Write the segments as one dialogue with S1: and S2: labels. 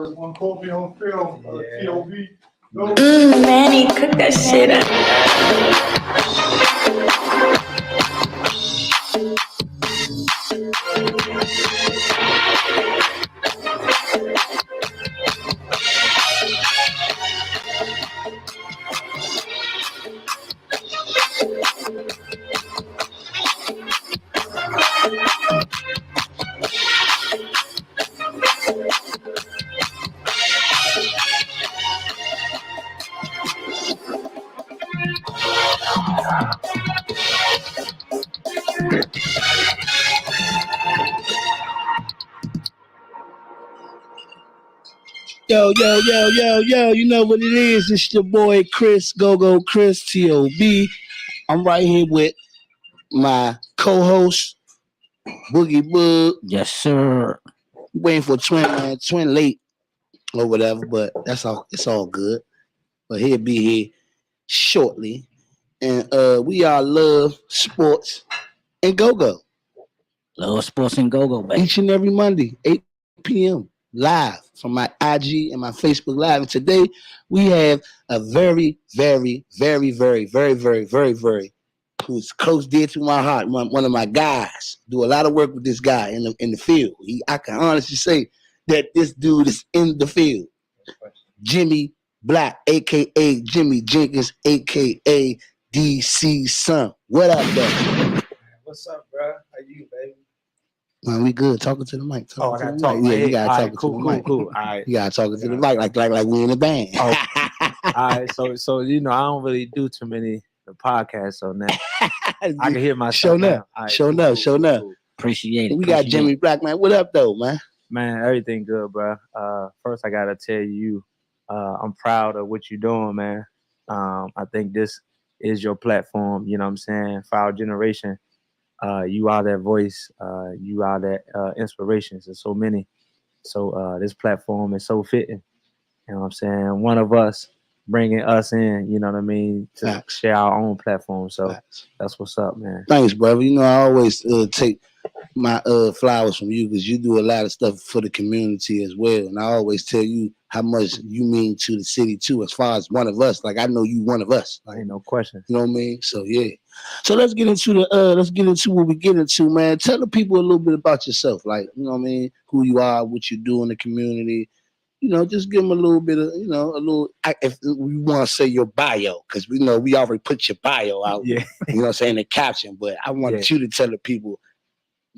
S1: One caught me on film, TOB.
S2: Manny, cook that shit up.
S3: Yo, you know what it is. It's your boy Chris, Gogo, Chris, TOB. I'm right here with my co-host, Boogie Boog.
S4: Yes, sir.
S3: Waiting for twin late or whatever, but that's all. It's all good. But he'll be here shortly. And we all love sports and Gogo.
S4: Love sports and Gogo, baby.
S3: Each and every Monday, 8 p.m. live from my IG and my Facebook Live. And today we have a very who's close dear to my heart. One of my guys. Do a lot of work with this guy in the field. I can honestly say that this dude is in the field. Jimmy Black, aka Jimmy Jenkins, aka DC Son. What up, though?
S5: What's up, bro? How you, baby?
S3: Man, we good. Talking to the mic.
S5: I gotta talk.
S3: Yeah, you gotta talk
S5: to the mic. Cool. All right.
S3: You gotta talk to the mic like we in a band.
S5: Oh. All right. So I don't really do too many podcasts on that. I can hear myself.
S3: Show enough.
S4: Cool. Appreciate it.
S3: We got Jimmy Black, man. What up, though, man?
S5: Man, everything good, bro. First, I gotta tell you, I'm proud of what you're doing, man. I think this is your platform. You know what I'm saying? For our generation. You are that voice, you are that inspiration to so many. So this platform is so fitting. You know what I'm saying? One of us bringing us in, you know what I mean, to share our own platform. So that's what's up, man.
S3: Thanks, brother. You know, I always take my flowers from you because you do a lot of stuff for the community as well. And I always tell you how much you mean to the city too, as far as one of us. Like I know you one of us. Like,
S5: ain't no question.
S3: You know what I mean? So yeah. So let's get into what we get into, man. Tell the people a little bit about yourself, like, you know what I mean, who you are, what you do in the community. You know, just give them a little bit of, if we want to say your bio, because we know we already put your bio out,
S5: yeah.
S3: You know what I'm saying, the caption, but I want you to tell the people,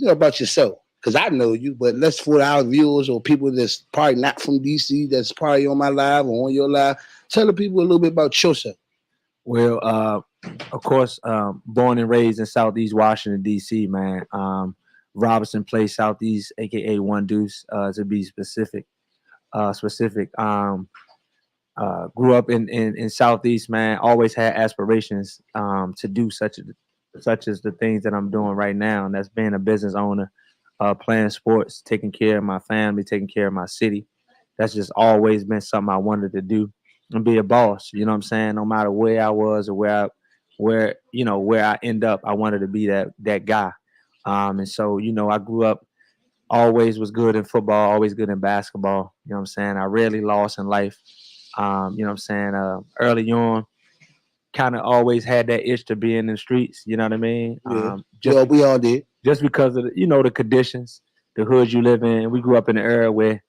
S3: about yourself, because I know you, but let's for our viewers or people that's probably not from DC, that's probably on my live or on your live, tell the people a little bit about yourself.
S5: Well, of course, born and raised in Southeast Washington, D.C., man. Robinson Place, Southeast, a.k.a. One Deuce, to be specific. Grew up in Southeast, man. Always had aspirations to do such as the things that I'm doing right now, and that's being a business owner, playing sports, taking care of my family, taking care of my city. That's just always been something I wanted to do and be a boss. You know what I'm saying? No matter where I was or where I end up, I wanted to be that guy. And so, I grew up, always was good in football, always good in basketball. You know what I'm saying? I rarely lost in life. You know what I'm saying? Early on, kind of always had that itch to be in the streets. You know what I mean?
S3: Yeah. We all did.
S5: Just because of the conditions, the hood you live in. We grew up in an era where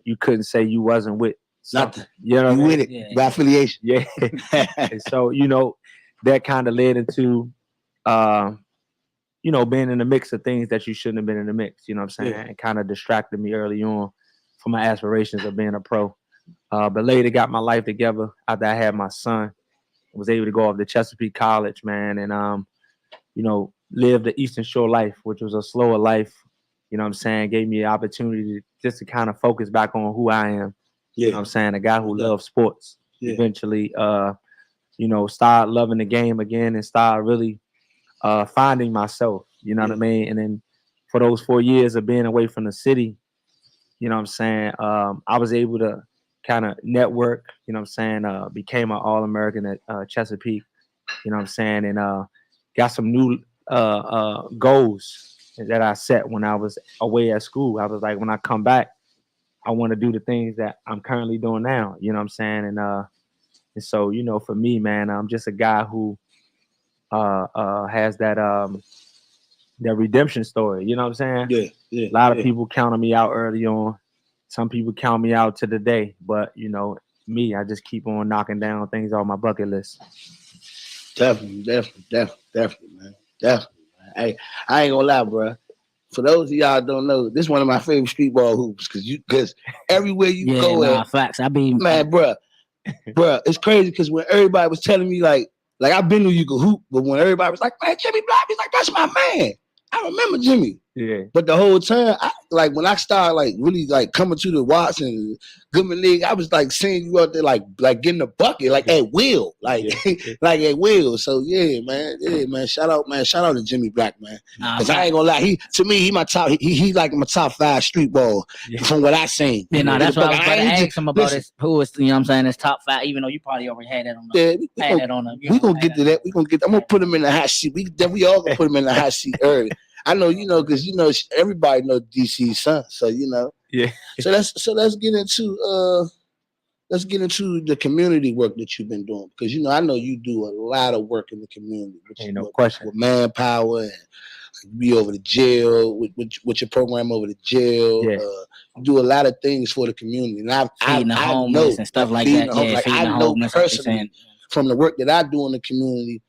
S5: you couldn't say you wasn't with something.
S3: Nothing.
S5: You know what I mean?
S3: With it, by affiliation.
S5: Yeah. And so, that kind of led into, being in the mix of things that you shouldn't have been in the mix. You know what I'm saying?
S3: Yeah.
S5: It kind of distracted me early on from my aspirations of being a pro. But later got my life together after I had my son. Was able to go off to Chesapeake College, man, and live the Eastern Shore life, which was a slower life. You know what I'm saying? Gave me the opportunity just to kind of focus back on who I am.
S3: Yeah.
S5: You know what I'm saying? A guy who loves sports.
S3: Yeah.
S5: Eventually, start loving the game again and start really finding myself. You know what I mean? And then for those 4 years of being away from the city, you know what I'm saying? I was able to kind of network, you know what I'm saying? Became an All-American at Chesapeake, you know what I'm saying? And got some new goals that I set when I was away at school. I was like, when I come back, I want to do the things that I'm currently doing now. You know what I'm saying? And so, you know, for me, man, I'm just a guy who has that redemption story. You know what I'm saying?
S3: Yeah.
S5: A lot of people counted me out early on. Some people count me out to the day, but you know, me, I just keep on knocking down things on my bucket list.
S3: Definitely, man. Definitely, man. Hey, I ain't gonna lie, bro. For those of y'all don't know, this is one of my favorite street ball hoops because everywhere you
S4: Yeah,
S3: go
S4: nah,
S3: at,
S4: facts. I be
S3: man, bro, it's crazy because when everybody was telling me like I've been to you can hoop, but when everybody was like, man, Jimmy Block, he's like, that's my man. I remember Jimmy.
S5: Yeah.
S3: But the whole time, when I started like really like coming to the Watts and Goodman League, I was like seeing you out there like getting the bucket, like at will, like like at will. So yeah, man. Shout out to Jimmy Black, man. Because I ain't gonna lie, he my top, he like my top 5 street ball from what I seen.
S4: Yeah, no, that's what I was about to ask
S3: just,
S4: him about.
S3: listen,
S4: His, who is, you know what I'm saying, his top 5, even though you probably already had that on the,
S3: we gonna get to that. I'm gonna put him in the hot seat. We all gonna put him in the hot seat early. I know, you know, because you know everybody knows DC's son, so you know.
S5: Yeah.
S3: So let's get into the community work that you've been doing, because you know I know you do a lot of work in the community.
S5: Ain't no question.
S3: With manpower and you be over the jail with your program over the jail.
S5: Yeah.
S3: You do a lot of things for the community, and I
S4: homeless
S3: know
S4: and stuff like that. Yeah,
S3: I know personally from the work that I do in the community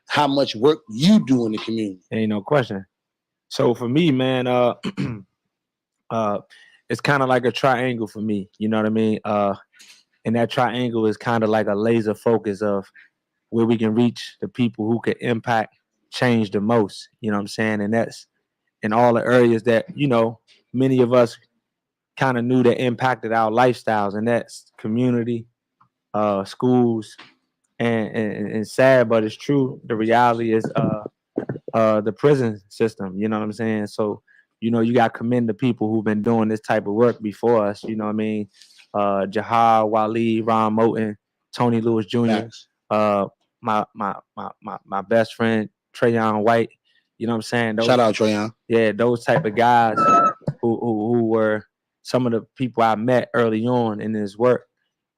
S3: how much work you do in the community.
S5: Ain't no question. So for me, man, it's kind of like a triangle for me. You know what I mean? And that triangle is kind of like a laser focus of where we can reach the people who can impact change the most. You know what I'm saying? And that's in all the areas that, you know, many of us kind of knew that impacted our lifestyles, and that's community, schools, and sad, but it's true. The reality is the prison system. You know what I'm saying? So, you know, you got to commend the people who've been doing this type of work before us. You know what I mean? Jahar, Waleed, Ron Moten, Tony Lewis Jr.,
S3: Nice.
S5: My best friend Trayon White. You know what I'm saying?
S3: Shout out Trayon.
S5: Yeah, those type of guys who were some of the people I met early on in this work,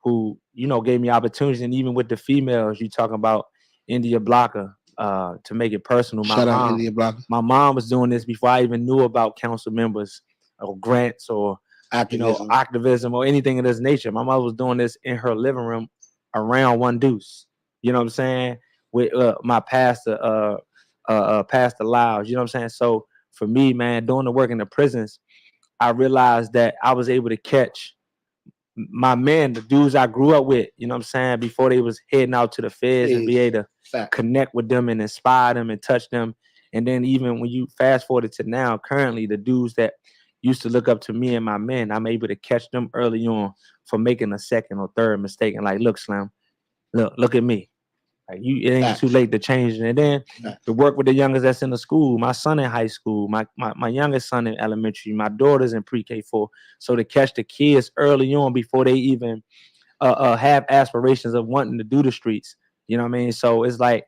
S5: who, you know, gave me opportunities. And even with the females, you talking about India Blocker, to make it personal.
S3: Shout out India Blocker.
S5: My mom was doing this before I even knew about council members or grants or activism or anything of this nature. My mother was doing this in her living room around One Deuce. You know what I'm saying? With my pastor, Pastor Lyles. You know what I'm saying? So for me, man, doing the work in the prisons, I realized that I was able to catch my men, the dudes I grew up with, you know what I'm saying, before they was heading out to the feds, and be able to connect with them and inspire them and touch them. And then even when you fast forward to now, currently, the dudes that used to look up to me and my men, I'm able to catch them early on for making a second or third mistake. And like, look, Slim, look at me. Like, it ain't too late to change it. And then to work with the youngest that's in the school, my son in high school, my youngest son in elementary, my daughter's in pre-K4. So to catch the kids early on before they even have aspirations of wanting to do the streets, you know what I mean? So it's like,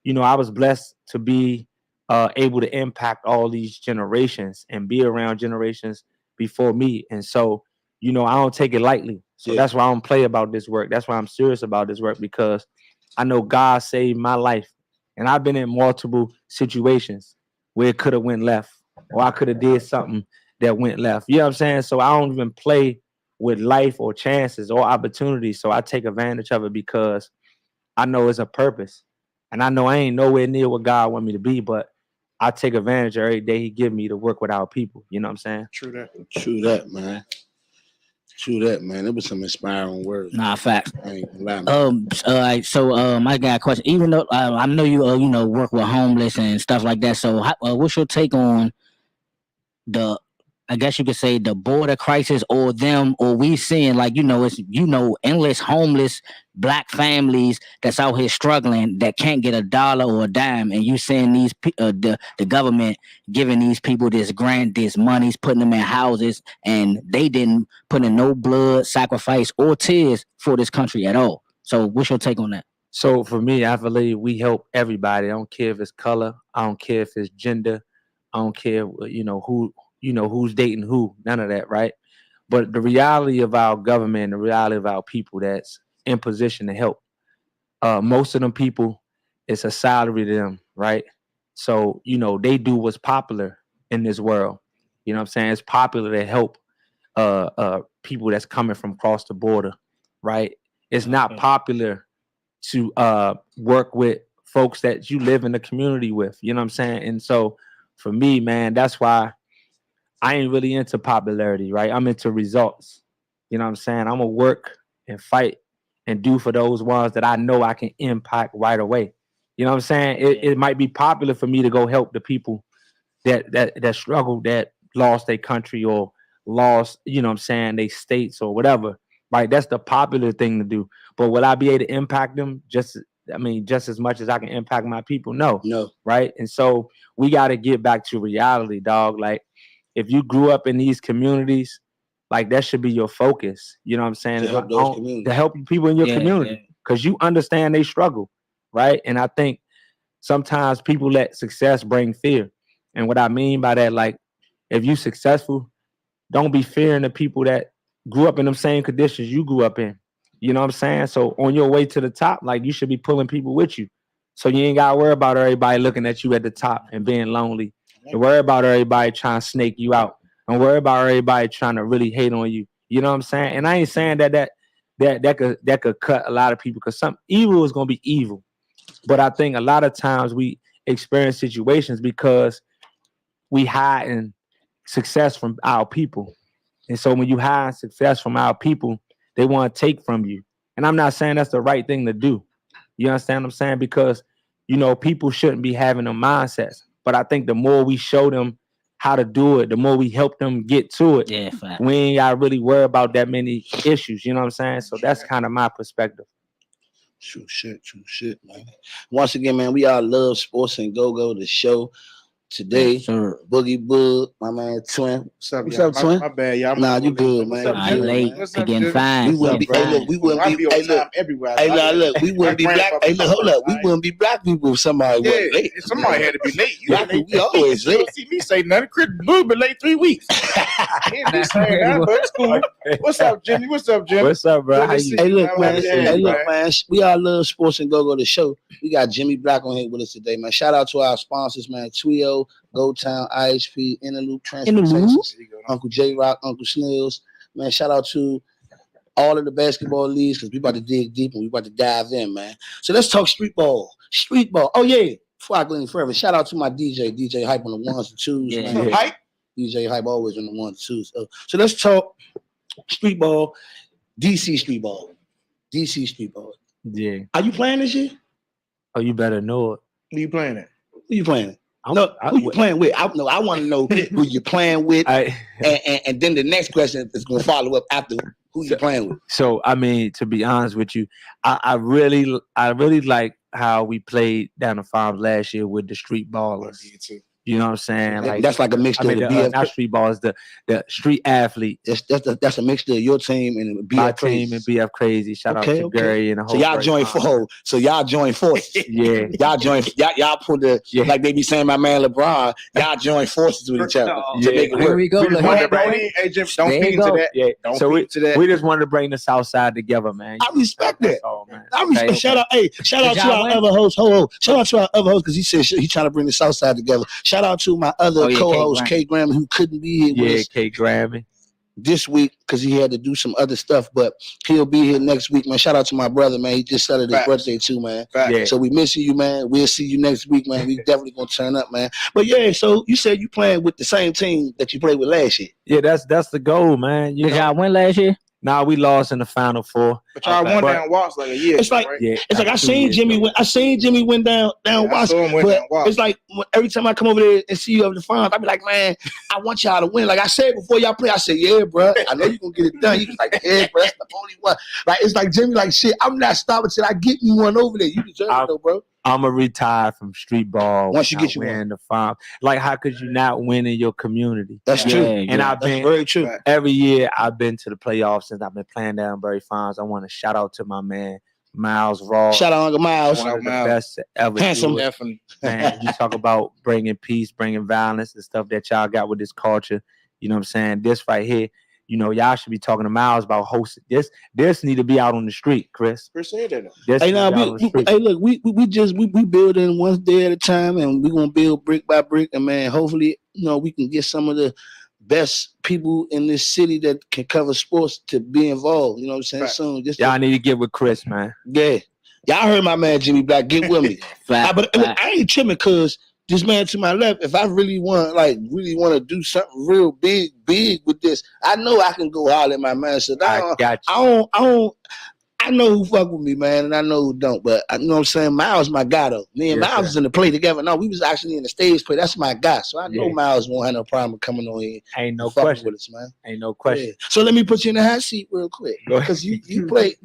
S5: you know, I was blessed to be able to impact all these generations and be around generations before me. And so, you know, I don't take it lightly. So that's why I don't play about this work. That's why I'm serious about this work, because I know God saved my life. And I've been in multiple situations where it could have went left, or I could have did something that went left. You know what I'm saying? So I don't even play with life or chances or opportunities. So I take advantage of it because I know it's a purpose. And I know I ain't nowhere near what God want me to be, but I take advantage of every day he give me to work with our people. You know what I'm saying?
S3: True that, man. It was some inspiring words.
S4: Nah, facts.
S3: I ain't gonna lie,
S4: So I got a question. Even though I know you you know, work with homeless and stuff like that. So what's your take on the, I guess you could say, the border crisis, or we seeing, like, you know, it's, you know, endless homeless black families that's out here struggling that can't get a dollar or a dime, and you seeing these the government giving these people this grant, this money's putting them in houses, and they didn't put in no blood, sacrifice, or tears for this country at all. So what's your take on that?
S5: So for me, I believe we help everybody. I don't care if it's color. I don't care if it's gender. I don't care, you know, who's dating who. None of that, right? But the reality of our government, the reality of our people that's in position to help, most of them people, it's a salary to them, right? So, they do what's popular in this world. You know what I'm saying? It's popular to help people that's coming from across the border, right? It's not popular to work with folks that you live in the community with. You know what I'm saying? And so for me, man, that's why I ain't really into popularity, right? I'm into results. You know what I'm saying? I'm gonna work and fight and do for those ones that I know I can impact right away. You know what I'm saying? It might be popular for me to go help the people that struggle, that lost their country or lost, you know what I'm saying, they states or whatever. Right. That's the popular thing to do. But will I be able to impact them just as much as I can impact my people? No. Right. And so we got to get back to reality, dog. Like, if you grew up in these communities, like, that should be your focus. You know what I'm saying?
S3: To help those communities.
S5: To help people in your community, because you understand they struggle, right? And I think sometimes people let success bring fear. And what I mean by that, like, if you successful, don't be fearing the people that grew up in them same conditions you grew up in. You know what I'm saying? So on your way to the top, like, you should be pulling people with you. So you ain't got to worry about everybody looking at you at the top and being lonely. Don't worry about everybody trying to snake you out. Don't worry about everybody trying to really hate on you. You know what I'm saying? And I ain't saying that could cut a lot of people, because some evil is gonna be evil. But I think a lot of times we experience situations because we hiding success from our people. And so when you hide success from our people, they want to take from you. And I'm not saying that's the right thing to do. You understand what I'm saying? Because, people shouldn't be having them mindsets. But I think the more we show them how to do it, the more we help them get to it.
S4: Yeah, fact.
S5: We ain't gotta really worry about that many issues. You know what I'm saying? So that's kind of my perspective.
S3: True shit, man. Once again, man, we all love sports and Gogo, the show. Today, Boogie Bug, my man Twin.
S1: What's up,
S3: Twin?
S1: My bad, y'all.
S3: Nah, you good, man.
S4: I late again, fine.
S3: We wouldn't be. Hey, look, we wouldn't be. Hey, look,
S1: everywhere.
S3: Hey, now look, we wouldn't be black. Hey, look, hold up. We wouldn't be black people if somebody wasn't late.
S1: Somebody had to be late.
S3: Black people, we always late.
S1: You don't see me say nothing. Chris Boo been late 3 weeks. But it's cool. What's up, Jimmy? What's up, Jimmy?
S5: What's up, bro? How you?
S3: Hey, look, man. We all love sports and Gogo, the show. We got Jimmy Black on here with us today, man. Shout out to our sponsors, man. Twio, Go Town, IHP, Interloop Transportation, Uncle J Rock, Uncle Snails. Man, shout out to all of the basketball leagues, because we about to dig deep and we about to dive in, man. So let's talk street ball. Street ball. Oh, yeah. Before I go any further, shout out to my DJ Hype on the ones and twos, man.
S1: Hype?
S3: DJ Hype always on the ones and twos. So let's talk street ball, DC street ball. DC street ball.
S5: Yeah.
S3: Are you playing this year?
S5: Oh, you better know it.
S1: Who you playing at?
S3: Who you playing? Who you playing with? I want to know who you're playing with, and then the next question is going to follow up after who you playing with.
S5: So, I mean, to be honest with you, I really like how we played down the farms last year with the street ballers. You know what I'm saying? Like,
S3: that's like a mixture of the BF.
S5: Not street ballers, the street athletes.
S3: That's a mixture of your team and the BF
S5: My
S3: Crazy.
S5: team and BF Crazy. Shout out to Gary and the whole.
S3: So y'all join forces.
S5: Yeah.
S3: Y'all put like they be saying, my man LeBron. Y'all join forces with each other.
S4: Here we go.
S1: Don't feed into that.
S5: Yeah.
S1: Don't feed into that.
S5: We just wanted to bring the South Side together, man.
S3: I respect that.
S5: All, man.
S3: I respect. Shout out to our other host. Shout out to our other host, because he said he trying to bring the South Side together. Shout out to my other co-host, K Grammy, who couldn't be here with us
S5: K Grammy
S3: this week because he had to do some other stuff, but he'll be here next week, man. Shout out to my brother, man. He just celebrated his birthday too, man.
S5: Yeah.
S3: So we missing you, man. We'll see you next week, man. We definitely gonna turn up, man. But yeah, so you said you playing with the same team that you played with last year.
S5: Yeah, that's the goal, man.
S4: Did y'all win last year?
S5: Nah, we lost in the Final Four.
S1: But y'all won down Watts like a year.
S3: It's like,
S1: right?
S3: it's like I seen Jimmy win down Watts. But it's like every time I come over there and see you over the farms, I be like, man, I want y'all to win. Like I said before y'all play, I said, yeah, bro, I know you gonna get it done. He was like, yeah, bro, that's the only one. Like it's like Jimmy, like shit, I'm not stopping till I get me one over there. You deserve it though, bro.
S5: I'm gonna retire from street ball
S3: once you get you
S5: win the farm. Like, how could you not win in your community?
S3: That's true.
S5: And I've been
S3: very true.
S5: Every year I've been to the playoffs since I've been playing down Berry Farms. I want to shout out to my man Miles Raw.
S3: Shout out Uncle Miles.
S5: One of the best ever.
S3: Handsome,
S1: definitely.
S5: Man, you talk about bringing peace, bringing violence, and stuff that y'all got with this culture. You know what I'm saying? This right here, You know, y'all should be talking to Miles about hosting this. This need to be out on the street, Chris.
S1: Chris said that.
S5: This
S3: Hey,
S5: need to
S3: now,
S5: be out on the street.
S3: hey, look, we building one day at a time, and we're gonna build brick by brick, and man, hopefully, you know, we can get some of the best people in this city that can cover sports to be involved. You know what I'm saying?
S1: Right.
S3: Soon, just
S5: Y'all need to get with Chris, man.
S3: yeah. Y'all heard my man Jimmy Black. Get with me. But look, I ain't trimming because this man to my left, if I really want to do something real big with this, I know I can go holler at my man. So
S5: I got you.
S3: I know who fuck with me, man, and I know who don't. But you know what I'm saying? Miles my guy though. Me and
S5: Yes,
S3: Miles
S5: sir.
S3: was in the play together. No, we was actually in the stage play. That's my guy. So I know
S5: Yeah.
S3: Miles won't have no problem coming on here
S5: Ain't no
S3: and fucking
S5: question.
S3: with us, man.
S5: Ain't no question.
S3: Yeah. So let me put you in the hot seat real quick.
S5: Go ahead.
S3: Because you play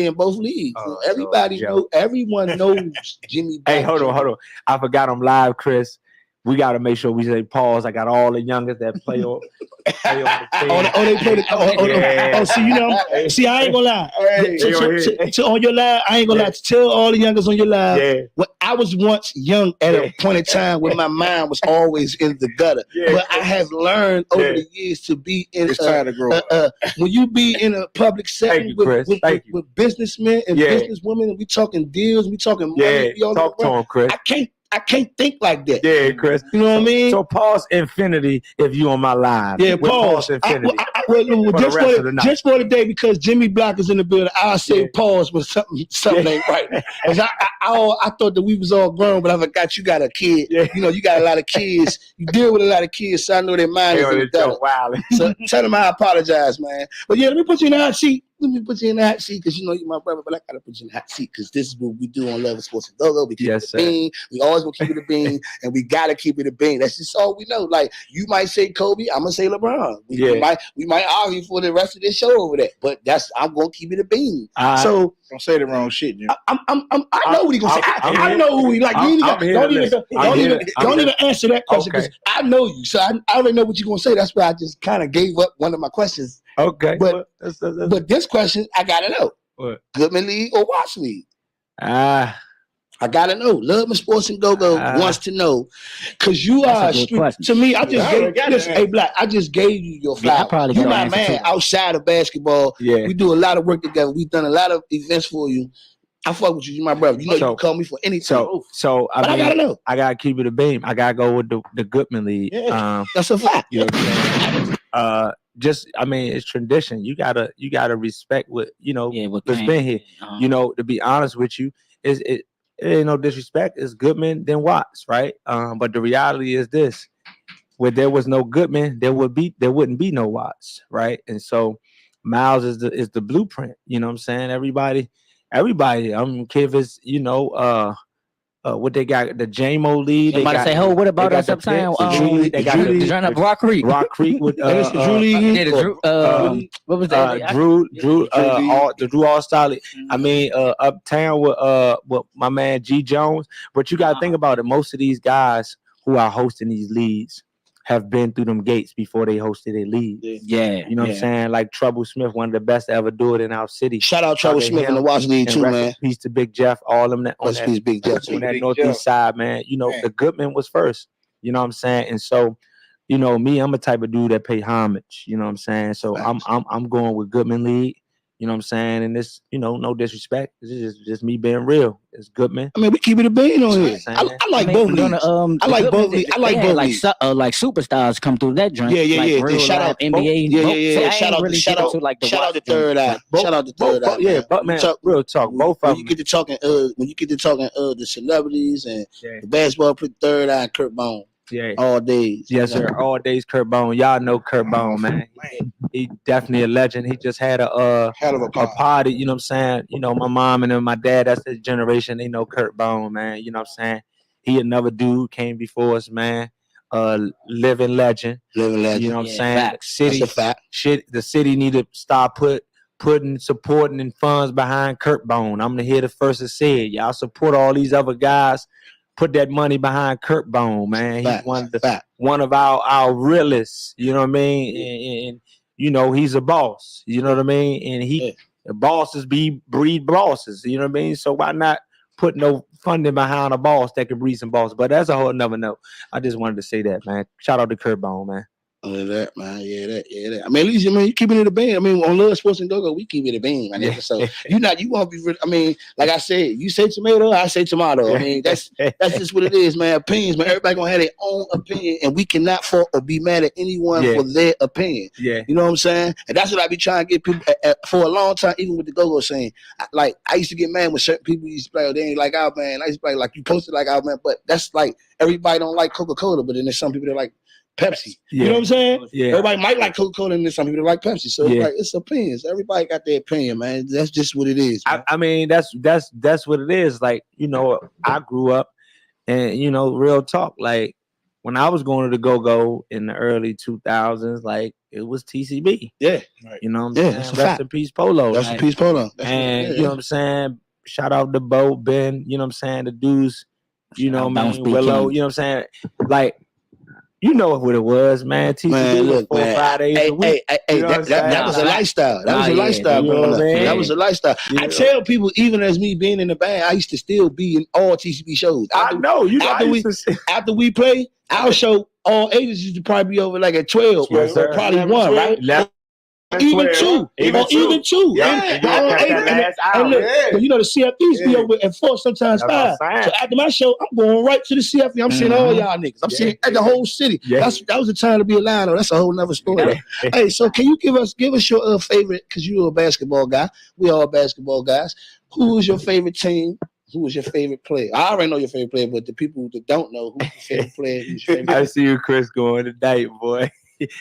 S3: in both leagues.
S5: Oh,
S3: Everybody
S5: Lord,
S3: everyone knows Jimmy Black.
S5: Hey, hold on. I forgot I'm live, Chris. We got to make sure we say pause. I got all the youngest that play on the team.
S3: They play
S5: Yeah.
S3: see, you know, see, I ain't gonna lie.
S1: Hey,
S3: To on your live, I ain't gonna lie. To tell all the youngers on your live,
S5: Yeah.
S3: when I was once young at a point in time when my mind was always in the gutter.
S5: Yeah.
S3: But I have learned over
S5: Yeah.
S3: the years to be in
S1: it's time to grow up.
S3: when you be in a public setting
S5: you, Chris. Thank you.
S3: with businessmen and
S5: Yeah.
S3: businesswomen, and we talking deals, we talking money,
S5: Yeah,
S3: we all
S5: talk to him, Chris.
S3: I can't think like that.
S5: Yeah, Chris.
S3: You know what I mean?
S5: So pause infinity if you on my live.
S3: Yeah,
S5: We'll
S3: pause.
S5: infinity.
S3: Well,
S5: For the rest of the night.
S3: just for the day, because Jimmy Block is in the building, I'll say
S5: Yeah.
S3: pause when something ain't right. 'Cause I thought that we was all grown, but I forgot you got a kid.
S5: Yeah.
S3: You know, you got a lot of kids. You deal with a lot of kids, so I know their mind is in the gutter.
S5: Wow.
S3: So tell them I apologize, man. But yeah, let me put you in the hot seat. Because you know you're my brother, but I gotta put you in the hot seat because this is what we do on Love and Sports and Gogo. We keep
S5: Yes,
S3: it
S5: sir.
S3: a bean. We always gonna keep it a bean, and we gotta keep it a bean. That's just all we know. Like you might say Kobe, I'm gonna say LeBron. We might argue for the rest of this show over that, but I'm gonna keep it a bean. So
S1: Don't say the wrong shit, Jim.
S3: I know what he gonna say. I know who he like. Don't even answer that question because I know you. So I already know what you're gonna say. That's why I just kind of gave up one of my questions.
S5: Okay.
S3: But this question, I gotta know.
S5: What?
S3: Goodman League or Watch League?
S5: I
S3: gotta know. Love and Sports and Gogo wants to know because you are to me. I just gave you your flower. You my man outside of basketball.
S5: Yeah.
S3: We do a lot of work together. We've done a lot of events for you. I fuck with you. You my brother. You know you can call me for anything.
S5: I
S3: gotta know.
S5: I gotta keep it a beam. I gotta go with the Goodman League.
S3: Yeah, that's a fact.
S5: You know what I'm saying? It's tradition. You gotta respect what what's been here. You know, to be honest with you, it ain't no disrespect. It's Goodman then Watts, right? But the reality is this: where there was no Goodman, there wouldn't be no Watts, right? And so Miles is the blueprint. You know what I'm saying? Everybody. I don't care if it's what they got, the JMO lead.
S4: They say, "Oh, what about us uptown?"
S5: They got the
S4: Rock Creek.
S5: Rock Creek with
S4: what was that?
S5: Drew the Drew All Star. I mean, uptown with my man G Jones. But you got to think about it. Most of these guys who are hosting these leagues have been through them gates before they hosted a league.
S4: Yeah.
S5: You know what I'm saying? Like Trouble Smith, one of the best to ever do it in our city.
S3: Shout out Trouble Smith in the Watch League too, man.
S5: Peace to Big Jeff, all of them
S3: Big Jeff
S5: on that northeast side, man. You know, the Goodman was first. You know what I'm saying? And so, you know, me, I'm a type of dude that pay homage. You know what I'm saying? So I'm going with Goodman League. You know what I'm saying? And this, you know, no disrespect. This is just me being real. It's Goodman.
S3: I mean, we keep it a bean on here. I like both leagues. I like both leagues. Like
S4: superstars come through that joint.
S3: Yeah.
S4: Like
S3: shout out
S4: NBA.
S3: Shout out to Third Eye. Shout out to Third Eye.
S5: Yeah, but man, real talk. Both of them.
S3: When you get to talking the celebrities and the basketball, put Third Eye and Kurt Bone.
S5: Yeah.
S3: All days.
S5: Yes, sir. All days Kurt Bone. Y'all know Kurt Bone, man. He definitely a legend. He just had a
S1: hell of a
S5: party, you know what I'm saying? You know, my mom and then my dad, that's the generation, they know Kurt Bone, man. You know what I'm saying? He another dude came before us, man. Living legend. You know what I'm saying? The city need to start supporting and funds behind Kurt Bone. I'm gonna hear the first to say it. Y'all support all these other guys. Put that money behind Kurt Bone, man. He's one of our realists. You know what I mean? And you know he's a boss. You know what I mean? And the bosses breed bosses. You know what I mean? So why not put no funding behind a boss that can breed some bosses? But that's a whole nother note. I just wanted to say that, man. Shout out to Kurt Bone, man.
S3: That man, yeah, that. I mean, at least you keeping it a band. I mean, on Love Sports and Gogo, we keep it a band, man.
S5: Yeah.
S3: So you won't be. I mean, like I said, you say tomato, I say tomato. I mean, that's just what it is, man. Opinions, man. Everybody gonna have their own opinion, and we cannot fault or be mad at anyone for their opinion.
S5: Yeah,
S3: you know what I'm saying. And that's what I be trying to get people for a long time. Even with the Gogo saying, like I used to get mad when certain people used to play, they ain't like our man. I used to play like you posted like our man, but that's like everybody don't like Coca-Cola, but then there's some people that like Pepsi. You know what I'm saying?
S5: Yeah.
S3: Everybody might like Coca-Cola and there's some people that like Pepsi. So it's like it's opinions. Everybody got their opinion, man. That's just what it is.
S5: I mean, that's what it is. Like, you know, I grew up and, you know, real talk. Like when I was going to the Go-Go in the early 2000s, like it was TCB.
S3: Yeah.
S5: You know what I'm saying? Rest in peace, Polo.
S3: Rest in peace, Polo.
S5: And you know what I'm saying? Shout out to Bo, Ben, you know what I'm saying? The dudes, you know, man, Willow, you know what I'm saying? Like, you know what it was, man. TCB
S3: man, look,
S5: was 4 or 5 days a week.
S3: That was a lifestyle. That was a lifestyle.
S5: You know what I'm saying?
S3: That was a lifestyle. I tell people, even as me being in the band, I used to still be in all TCB shows.
S5: I know.
S3: After we play, our show, all ages used to probably be over like at 12,
S5: yes,
S3: or probably 1, right? Even 2.
S5: Yeah.
S3: And look, you know, the CFDs be over at 4, sometimes 5. So after my show, I'm going right to the CFD. I'm seeing all y'all niggas. I'm seeing the whole city. That was the time to be alive. That's a whole nother story. Hey, so can you give us your favorite, because you're a basketball guy. We all basketball guys. Who is your favorite team? Who was your favorite player? I already know your favorite player, but the people that don't know, who's your favorite player? Who's your favorite
S5: I see you, Chris, going tonight, boy.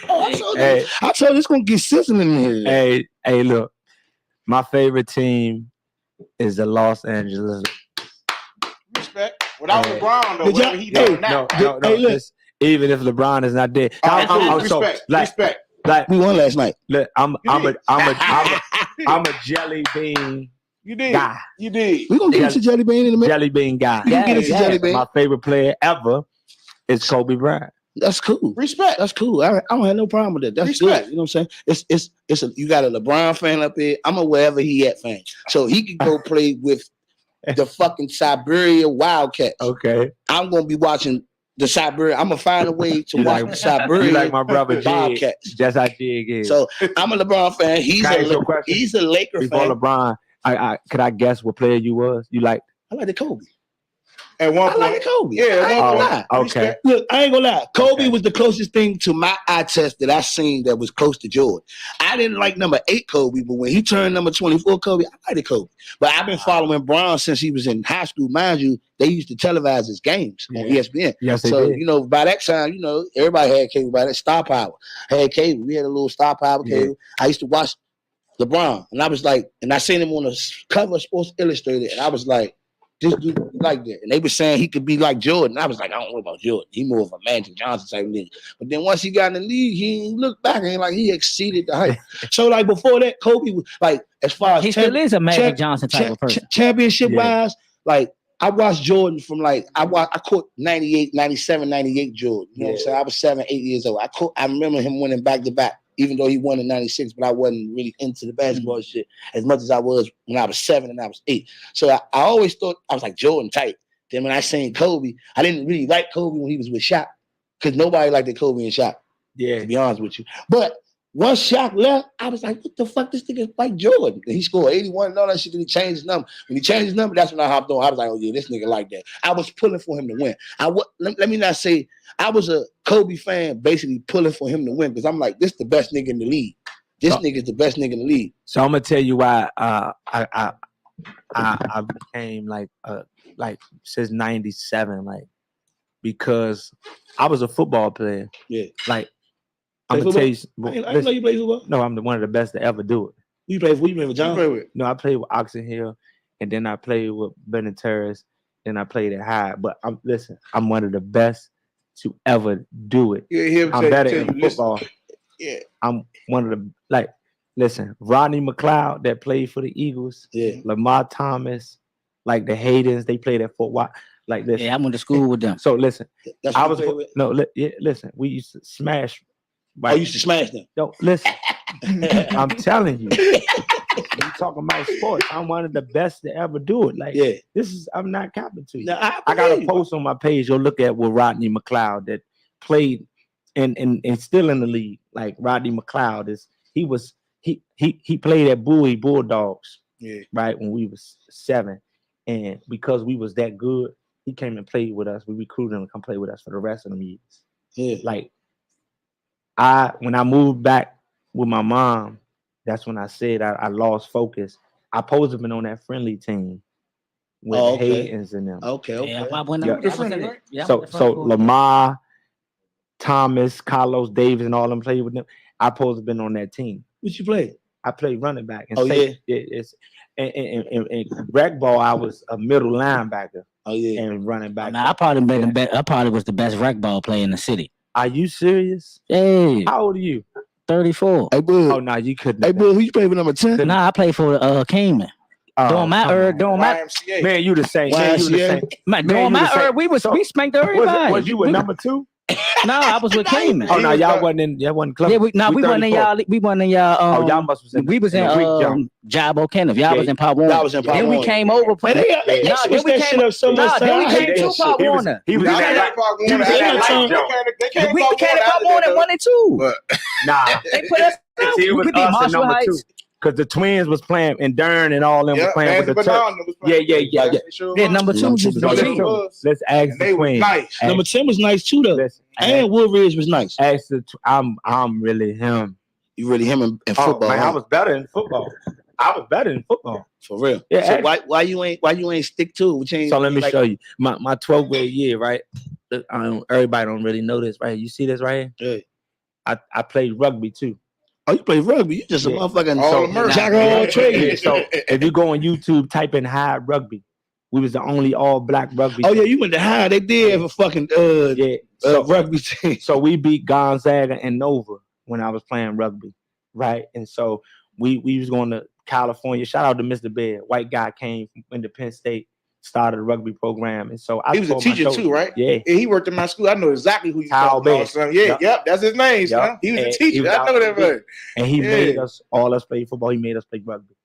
S3: I told you it's gonna get sizzling in
S5: here. Hey, look, my favorite team is the Los Angeles.
S1: Respect. Without LeBron, though, whatever he doing now.
S5: No. Even if LeBron is not there,
S1: respect.
S5: Like
S3: we won last night.
S5: Look, I'm a jelly bean.
S1: You did.
S5: Guy.
S1: You did.
S3: We're gonna get into Jelly Bean in a minute.
S5: Jelly Bean guy.
S3: We gonna get into Jelly Bean.
S5: My favorite player ever is Kobe Bryant.
S3: That's cool.
S1: Respect.
S3: That's cool. I don't have no problem with that. That's
S1: Respect.
S3: good. You know what I'm saying? You got a LeBron fan up here. I'm a wherever he at fan. So he can go play with the fucking Siberia Wildcats.
S5: Okay.
S3: I'm gonna be watching the Siberia. I'm gonna find a way to watch the Siberia.
S5: You like my brother
S3: Wildcats.
S5: That's how Jig is.
S3: So I'm a LeBron fan. He's a Laker
S5: Before
S3: fan.
S5: LeBron, could I guess what player you was? You like?
S3: I like the Kobe.
S1: At one point.
S3: I like Kobe.
S1: Yeah,
S3: I ain't gonna lie.
S5: Okay.
S3: Look, I ain't gonna lie. Kobe was the closest thing to my eye test that I seen that was close to Jordan. I didn't like number 8 Kobe, but when he turned number 24 Kobe, I liked Kobe. But I've been following Brown since he was in high school. Mind you, they used to televise his games on ESPN.
S5: Yes,
S3: so,
S5: did.
S3: you know, by that time, you know, everybody had cable. By that, Star Power had cable. We had a little Star Power cable. I used to watch LeBron, and I was like, and I seen him on the cover of Sports Illustrated, and I was like, this dude like that. And they were saying he could be like Jordan. I was like, I don't know about Jordan. He more of a Magic Johnson type of nigga. But then once he got in the league, he ain't looked back and like he exceeded the hype. So like before that, Kobe was like, as far as
S4: he still is a Magic Johnson type of person.
S3: Championship wise, like I watched Jordan from like I caught 98, 97, 98 Jordan. You know what I'm saying? I was 7, 8 years old. I remember him winning back to back. Even though he won in 96, but I wasn't really into the basketball shit as much as I was when I was 7 and I was 8. So I always thought I was like Jordan type. Then when I seen Kobe, I didn't really like Kobe when he was with Shaq because nobody liked the Kobe and Shaq.
S5: Yeah,
S3: to be honest with you. But once Shaq left, I was like, what the fuck? This nigga like Jordan. And he scored 81 and all that shit. Then he changed his number. When he changed his number, that's when I hopped on. I was like, oh yeah, this nigga like that. I was pulling for him to win. Let me not say I was a Kobe fan, basically pulling for him to win because I'm like, this the best nigga in the league. This nigga's the best nigga in the league.
S5: So I'm gonna tell you why I became like since 97, like because I was a football player.
S3: Yeah,
S5: like. I'm gonna tell you.
S3: I didn't know you played football.
S5: No, I'm one of the best to ever do it.
S3: You play with John?
S5: No, I played with Oxon Hill, and then I played with Bennett Terrace, and I played at High. But I'm one of the best to ever do it. I'm better in football.
S3: Yeah,
S5: I'm one of the Rodney McLeod that played for the Eagles.
S3: Yeah,
S5: Lamar Thomas, like the Haydens, they played at Fort White. Like listen,
S4: yeah, I went to school with them.
S5: So listen,
S3: that's
S5: listen, we used to smash.
S3: I used to smash them.
S5: Yo, listen, I'm telling you, you talking about sports. I'm one of the best to ever do it. Like, I'm not capping to you.
S3: No,
S5: I got a post on my page. You'll look at with Rodney McLeod that played and still in the league. Like Rodney McLeod he played at Bowie Bulldogs, right, when we was 7. And because we was that good, he came and played with us. We recruited him to come play with us for the rest of the years.
S3: Yeah.
S5: Like when I moved back with my mom, that's when I said I lost focus. I supposed to have been on that friendly team with Hayden's and them.
S3: Okay.
S4: Yeah, I went up.
S1: The friendly, right?
S4: Yeah,
S5: So Lamar, Thomas, Carlos Davis, and all them played with them. I supposed to have been on that team.
S3: What you play?
S5: I played running back. And
S3: It's
S5: in rec ball, I was a middle linebacker.
S3: Oh yeah.
S5: And running back.
S4: I probably was the best rec ball player in the city.
S5: Are you serious?
S4: Hey,
S5: How old are you?
S4: 34.
S3: Hey, Bud.
S5: Oh no, you couldn't.
S3: Hey, Bud, who you play with number 10?
S4: Nah, I played for Cayman. Doing my
S1: YMCA.
S5: man, you the same. Man, you the same.
S4: Doing my we spanked everybody.
S5: Was you with number 2?
S4: No, I was with Cayman.
S5: Oh no, y'all wasn't close.
S4: Yeah, we wasn't in y'all. We wasn't in y'all.
S5: Y'all must have.
S4: We was in Jabo Kenneth. Y'all was in Pop Warner.
S3: Y'all was in Pop
S4: Then we
S3: Warner.
S4: came over.
S3: Then we came up so much.
S4: Then we came to Pop Warner.
S5: He was in that.
S4: We came to Pop Warner 1 and 2.
S5: Nah,
S4: they put us.
S5: He was
S4: we beat
S5: us in
S4: Marshall
S5: number
S4: Heights.
S5: 2. Because the Twins was playing, and Dern and all them was playing with the Turks.
S4: Yeah, number 2 was the team.
S5: Let's ask the Twins.
S1: Nice.
S3: Number 10 was nice too, though. And Woodridge was nice.
S5: I'm really him.
S3: You really him in football?
S5: Man,
S3: huh?
S5: I was better in football.
S3: For real.
S5: Yeah.
S3: So why you ain't stick to it?
S5: So let me show you my 12th grade year, right? Everybody don't really know this, right? You see this right here?
S3: Yeah.
S5: I played rugby too.
S3: Oh, you play rugby? You just a motherfucking jack of all trades.
S5: So if you go on YouTube, type in high rugby. We was the only all black rugby.
S3: Oh yeah, you went to high. They did have a fucking rugby team.
S5: So we beat Gonzaga and Nova when I was playing rugby, right? And so we was going to California. Shout out to Mr. Bear. White guy came from Penn State, started a rugby program, and so
S1: he was a teacher too, right?
S5: Yeah,
S1: he worked in my school. I know exactly who you talking about, son. Yeah, yep, that's his name, son. He was a teacher. I know that man.
S5: And he made us play football. He made us play rugby.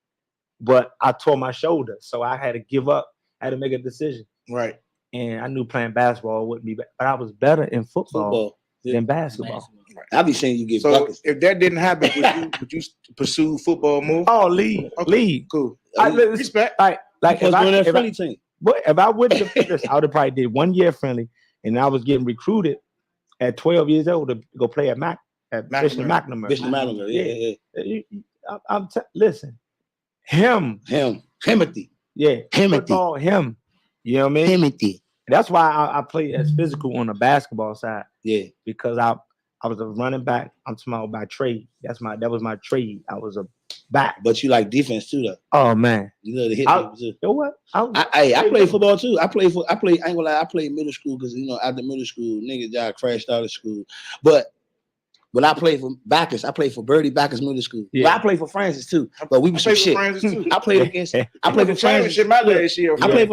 S5: But I tore my shoulder, so I had to give up. I had to make a decision.
S1: Right.
S5: And I knew playing basketball wouldn't be, but I was better in football than basketball.
S3: I be saying you get
S1: buckets. If that didn't happen, would you pursue football more?
S5: Oh, lead.
S1: Cool.
S5: Respect. Like if I would have, I would have probably did 1 year friendly, and I was getting recruited at 12 years old to go play at Bishop McNamara.
S3: Bishop McNamara, yeah.
S5: Listen,
S3: Timothy.
S5: Yeah,
S3: Timothy.
S5: Him. You know what I mean?
S3: Timothy.
S5: That's why I play as physical on the basketball side.
S3: Yeah,
S5: because I was a running back. I'm talking about by trade. That was my trade. I was a back.
S3: But you like defense too, though.
S5: Oh man,
S3: you know to hit people too.
S5: You know what?
S3: I play football too. I ain't gonna lie. I played middle school because after middle school, niggas y'all crashed out of school. But when I played for Bacchus, I played for Birdie Bacchus Middle School. Yeah. But I played for Francis too. But we was some shit. I played for Francis. I played for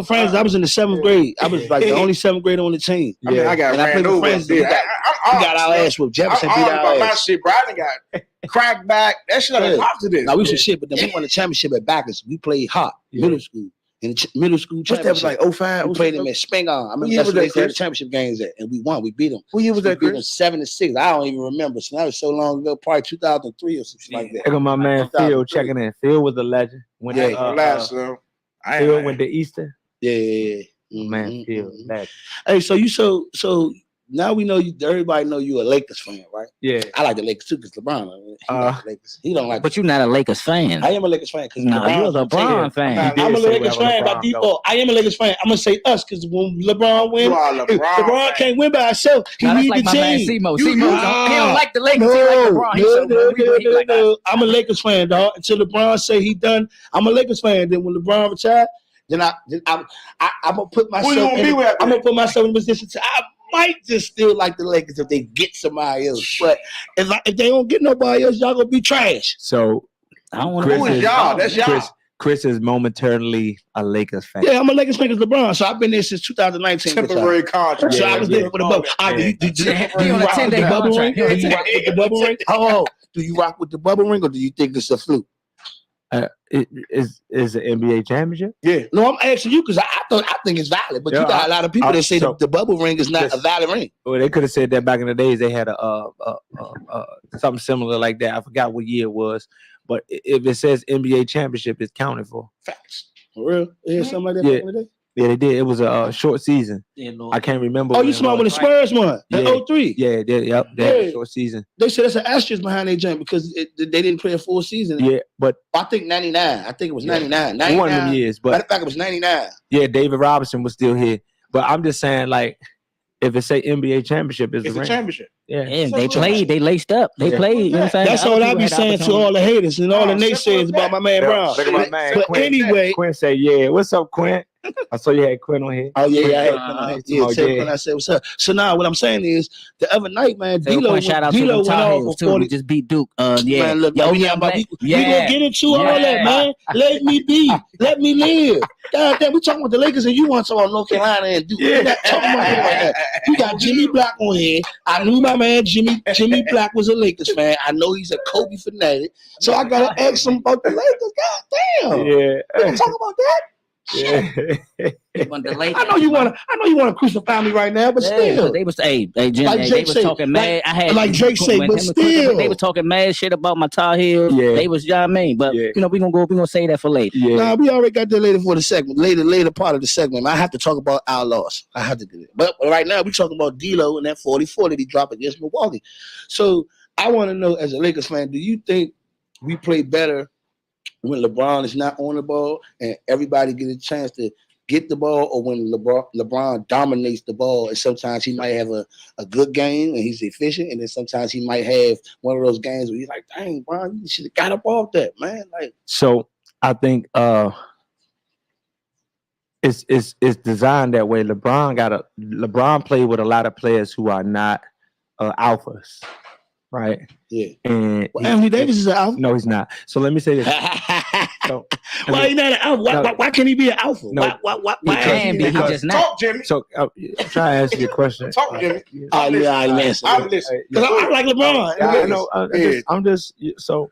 S3: Francis. I was in the 7th grade. I was like the only 7th grader on the team.
S1: I mean, I got ran over.
S3: We got our ass whooped. Jefferson beat our ass.
S1: My shit, bro. I got cracked back. That shit like positive.
S3: Now we some shit, but then we won the championship at Bacchus. We played hot middle school. In the middle school championship.
S1: That was like 05.
S3: We played them at Spingarn. I remember that's where they had the championship games at, and we won. We beat them.
S1: What year was that,
S3: Chris? 7-6. I don't even remember. So that was so long ago, probably 2003 or something like that.
S5: Look at my man Phil checking in. Phil was a legend. When Phil went to Easter.
S3: Yeah.
S5: Man, Phil, legend.
S3: Hey, so now we know you. Everybody know you a Lakers fan, right?
S5: Yeah.
S3: I like the Lakers too because LeBron. He like the Lakers. He don't like.
S4: But you're not a Lakers fan.
S3: I am a Lakers fan because
S4: you're a LeBron fan.
S3: I'm a Lakers fan by default. I am a Lakers fan. I'm gonna say us because when LeBron wins, LeBron can't win by himself. He needs the team.
S4: He don't like the Lakers. He like LeBron.
S3: No. I'm a Lakers fan, dog. Until LeBron say he done, I'm a Lakers fan. Then when LeBron retire, then I'm gonna put myself. I'm gonna put myself in a position to. I might just still like the Lakers if they get somebody else, but if they don't get nobody else, y'all gonna be trash.
S5: So
S4: I don't want to.
S1: Who is y'all? That's y'all.
S5: Chris is momentarily a Lakers fan.
S3: Yeah, I'm a Lakers fan because LeBron. So I've been there since 2019.
S1: Temporary contract.
S3: So I was there for the bubble. Do you rock with the bubble ring? Do you rock with the bubble ring? Oh, do you rock with the bubble ring or do you think it's a fluke?
S5: It is an NBA championship.
S3: Yeah. No, I'm asking you because I think it's valid, but you got a lot of people that say the bubble ring is not a valid ring.
S5: Well, they could have said that back in the days. They had something similar like that. I forgot what year it was, but if it says NBA championship, it's counted for.
S3: Facts. For real? Yeah, something like that
S5: Yeah.
S3: back in the day?
S5: Yeah, they did. It was a short season.
S4: Yeah, Lord.
S5: I can't remember.
S3: Oh, you smart when the Spurs won in 03.
S5: Yeah, they had a short season.
S3: They said it's an asterisk behind their jump because they didn't play a full season.
S5: Yeah, but
S3: I think 99. I think it was 99.
S5: One of them years. But
S3: matter of fact, it was 99.
S5: Yeah, David Robinson was still here. But I'm just saying, like, if it say NBA championship, it's
S1: a championship.
S5: Yeah,
S4: they played. They laced up. They played. You know what I'm saying?
S3: That's all I be saying to all the haters and all the naysayers about my man Brown.
S5: Look at my man.
S3: But
S5: Quinn.
S3: anyway,
S5: Quinn said, "Yeah, what's up, Quinn?" I saw you had Quinn on here.
S3: Oh yeah, I had Quinn on here. Yeah, Quinn, I said, "What's up?" So now, what I'm saying is, the other night, man, D-Lo went off for 40.
S4: Just beat Duke. Yeah,
S3: man, look, we gonna get into all that, man. Let me be. Let me live. God damn, we talking about the Lakers and you want to talk about North Carolina and Duke. We're not talking about it like that. You got Jimmy Black on here. I knew my man Jimmy Black was a Lakers fan. I know he's a Kobe fanatic. So I gotta ask him about the Lakers. God damn.
S5: Yeah.
S3: We gonna talk about that?
S5: Yeah.
S3: I know you wanna crucify me right now, but still.
S4: They was Jim, like they was talking mad. I had
S3: like Drake say, but still
S4: they were talking mad shit about my Tar Heels.
S5: Yeah.
S4: They was, you know what I mean? But you know, we gonna say that for later.
S5: Yeah.
S3: Nah, we already got that later for the segment. Later part of the segment. I have to talk about our loss. I have to do it. But right now we talking about D-Lo and that 44 that he dropped against Milwaukee. So I want to know, as a Lakers fan, do you think we play better when LeBron is not on the ball and everybody get a chance to get the ball, or when LeBron dominates the ball, and sometimes he might have a good game and he's efficient, and then sometimes he might have one of those games where he's like, dang, Bron, you should have got up off that, man. Like,
S5: so I think it's designed that way. LeBron played with a lot of players who are not alphas, right?
S3: Yeah.
S5: And
S3: Anthony Davis is an alpha.
S5: No, he's not. So let me say this.
S3: Why he not an alpha? Why can't he be an alpha?
S5: No,
S3: why
S4: can be. He just not.
S1: Talk, Jimmy.
S5: So I'm trying to answer your question.
S1: Talk, Jimmy.
S3: I'm listening. Because I like LeBron.
S5: I know. I'm just so.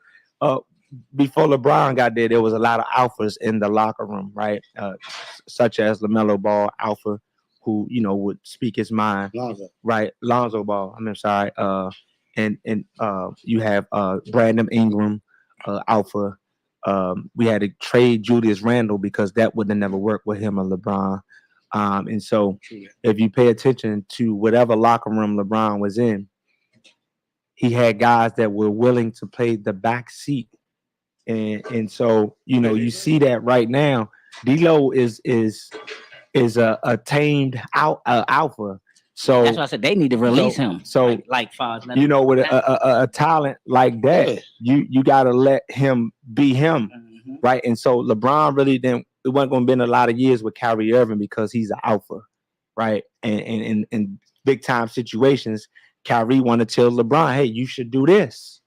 S5: Before LeBron got there was a lot of alphas in the locker room, right? Such as LaMelo Ball, alpha, who would speak his mind, right? Lonzo Ball. I'm sorry. And you have Brandon Ingram, alpha. We had to trade Julius Randle because that would have never worked with him and LeBron. And so if you pay attention to whatever locker room LeBron was in, he had guys that were willing to play the back seat. And so, you see that right now, D-Lo is a tamed alpha. So
S4: that's why I said they need to release him.
S5: So
S4: like
S5: with a talent like that, you got to let him be him, right? And so LeBron really it wasn't going to be in a lot of years with Kyrie Irving because he's an alpha, right? And in big time situations, Kyrie want to tell LeBron, hey, you should do this,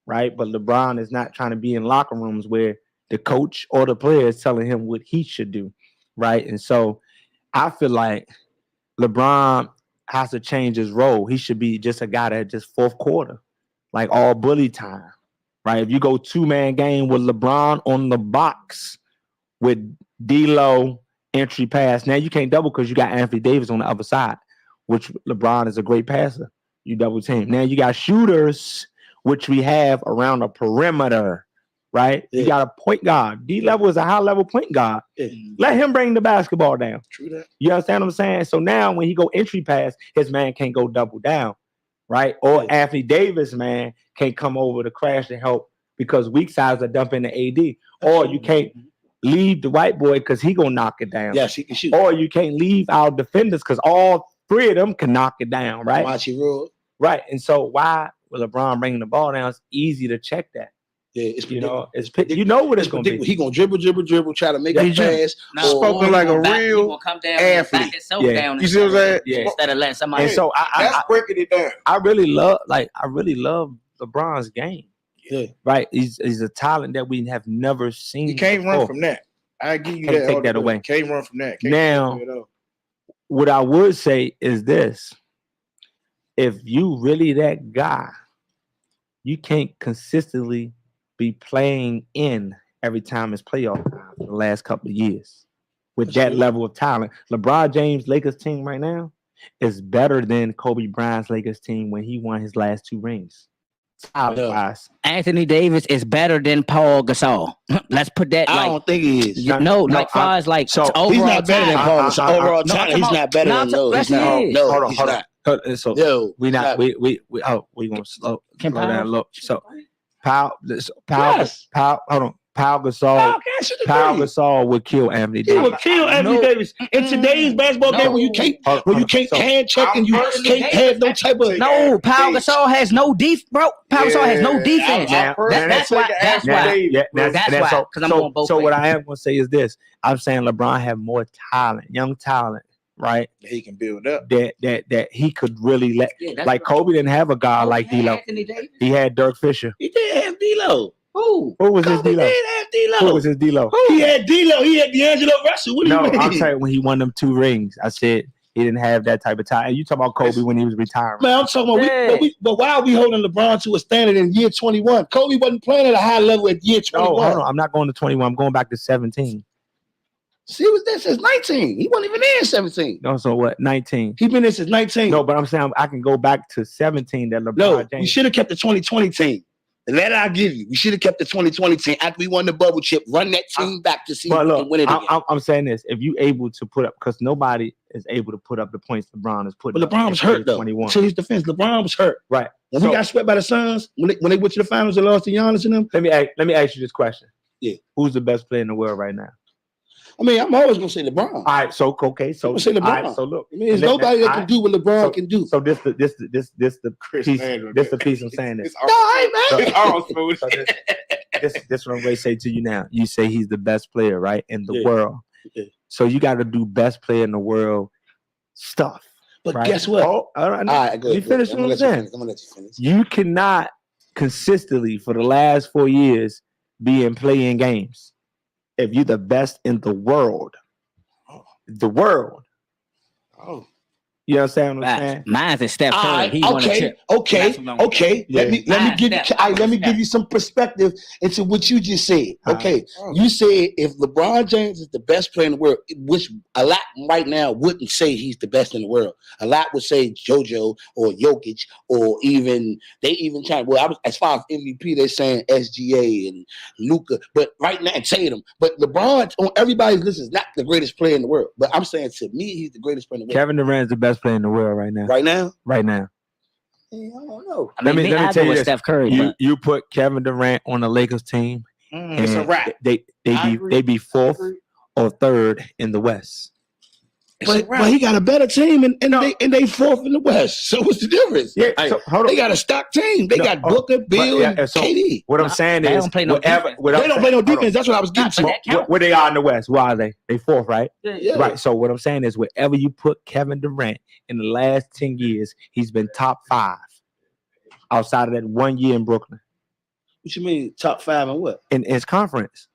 S5: right? But LeBron is not trying to be in locker rooms where the coach or the player is telling him what he should do, right? And so I feel like LeBron has to change his role. He should be just a guy that just fourth quarter, like all bully time, right? If you go 2-man game with LeBron on the box with D-Lo entry pass, now you can't double because you got Anthony Davis on the other side, which LeBron is a great passer. You double team. Now you got shooters, which we have around the perimeter, right? Yeah. You got a point guard. D-Level is a high-level point guard. Yeah. Let him bring the basketball down.
S3: True that.
S5: You understand what I'm saying? So now when he go entry pass, his man can't go double down, right? Or Anthony Davis, man, can't come over to crash and help because weak sides are dumping the AD. Or you can't leave the white boy because he gonna knock it down.
S3: Yes, he can shoot.
S5: Or you can't leave our defenders because all three of them can knock it down, right? Right. And so why with LeBron bringing the ball down, it's easy to check that.
S3: Yeah, it's
S5: what it's going to be.
S3: He going to dribble, try to make a pass.
S1: Spoken like a real athlete.
S4: Down
S1: you see what I'm saying?
S5: Yeah.
S4: Instead of letting somebody.
S5: And so
S1: that's breaking it down.
S5: I really love LeBron's game.
S3: Yeah.
S5: Right. He's a talent that we have never seen.
S1: You can't run from that. I give you that.
S5: Take that away.
S1: Can't run from that.
S5: Now, what I would say is this. If you really that guy, you can't consistently be playing in every time it's playoff time for the last couple of years. With that level of talent, LeBron James' Lakers team right now is better than Kobe Bryant's Lakers team when he won his last 2 rings. Talent-wise.
S4: Anthony Davis is better than Paul Gasol. Let's put that.
S3: I don't think he is.
S4: Far as like
S5: so
S4: overall
S3: he's not better than
S4: talent.
S3: Paul. So overall talent, he's not better than no. He's not. No,
S5: hold on,
S3: he's
S5: hold
S3: not.
S5: on. So
S3: Yo,
S5: we not we gonna slow down low. So Paul hold on. Paul Gasol would kill Anthony
S3: He
S5: Davis.
S3: would kill Anthony Davis in today's basketball game when you can't hand check and you can't have no type of
S4: Paul Gasol has no bro. Paul Gasol has no defense. That's why. Because I'm on both.
S5: So what I am gonna say is this: I'm saying LeBron have more talent, young talent, right?
S1: He can build up.
S5: That he could really let. Like Kobe didn't have a guy like D'Lo. He had Dirk Fisher.
S3: He did have D'Lo.
S5: Who was his D'Lo? Who was his D'Lo?
S3: He had D'Lo. He had D'Angelo Russell. What do you mean?
S5: I'm saying when he won them 2 rings, I said he didn't have that type of time. And you talk about Kobe when he was retiring.
S3: Man, I'm talking about but why are we holding LeBron to a standard in year 21? Kobe wasn't playing at a high level at year 21.
S5: No, hold on. I'm not going to 21. I'm going back to 17.
S3: See, he was there since 19. He wasn't even there in 17.
S5: No, so what? 19.
S3: He been there since 19.
S5: No, but I'm saying I can go back to 17 that LeBron James.
S3: We should have kept the 2020 team. That I'll give you. We should have kept the 2020 team after we won the bubble chip. Run that team back to see if we can win it again.
S5: I'm saying this: if you able to put up, because nobody is able to put up the points LeBron is putting.
S3: But LeBron was hurt though.
S5: 21.
S3: To his defense, LeBron was hurt.
S5: Right.
S3: When we got swept by the Suns, when they went to the finals and lost to Giannis and them.
S5: Let me ask you this question.
S3: Yeah.
S5: Who's the best player in the world right now?
S3: I mean, I'm always gonna say LeBron.
S5: All right. So
S3: I'm gonna say LeBron.
S5: All right, so look,
S3: I mean, there's nobody that can do what LeBron can do.
S5: So this the piece I'm saying this.
S3: No, I ain't
S5: This what I'm going to say to you now. You say he's the best player, right, in the
S3: Yeah.
S5: world.
S3: Yeah.
S5: So you got to do best player in the world stuff.
S3: But
S5: right?
S3: guess what?
S5: Oh, all right,
S3: go
S5: you
S3: ahead.
S5: finish
S3: I'm
S5: what I'm
S3: gonna
S5: saying.
S3: let you finish.
S5: You cannot consistently for the last 4 years be in playing games if you're the best in the world. The world.
S3: Oh.
S5: You understand what I'm saying?
S4: Mine's is Steph Curry. He won a chip.
S3: Okay.
S5: Yeah.
S3: Let me give you some perspective into what you just said. Okay, you said if LeBron James is the best player in the world, which a lot right now wouldn't say he's the best in the world. A lot would say JoJo or Jokic or they even try. Well, as far as MVP, they're saying SGA and Luka, but right now Tatum. But LeBron on everybody's list is not the greatest player in the world. But I'm saying to me, he's the greatest player in the world.
S5: Kevin Durant's the best player in the world right now.
S3: Right now?
S5: Right now.
S3: I don't know.
S4: I mean, let me tell you this. Steph Curry,
S5: you put Kevin Durant on the Lakers team, and
S1: It's a wrap.
S5: They be 4th or 3rd in the West.
S3: But he got a better team, and they 4th in the West. So what's the difference?
S5: Yeah, so, hold on.
S3: They got a stock team. They got Booker, Bill, and KD.
S5: What I'm saying is,
S4: they don't play no defense.
S3: They don't play no defense. That's what I was getting to.
S5: Where they are in the West? Why are they? They 4th, right?
S3: Yeah.
S5: Right. So what I'm saying is, wherever you put Kevin Durant in the last 10 years, he's been top 5. Outside of that 1 year in Brooklyn.
S3: What you mean top 5 and what?
S5: In his conference.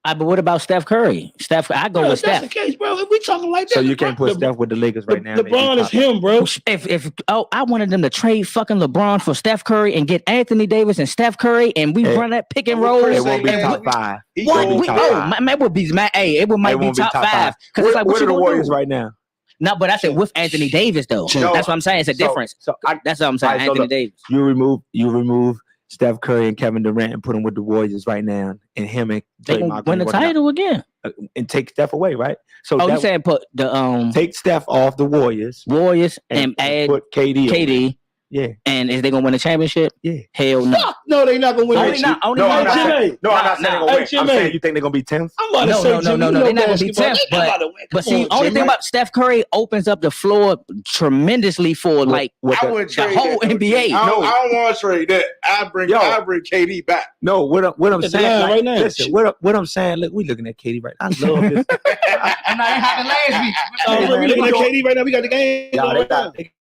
S4: But what about Steph Curry? I go with Steph.
S3: That's the case, bro. If we talking like that,
S5: So you can't put Steph with the Lakers right now.
S3: LeBron is him, bro.
S4: If I wanted them to trade fucking LeBron for Steph Curry and get Anthony Davis and Steph Curry and we run that pick and roll.
S5: It won't be top 5.
S4: What? It would be it might be top 5. Because it's like
S5: what are the Warriors right now?
S4: No, but I said with Anthony Davis though. That's what I'm saying. It's a difference. That's what I'm saying. Anthony Davis.
S5: You remove Steph Curry and Kevin Durant and put them with the Warriors right now, and him and
S4: they can win the title again
S5: and take Steph away, right? So
S4: you saying put the
S5: take Steph off the Warriors
S4: and add
S5: put KD. Yeah.
S4: And is they gonna win the championship?
S5: Yeah.
S4: Hell no.
S3: No, they're not gonna win.
S5: I'm not saying they're gonna win. I'm saying you think they're gonna be 10th?
S4: No. They're not gonna be 10th. But see, only thing about Steph Curry opens up the floor tremendously for the whole NBA.
S1: I don't want to trade that. I bring KD back.
S5: No, what I'm saying
S3: right now.
S5: Listen, what I'm saying. Look, we looking at KD right now. I love this.
S4: I'm not having last week.
S3: We looking at KD right now. We got the game.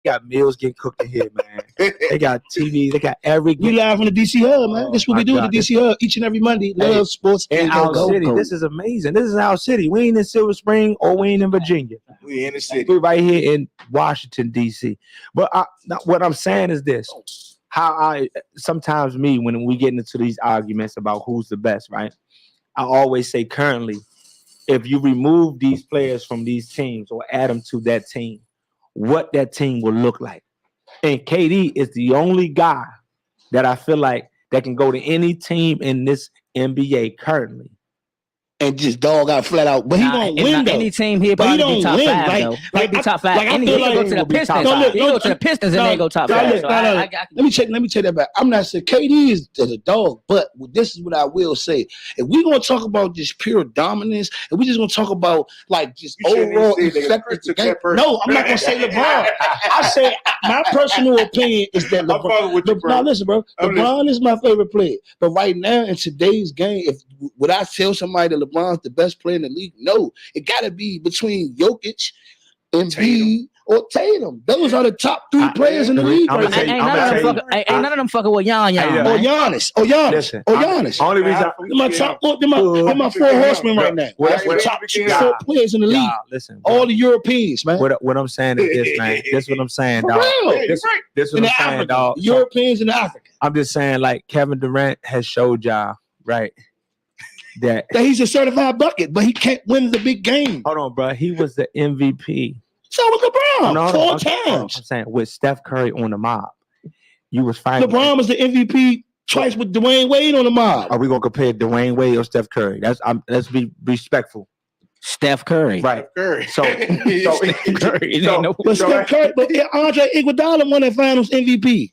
S5: They got meals getting cooked in here, man. They got TV. They got every.
S3: We live from the DC Hub, man. This is what we do at the DC Hub each and every Monday. Love sports
S5: in our city. This is amazing. This is our city. We ain't in Silver Spring or we ain't in Virginia.
S1: We in the city.
S5: We're right here in Washington D.C. But what I'm saying is this: how sometimes when we get into these arguments about who's the best, right? I always say currently, if you remove these players from these teams or add them to that team, what that team will look like. And KD is the only guy that I feel like that can go to any team in this NBA currently
S3: and just dog out flat out. But he don't win though.
S4: Any team he'll
S3: But he
S4: probably be
S3: don't
S4: top
S3: win.
S4: 5 though. Probably be top 5.
S3: I
S4: Any
S3: feel
S4: he
S3: like
S4: go to the Pistons. He go to the Pistons and they go top 5.
S3: Let me check that back. I'm not saying KD is the dog, but this is what I will say. If we're gonna talk about just pure dominance, and we just gonna talk about like just overall effective game. No, I'm not gonna say LeBron. I say my personal opinion is that LeBron. Now listen, bro. LeBron is my favorite player, but right now in today's game, if would I tell somebody that LeBron's the best player in the league? No, it got to be between Jokic, Embiid, or Tatum. Those are the top 3 players in the league.
S4: Ain't none of them fucking with Yon.
S3: Or Giannis. Only reason they're my 4 horsemen right now. The top 4 players in the league.
S5: Listen,
S3: all the Europeans, man.
S5: What I'm saying is this, man. This is what I'm saying, dog. This what I'm saying, dog.
S3: Europeans and Africa.
S5: I'm just saying, like Kevin Durant has showed y'all, right? That
S3: he's a certified bucket, but he can't win the big game.
S5: Hold on, bro. He was the MVP.
S3: So was LeBron 4 times.
S5: I'm saying with Steph Curry on the mob, you was fighting.
S3: LeBron was the MVP twice with Dwayne Wade on the mob.
S5: Are we gonna compare Dwayne Wade or Steph Curry? Let's be respectful.
S4: Steph Curry,
S5: right?
S1: Curry.
S5: So Steph Curry,
S3: but Andre Iguodala won that Finals MVP.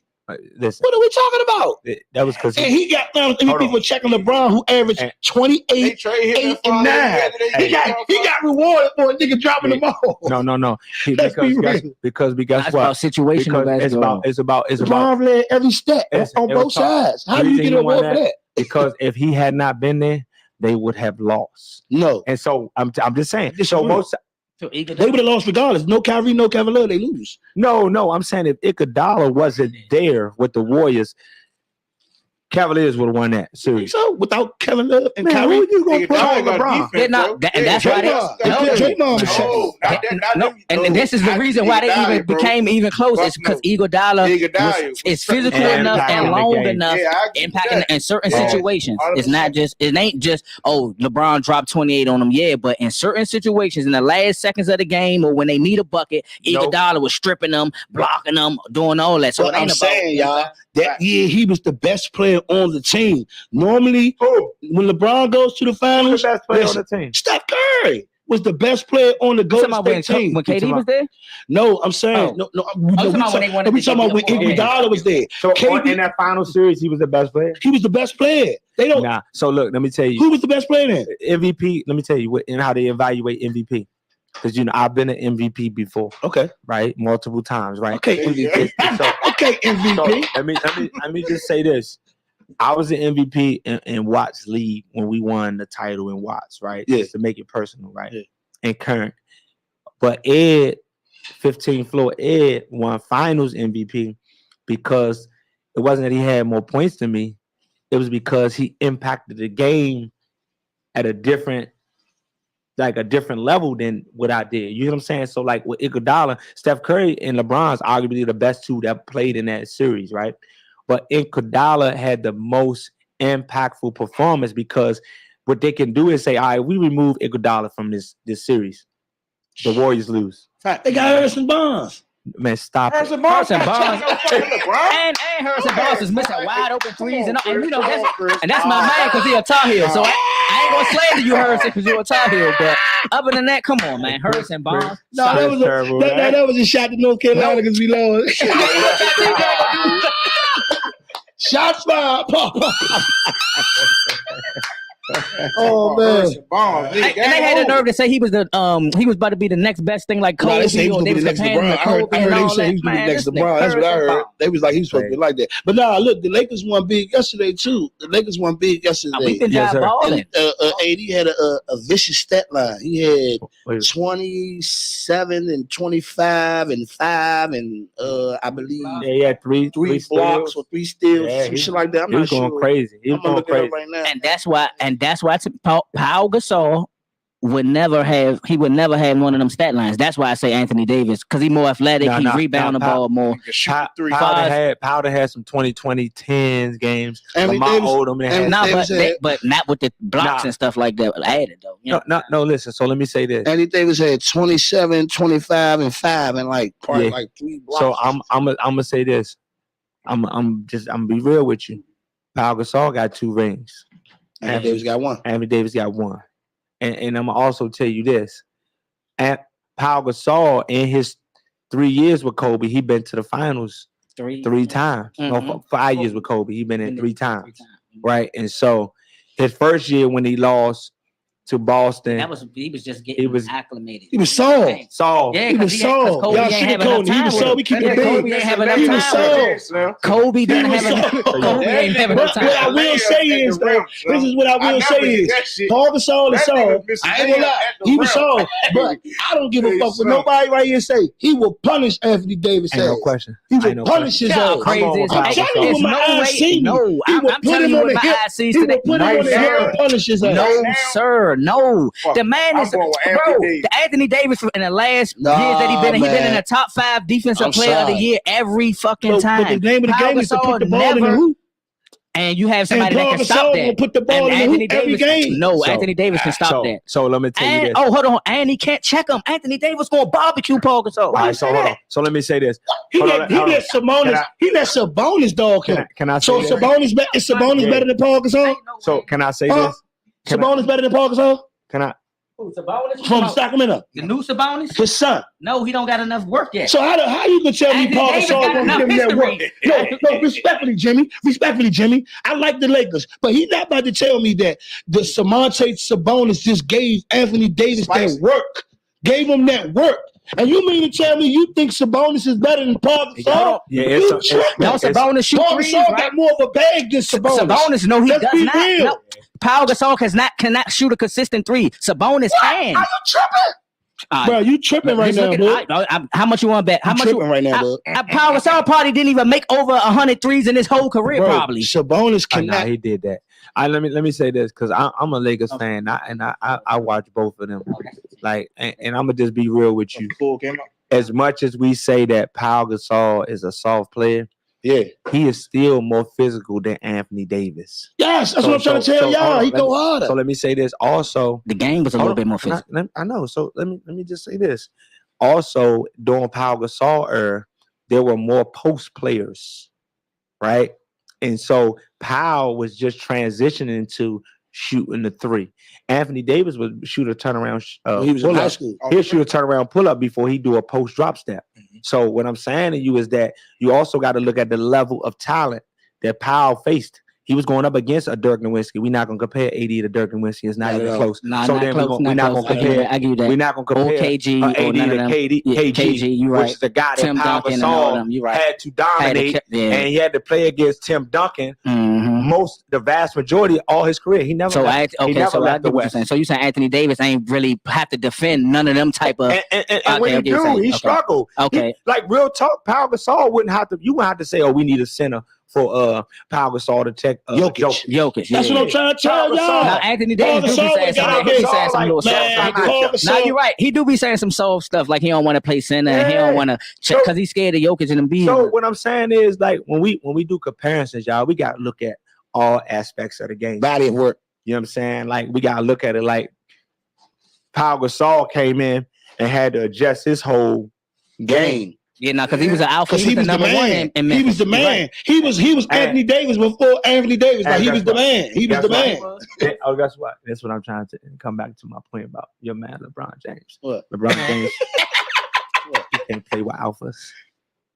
S5: Listen,
S3: what are we talking about?
S5: That was because
S3: he got MVP for checking LeBron, who averaged 28, 8, and 9. He got rewarded for a nigga dropping the ball.
S5: No. Because
S4: that's
S5: what?
S4: About situational basketball.
S5: It's about
S3: LeBron led every step on both sides. How do you get a reward for that?
S5: Because if he had not been there, they would have lost.
S3: No,
S5: and so I'm just saying. So most.
S3: So they would have lost regardless. No Kyrie, no Cavalier, they lose.
S5: No. I'm saying if Iguodala wasn't there with the Warriors, Cavaliers would have won that series.
S3: So without Kevin Love and Kyrie,
S5: you gonna put on LeBron?
S4: That's why and this is the reason why they even became even closer. It's because Iguodala is physical enough and long enough, impacting in certain situations. It's not just it ain't just LeBron dropped 28 on them, but in certain situations, in the last seconds of the game or when they need a bucket, Iguodala was stripping them, blocking them, doing all that. So
S3: what I'm saying, y'all, that year he was the best player on the team. Normally, when LeBron goes to the finals,
S5: the best player on the team?
S3: Steph Curry was the best player on the Golden State team.
S4: When KD was there?
S3: No, I'm saying we talking about when Iguodala was there.
S5: So in that final series, he was the best player.
S3: He was the best player. They don't.
S5: Nah. So look, let me tell you,
S3: who was the best player then?
S5: MVP. Let me tell you and how they evaluate MVP. Because I've been an MVP before.
S3: Okay.
S5: Right, multiple times. Right.
S3: Okay, MVP. MVP.
S5: So let me just say this. I was an MVP in Watts League when we won the title in Watts, right?
S3: Yeah.
S5: Just to make it personal, right? Yeah. And current. But Ed, 15 floor Ed won finals MVP because it wasn't that he had more points than me. It was because he impacted the game at a different level than what I did. You know what I'm saying? So like with Iguodala, Steph Curry and LeBron's arguably the best two that played in that series, right? But Iguodala had the most impactful performance because what they can do is say, all right, we remove Iguodala from this series. The Warriors lose.
S3: They got Harrison Barnes.
S5: Man, stop
S1: Harrison Barnes.
S4: And Harrison Barnes is missing wide open threes. And that's my man because he a Tar Heel. So I ain't gonna slander you, Harrison, because you're a Tar Heel. But other than that, come on, man. Harrison Barnes.
S3: No, that was a shot to North Carolina because we lost. Shots fired. Oh man!
S4: And they had the nerve to say he was about to be the next best thing, like Kobe.
S3: They was the next LeBron. I heard they say he was the next LeBron. That's what I heard. They was like he was supposed to be like that. But nah, look, the Lakers won big yesterday too.
S4: We can drive balling.
S3: AD had a vicious stat line. He had 27 and 25 and 5 and I believe
S5: he had three
S3: blocks or 3 steals, some shit like that. I'm not sure.
S5: Going crazy. He was going crazy
S3: right now.
S4: And that's why Paul Gasol would never have one of them stat lines. That's why I say Anthony Davis, because he's more athletic, he rebound the ball more.
S5: Powder had some 20-10 games.
S3: Anthony
S5: Lamar
S3: Davis-
S5: Odom had.
S4: But not with the blocks and stuff like that added though. You know?
S5: No, listen. So let me say this.
S3: Anthony Davis had 27, 25, and 5, and like 3 blocks.
S5: So I'm gonna say this. I'm gonna be real with you. Pau Gasol got 2 rings.
S3: Anthony Davis got 1.
S5: Anthony Davis got 1. And I'm gonna also tell you this. Pau Gasol in his 3 years with Kobe, he been to the finals three times.
S4: Mm-hmm.
S5: No, 5 years with Kobe, he been in 3 times. Right. And so his first year when he lost to Boston,
S4: he was just getting acclimated.
S3: He was soft.
S4: Yeah,
S3: he was soft.
S4: Kobe
S3: Y'all
S4: didn't have
S3: sugarcoating.
S4: enough
S3: He
S4: time
S3: was
S4: with
S3: soft.
S4: him.
S3: We keep it
S4: Kobe
S3: big.
S4: ain't have enough
S3: He
S4: time
S3: was
S4: with him.
S3: soft.
S4: Kobe didn't have enough. Kobe ain't have enough time.
S3: What I will say is, this is what I will say is, Paul Gasol is soft. I ain't gonna lie, he was soft, but I don't give a fuck what nobody right here say. He will punish Anthony Davis.
S5: Ain't no question.
S3: He will punish his ass.
S4: Crazy.
S3: I'm telling you with my eyes see me.
S4: No,
S3: He will
S4: I'm
S3: put
S4: telling
S3: him
S4: you
S3: on
S4: with
S3: the
S4: my
S3: hip.
S4: eyes sees
S3: He will
S4: today.
S3: put him on the hip and punish his ass.
S4: No, sir. No. The man is,
S1: going with
S4: bro,
S1: Anthony Davis.
S4: Anthony Davis in the last years that he been in the top 5 defensive player of the year every fucking time.
S3: But the name of the game is to put the ball in the hoop.
S4: And you have somebody that can
S3: Paul
S4: stop
S3: Gasol
S4: that.
S3: will put the ball in the hoop every game.
S4: No, Anthony Davis can stop that.
S5: So let me tell you this.
S4: Oh, hold on. And he can't check him. Anthony Davis going to barbecue Paul Gasol.
S5: All right, so hold on. So let me say this.
S3: He let Sabonis dog him.
S5: Can I say
S3: So
S5: this?
S3: Is Sabonis better than Paul Gasol?
S5: So can I say this?
S3: Sabonis better than Paul Gasol?
S5: Can I?
S4: Sabonis?
S3: From Sacramento.
S4: The new Sabonis?
S3: His son.
S4: No, he don't got enough work yet.
S3: So how you can tell me
S4: Anthony
S3: Paul
S4: Davis
S3: Gasol
S4: got
S3: won't give him
S4: enough
S3: that work?
S4: history.
S3: No, respectfully, Jimmy. I like the Lakers, but he's not about to tell me that the Sabonis just gave Anthony Davis that work. Gave him that work. And you mean to tell me you think Sabonis is better than Paul Gasol?
S5: Yeah,
S4: Sabonis shoot
S3: Paul
S4: threes,
S3: Gasol
S4: right?
S3: got more of a bag than Sabonis.
S4: No, he
S3: Let's
S4: does
S3: be
S4: not.
S3: real.
S4: No. Paul Gasol cannot shoot a consistent 3. Sabonis can.
S3: Are you tripping? Bro, you tripping right now, bud.
S4: How much you want to bet? How much
S3: tripping right now, bud?
S4: Paul Gasol probably didn't even make over 100 threes in his whole career,
S3: Bro,
S4: probably.
S3: Sabonis cannot.
S5: He did that. Let me say this because I'm a Lakers fan and I watch both of them. Like, and I'm gonna just be real with you. As much as we say that Pau Gasol is a soft player,
S3: yeah,
S5: he is still more physical than Anthony Davis.
S3: Yes, that's what I'm trying to tell y'all. He go harder.
S5: So let me say this. Also,
S4: the game was a little bit more physical.
S5: I know. So let me just say this. Also, during Pau Gasol era, there were more post players, right? And so Pau was just transitioning to shooting the 3. Anthony Davis would shoot a turnaround.
S3: He was in high school.
S5: He'll shoot a turnaround pull up before he do a post drop step. Mm-hmm. So what I'm saying to you is that you also got to look at the level of talent that Powell faced. He was going up against a Dirk Nowitzki. We're not going to compare AD to Dirk Nowitzki. It's not even close.
S4: Nah,
S5: so
S4: not
S5: then
S4: close,
S5: we're not going to compare.
S4: I give you that.
S5: We're not going to compare
S4: KG
S5: AD to KG,
S4: you right.
S5: which is the guy that
S4: Tim
S5: Pau
S4: Duncan and all
S5: Gasol
S4: them, you right.
S5: had to dominate, and he had to play against Tim Duncan the vast majority of all his career. He never
S4: so
S5: left,
S4: I get what
S5: the
S4: you're
S5: West.
S4: saying. So you saying Anthony Davis ain't really have to defend none of them type of.
S5: And when he do, he struggled.
S4: Okay,
S5: like real talk, Pau Gasol wouldn't have to. You wouldn't have to say, "Oh, we need a center for Pau Gasol to check
S4: Jokic."
S3: That's what I'm trying to tell y'all.
S4: Now Anthony Davis do be saying some little stuff. Now you're right. He do be saying some soft stuff like he don't want to play center and he don't want to check because he's scared of Jokic and Embiid.
S5: So what I'm saying is, like when we do comparisons, y'all, we got to look at all aspects of the game.
S3: Body of work.
S5: You know what I'm saying? Like we got to look at it like Pau Gasol came in and had to adjust his whole game.
S4: Yeah, no, because he was an alpha.
S3: He was the man. He was the man.
S4: Right.
S3: He was Anthony Davis before Anthony Davis. Like he was the man. He was the man.
S5: Oh, guess what? That's what I'm trying to come back to my point about your man, LeBron James.
S3: What?
S5: LeBron James. He can't play with alphas.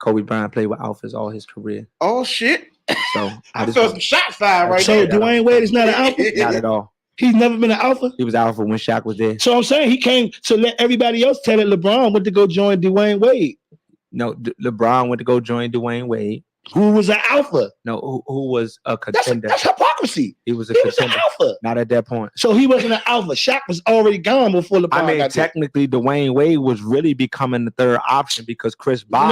S5: Kobe Bryant played with alphas all his career.
S1: Oh shit!
S5: So
S1: I saw some shots fired right
S3: there.
S1: So
S3: Dwayne Wade is not an alpha.
S5: Not at all.
S3: He's never been an alpha.
S5: He was alpha when Shaq was there.
S3: So I'm saying he came to let everybody else tell it. LeBron went to go join Dwayne Wade.
S5: No, LeBron went to go join Dwayne Wade.
S3: Who was an alpha?
S5: No, who was a contender.
S3: That's hypocrisy.
S5: He was a
S3: contender. Alpha.
S5: Not at that point.
S3: So he wasn't an alpha. Shaq was already gone before LeBron
S5: I mean,
S3: got
S5: technically, Dwayne Wade was really becoming the third option because Chris Bosh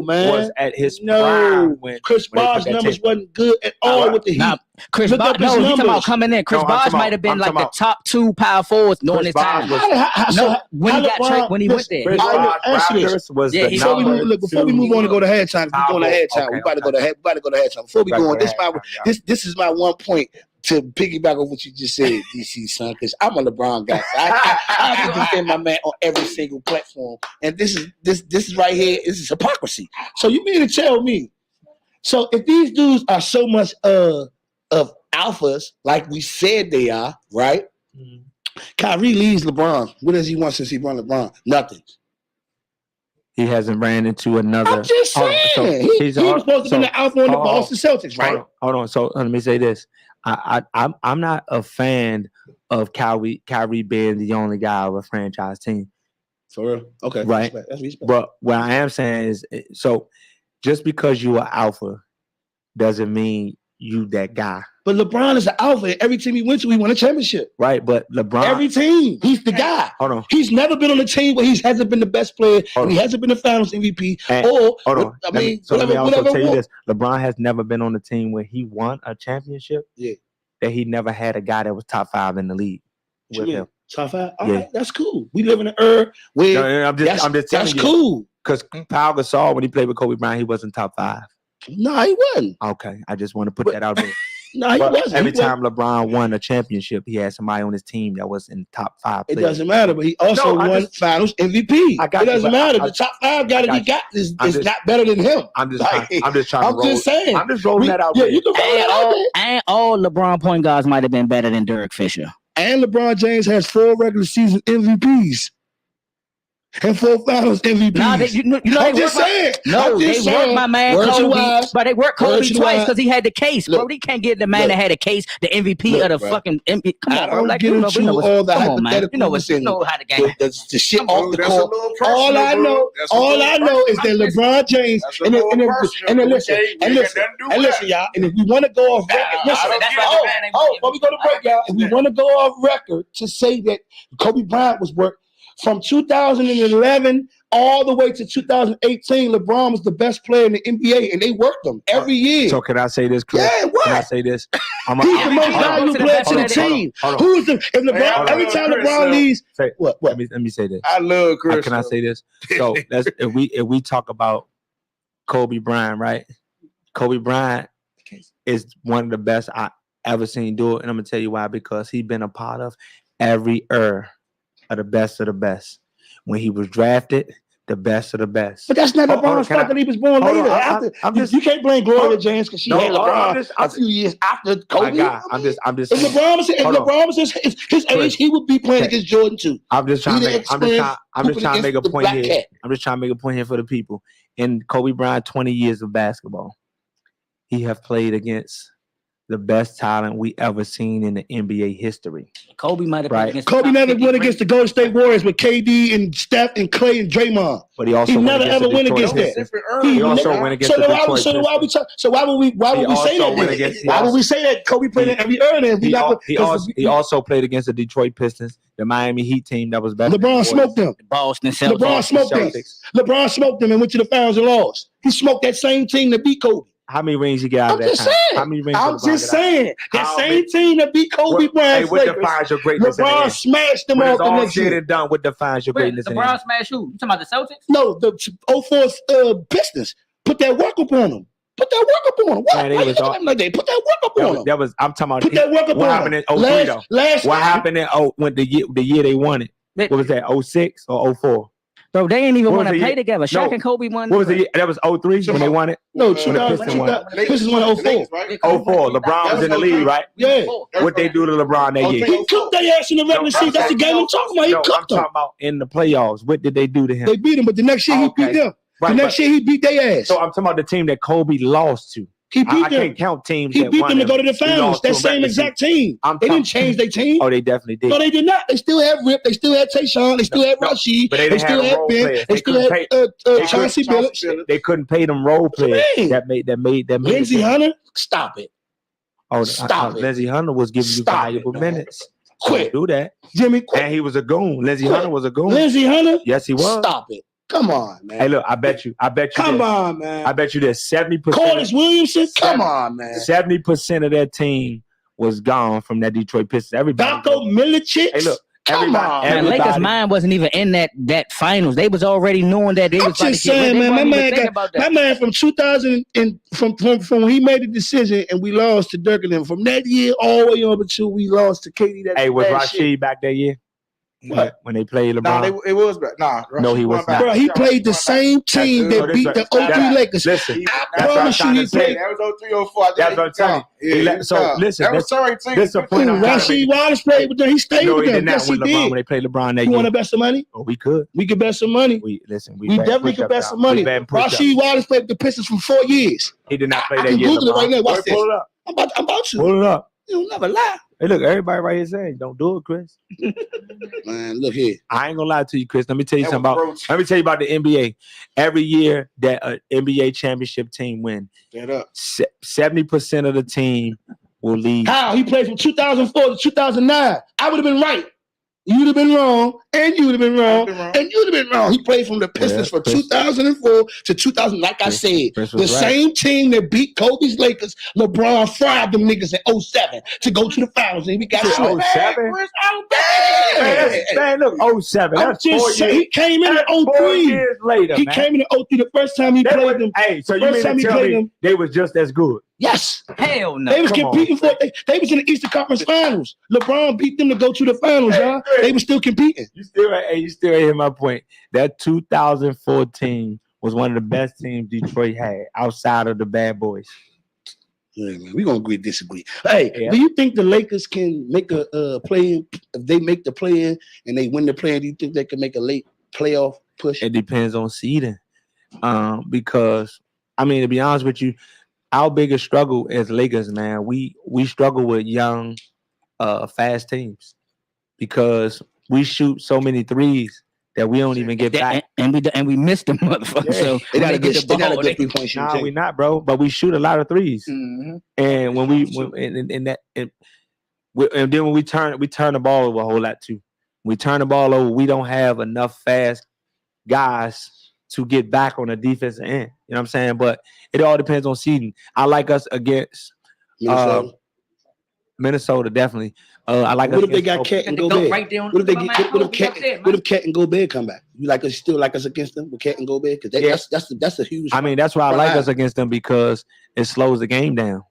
S5: was at his prime.
S3: Chris Bosh numbers wasn't good at all with the Heat.
S4: Chris
S3: Look
S4: Bosh,
S3: up his
S4: no, he's talking about
S3: numbers.
S4: coming in. Chris
S5: No, I'm
S4: Bosh
S5: talking
S4: might
S5: about-
S4: have been
S5: I'm
S4: like
S5: talking
S4: the
S5: about-
S4: top 2 power forwards during
S5: Chris
S4: this time.
S5: Bosh was-
S4: No, when he got traded, when he went there.
S5: Chris
S3: All right,
S5: Bosh
S3: answer this.
S5: Raptors was
S4: Yeah,
S5: the
S4: he-
S3: Before we
S5: number
S3: move, look, before we
S5: two
S3: move on to go to halftime, we're going to
S5: power-
S3: halftime.
S5: okay,
S3: We about to go
S5: okay.
S3: to halftime. Before we
S5: Gotta
S3: go
S5: go
S3: on,
S5: to
S3: this my
S5: halftime,
S3: this is my one point to piggyback on what you just said, DC son, because I'm a LeBron guy. So I have to defend my man on every single platform, and this is right here. This is hypocrisy. So you mean to tell me? So if these dudes are so much of alphas, like we said they are, right? Kyrie leaves LeBron. What does he want since he won LeBron? Nothing.
S5: He hasn't ran into another.
S3: I'm just
S5: Hold on,
S3: saying.
S5: so
S3: he was supposed to be the alpha on the Boston Celtics, right?
S5: Hold on. So let me say this. I'm not a fan of Kyrie being the only guy of a franchise team.
S3: For real? Okay.
S5: Right.
S3: That's respect.
S5: But what I am saying is, so just because you are alpha doesn't mean you that guy.
S3: But LeBron is the alpha. Every team he went to, he won a championship.
S5: Right. But LeBron.
S3: Every team, he's the guy.
S5: Hold on.
S3: He's never been on a team where he hasn't been the best player and he hasn't been the Finals MVP.
S5: And-
S3: Or
S5: Hold on.
S3: I mean,
S5: let me also
S3: whatever.
S5: tell you this: LeBron has never been on a team where he won a championship.
S3: Yeah.
S5: That he never had a guy that was top 5 in the league with him.
S3: Top 5. All
S5: Yeah.
S3: right, that's cool. We live in an era where
S5: No, I'm just telling
S3: that's
S5: you.
S3: cool.
S5: Because Pau Gasol, when he played with Kobe Bryant, he wasn't top 5.
S3: No, he wasn't.
S5: Okay, I just want to put
S3: But-
S5: that out there.
S3: No, he
S5: But
S3: wasn't.
S5: every
S3: He wasn't.
S5: time LeBron won a championship, he had somebody on his team that was in top 5.
S3: It
S5: players.
S3: doesn't matter, but he also
S5: No, I
S3: won
S5: just-
S3: Finals MVP.
S5: I got
S3: It
S5: you,
S3: doesn't
S5: but
S3: matter.
S5: I-
S3: The top 5 guy that he
S5: got
S3: got is
S5: just-
S3: not better than him.
S5: I'm just
S3: Like,
S5: trying to
S3: I'm
S5: roll.
S3: just saying.
S5: I'm just rolling that out
S3: Yeah,
S5: there.
S3: you can roll that out there.
S4: And all LeBron point guards might have been better than Derek Fisher.
S3: And LeBron James has 4 regular season MVPs and 4 Finals MVPs.
S4: Nah, you know
S3: I'm
S4: they
S3: just
S4: work
S3: saying.
S4: No,
S3: I'm
S4: they
S3: just
S4: worked
S3: saying.
S4: my man
S3: Word to the
S4: Kobe,
S3: wise.
S4: but they worked
S3: Word
S4: Kobe
S3: to the
S4: twice
S3: wise.
S4: because he had the case.
S3: Look,
S4: Bro, they can't get the man
S3: look.
S4: that had a case, the MVP
S3: Look,
S4: of the
S3: bro.
S4: fucking MVP. Come
S3: I
S4: on, bro.
S3: don't
S4: Like,
S3: get
S4: you know,
S3: into
S4: we know what's-
S3: all the
S4: come on, man.
S3: hypotheticals
S4: You know what's,
S3: and
S4: you know how the game.
S3: the shit off the
S1: That's a
S3: court.
S1: little
S3: All
S1: personal,
S3: I
S1: bro.
S3: know,
S1: That's a
S3: all
S1: little
S3: I know is that
S1: personal.
S3: LeBron James
S1: That's a
S3: and
S1: little
S3: then
S1: personal.
S3: and then
S1: We
S3: listen,
S1: can't-
S3: and
S1: we
S3: listen,
S1: ain't got nothing to do
S3: and
S1: with
S3: listen,
S1: that.
S3: y'all. And if we want to go off record, listen,
S1: don't
S4: That's
S1: get
S4: why
S1: it.
S4: the man ain't
S3: before we go to break, y'all, if we want to go off record to say that Kobe Bryant was worth from 2011 all the way to 2018, LeBron was the best player in the NBA, and they worked him every year.
S5: So can I say this, Chris?
S3: Yeah, what?
S5: Can I say this? I'm
S3: He's the most
S4: Hold on.
S3: valuable
S4: To the
S3: player
S4: best
S3: to the
S4: of the-
S3: team.
S5: hold on.
S3: Who's the if LeBron
S1: Hey,
S3: every
S1: I
S3: time
S1: love
S3: LeBron
S1: Chris,
S3: leaves?
S5: Say-
S3: What?
S5: let me say this.
S1: I love Chris.
S5: Can I say this? So let's if we talk about Kobe Bryant, right? Kobe Bryant is one of the best I ever seen do it, and I'm gonna tell you why. Because he's been a part of every era of the best of the best. When he was drafted, the best of the best.
S3: But that's not
S5: Hold on,
S3: LeBron's
S5: can
S3: fault
S5: I-
S3: that he was born
S5: hold on,
S3: later.
S5: I'm just-
S3: You can't blame Gloria
S5: hold-
S3: James because she
S5: No,
S3: had
S5: hold on, I'm
S3: LeBron
S5: just-
S3: a few years after
S5: My
S3: Kobe.
S5: God, I'm just
S3: If LeBron was his age,
S5: Chris.
S3: he would be playing
S5: Okay.
S3: against Jordan too.
S5: I'm just trying to
S3: He
S5: make I'm just trying
S3: hooping
S5: to make a
S3: against the
S5: point
S3: black
S5: here.
S3: cat.
S5: I'm just trying to make a point here for the people. In Kobe Bryant 20 years of basketball, he have played against the best talent we ever seen in the NBA history.
S4: Kobe might have
S5: Right.
S4: been against
S3: Kobe
S4: the top
S3: never
S4: 50
S3: went against the Golden State Warriors with KD and Steph and Clay and Draymond.
S5: But he also
S3: He
S5: went
S3: never
S5: against
S3: ever
S5: the
S3: went
S5: Detroit
S3: against that.
S5: Pistons.
S3: He
S5: He also
S3: never-
S5: went against the Detroit Pistons.
S3: why would we say that?
S5: went
S3: then?
S5: against- he
S3: Why would
S5: also-
S3: we say that Kobe played in every era? Then?
S5: He also played against the Detroit Pistons, the Miami Heat team that was better. than the
S3: LeBron
S5: Warriors.
S3: smoked them.
S4: Boston Celtics.
S3: LeBron smoked them.
S5: Celtics.
S3: LeBron smoked them and went to the finals and lost. He smoked that same team that beat Kobe.
S5: How many rings he got out
S3: I'm
S5: of that
S3: just
S5: time?
S3: saying.
S5: How many rings
S3: I'm
S5: did LeBron
S3: just
S5: get out?
S3: saying. That
S5: How
S3: same
S5: many-
S3: team that beat Kobe
S5: Hey,
S3: Bryant's
S5: what
S3: Lakers,
S5: defines your greatness in the
S3: LeBron
S5: end?
S3: smashed them
S5: When
S3: off
S5: it's
S3: the
S5: all
S3: next
S5: said
S3: year.
S5: and done, what defines your
S4: Wait,
S5: greatness in the
S4: LeBron
S5: end?
S4: smashed who? You talking about the Celtics?
S3: No, the 04 Pistons. Put that work up on them. Put that work up on them. What?
S5: Man, they
S3: Why you
S5: was
S3: looking
S5: all-
S3: at them like that? Put that work up on them.
S5: That was I'm talking about.
S3: Put that work up
S5: what
S3: on
S5: happened
S3: them.
S5: in 03 though?
S3: Last
S5: What happened in when the year they won it?
S4: Wait.
S5: What was that? 06 or 04?
S4: Bro, they ain't even
S5: What
S4: want
S5: was
S4: to
S5: the
S4: play
S5: year?
S4: together. Shaq
S5: No.
S4: and Kobe won.
S5: What was the year? That was 03 when they won it.
S3: No,
S5: When the
S3: 2000,
S5: Pistons won.
S3: Pistons won 04.
S5: 04. LeBron was in the league, right?
S3: Yeah.
S5: What they do to LeBron that year?
S3: He cooked their ass in the regular season. That's the game I'm talking about. He
S5: No, I'm
S3: cooked them.
S5: talking about in the playoffs. What did they do to him?
S3: They beat him, but the next year he
S5: Okay.
S3: beat them.
S5: Right,
S3: The next year he beat their ass.
S5: So I'm talking about the team that Kobe lost to.
S3: He beat
S5: I
S3: them.
S5: can't count teams.
S3: He
S5: that
S3: beat
S5: won
S3: them to go to the
S5: He
S3: finals.
S5: lost to
S3: That
S5: them
S3: same
S5: regular
S3: exact team.
S5: I'm
S3: They didn't
S5: talking-
S3: change their team.
S5: Oh, they definitely did.
S3: No, they did not. They still had Rip. They still had Tayshaun. They still had Rashid.
S5: but they
S3: They
S5: didn't
S3: still
S5: have
S3: had
S5: role
S3: Ben.
S5: players.
S3: They
S5: They
S3: still
S5: couldn't
S3: had
S5: they
S3: Chauncey
S5: couldn't-
S3: Billups.
S5: They couldn't pay them role players.
S3: mean?
S5: That made
S3: Lindsey
S5: it.
S3: Hunter. Stop it.
S5: Oh,
S3: Stop it.
S5: Lindsey Hunter was giving you
S3: Stop
S5: valuable
S3: it, man.
S5: minutes.
S3: Quit.
S5: Don't do that.
S3: Jimmy, quit.
S5: And he was a goon. Lindsey
S3: Quit.
S5: Hunter was a goon.
S3: Lindsey Hunter.
S5: Yes, he was.
S3: Stop it. Come on, man.
S5: Hey, look, I bet you.
S3: Come on, man.
S5: I bet you there's 70%.
S3: Corliss Williamson. Come on, man.
S5: 70% of that team was gone from that Detroit Pistons. Everybody.
S3: Darko Milicic.
S5: Hey, look.
S3: Come on,
S4: Man, Lakers' mind wasn't even in that finals. They was already knowing that they
S3: I'm
S4: was about
S3: just
S4: to get
S3: saying,
S4: rid.
S3: man.
S4: My
S3: My man from 2000 and from when he made the decision and we lost to Dirk and them. From that year all the way up until we lost to KD.
S5: Hey, was Rashid back that year?
S1: What?
S5: When they played LeBron?
S1: Nah, it was back. Nah,
S5: No, he was not.
S3: Bro, he played the same team that beat the 03 Lakers.
S5: Listen,
S3: I
S5: that's
S3: promise
S5: what I'm
S3: you, he
S5: trying to say.
S3: played.
S1: That was 03, 04.
S5: That's what I'm telling you. So listen,
S1: that was sorry team.
S5: this is a point I'm trying to
S3: Rasheed
S5: make.
S3: Wallace played with them. He stayed
S5: No,
S3: with
S5: he
S3: them.
S5: did not
S3: Yes, he
S5: win LeBron
S3: did.
S5: when they played LeBron that
S3: You want
S5: year.
S3: to bet some money?
S5: Oh, we could.
S3: We could bet some money.
S5: We
S3: We definitely could bet some money. Rasheed Wallace played with the Pistons for 4 years.
S5: He did not play
S3: I
S5: that
S3: can
S5: year.
S3: Google it right now. Watch this.
S5: Pull it up.
S3: I'm about to.
S5: Pull it up.
S3: You'll never lie.
S5: Hey, look, everybody right here saying, don't do it, Chris.
S3: Man, look here.
S5: I ain't gonna lie to you, Chris. Let me tell you
S1: That
S5: something
S1: was
S5: about.
S1: gross.
S5: Let me tell you about the NBA. Every year that an NBA championship team win,
S1: Get up.
S5: 70% of the team will leave.
S3: How? He played from 2004 to 2009. I would have been right. You'd have been wrong, and you would have been wrong, and you'd have been wrong. He played from the Pistons from 2004 to 2000. Like I said, the same team that beat Kobe's Lakers, LeBron fried them niggas in 07 to go to the finals, and we got swept.
S5: 07? Man, look, 07.
S3: I'm
S5: That's 4
S3: just saying,
S5: years.
S3: he came in
S5: That's
S3: at
S5: 4
S3: 03.
S5: years later,
S3: He
S5: man.
S3: came in at 03 the first time he
S5: They
S3: played
S5: was-
S3: them.
S5: Hey, so
S3: The
S5: you
S3: first
S5: mean
S3: time
S5: to
S3: he
S5: tell
S3: played
S5: me
S3: them.
S5: they was just as good?
S3: Yes.
S4: Hell no.
S3: They was
S5: Come on.
S3: competing for they was in the Eastern Conference Finals. LeBron beat them to go to the finals, y'all. They were still competing.
S5: You still hear my point. That 2014 was one of the best teams Detroit had outside of the Bad Boys.
S3: Yeah, man, we gonna agree disagree. Hey,
S5: Yeah.
S3: do you think the Lakers can make a play-in? If they make the play-in and they win the play-in, do you think they can make a late playoff push?
S5: It depends on seeding. Because I mean, to be honest with you, our biggest struggle as Lakers, man, we struggle with young, fast teams because we shoot so many threes that we don't even get back.
S4: And we missed them, motherfucker.
S5: Yeah.
S4: So
S3: They got a
S4: when
S3: good,
S4: get the
S3: they got a
S4: ball,
S3: good
S4: they-
S3: three-point shooting
S5: Nah,
S3: team.
S5: we not, bro. But we shoot a lot of threes,
S1: Mm-hmm.
S5: and when and then when we turn the ball over a whole lot too. We turn the ball over. We don't have enough fast guys to get back on the defensive end. You know what I'm saying? But it all depends on seeding. I like us against Minnesota, definitely. I like
S3: What
S5: us
S3: if they
S5: against
S3: got Cat and
S4: Go
S3: Gobert?
S4: right there on
S3: What if they
S4: the
S3: get? What if Cat and Gobert come back? You like us still like us against them with Cat and Gobert? Because
S5: Yeah.
S3: that's a huge.
S5: I mean, that's why I like
S3: Right.
S5: us against them because it slows the game down.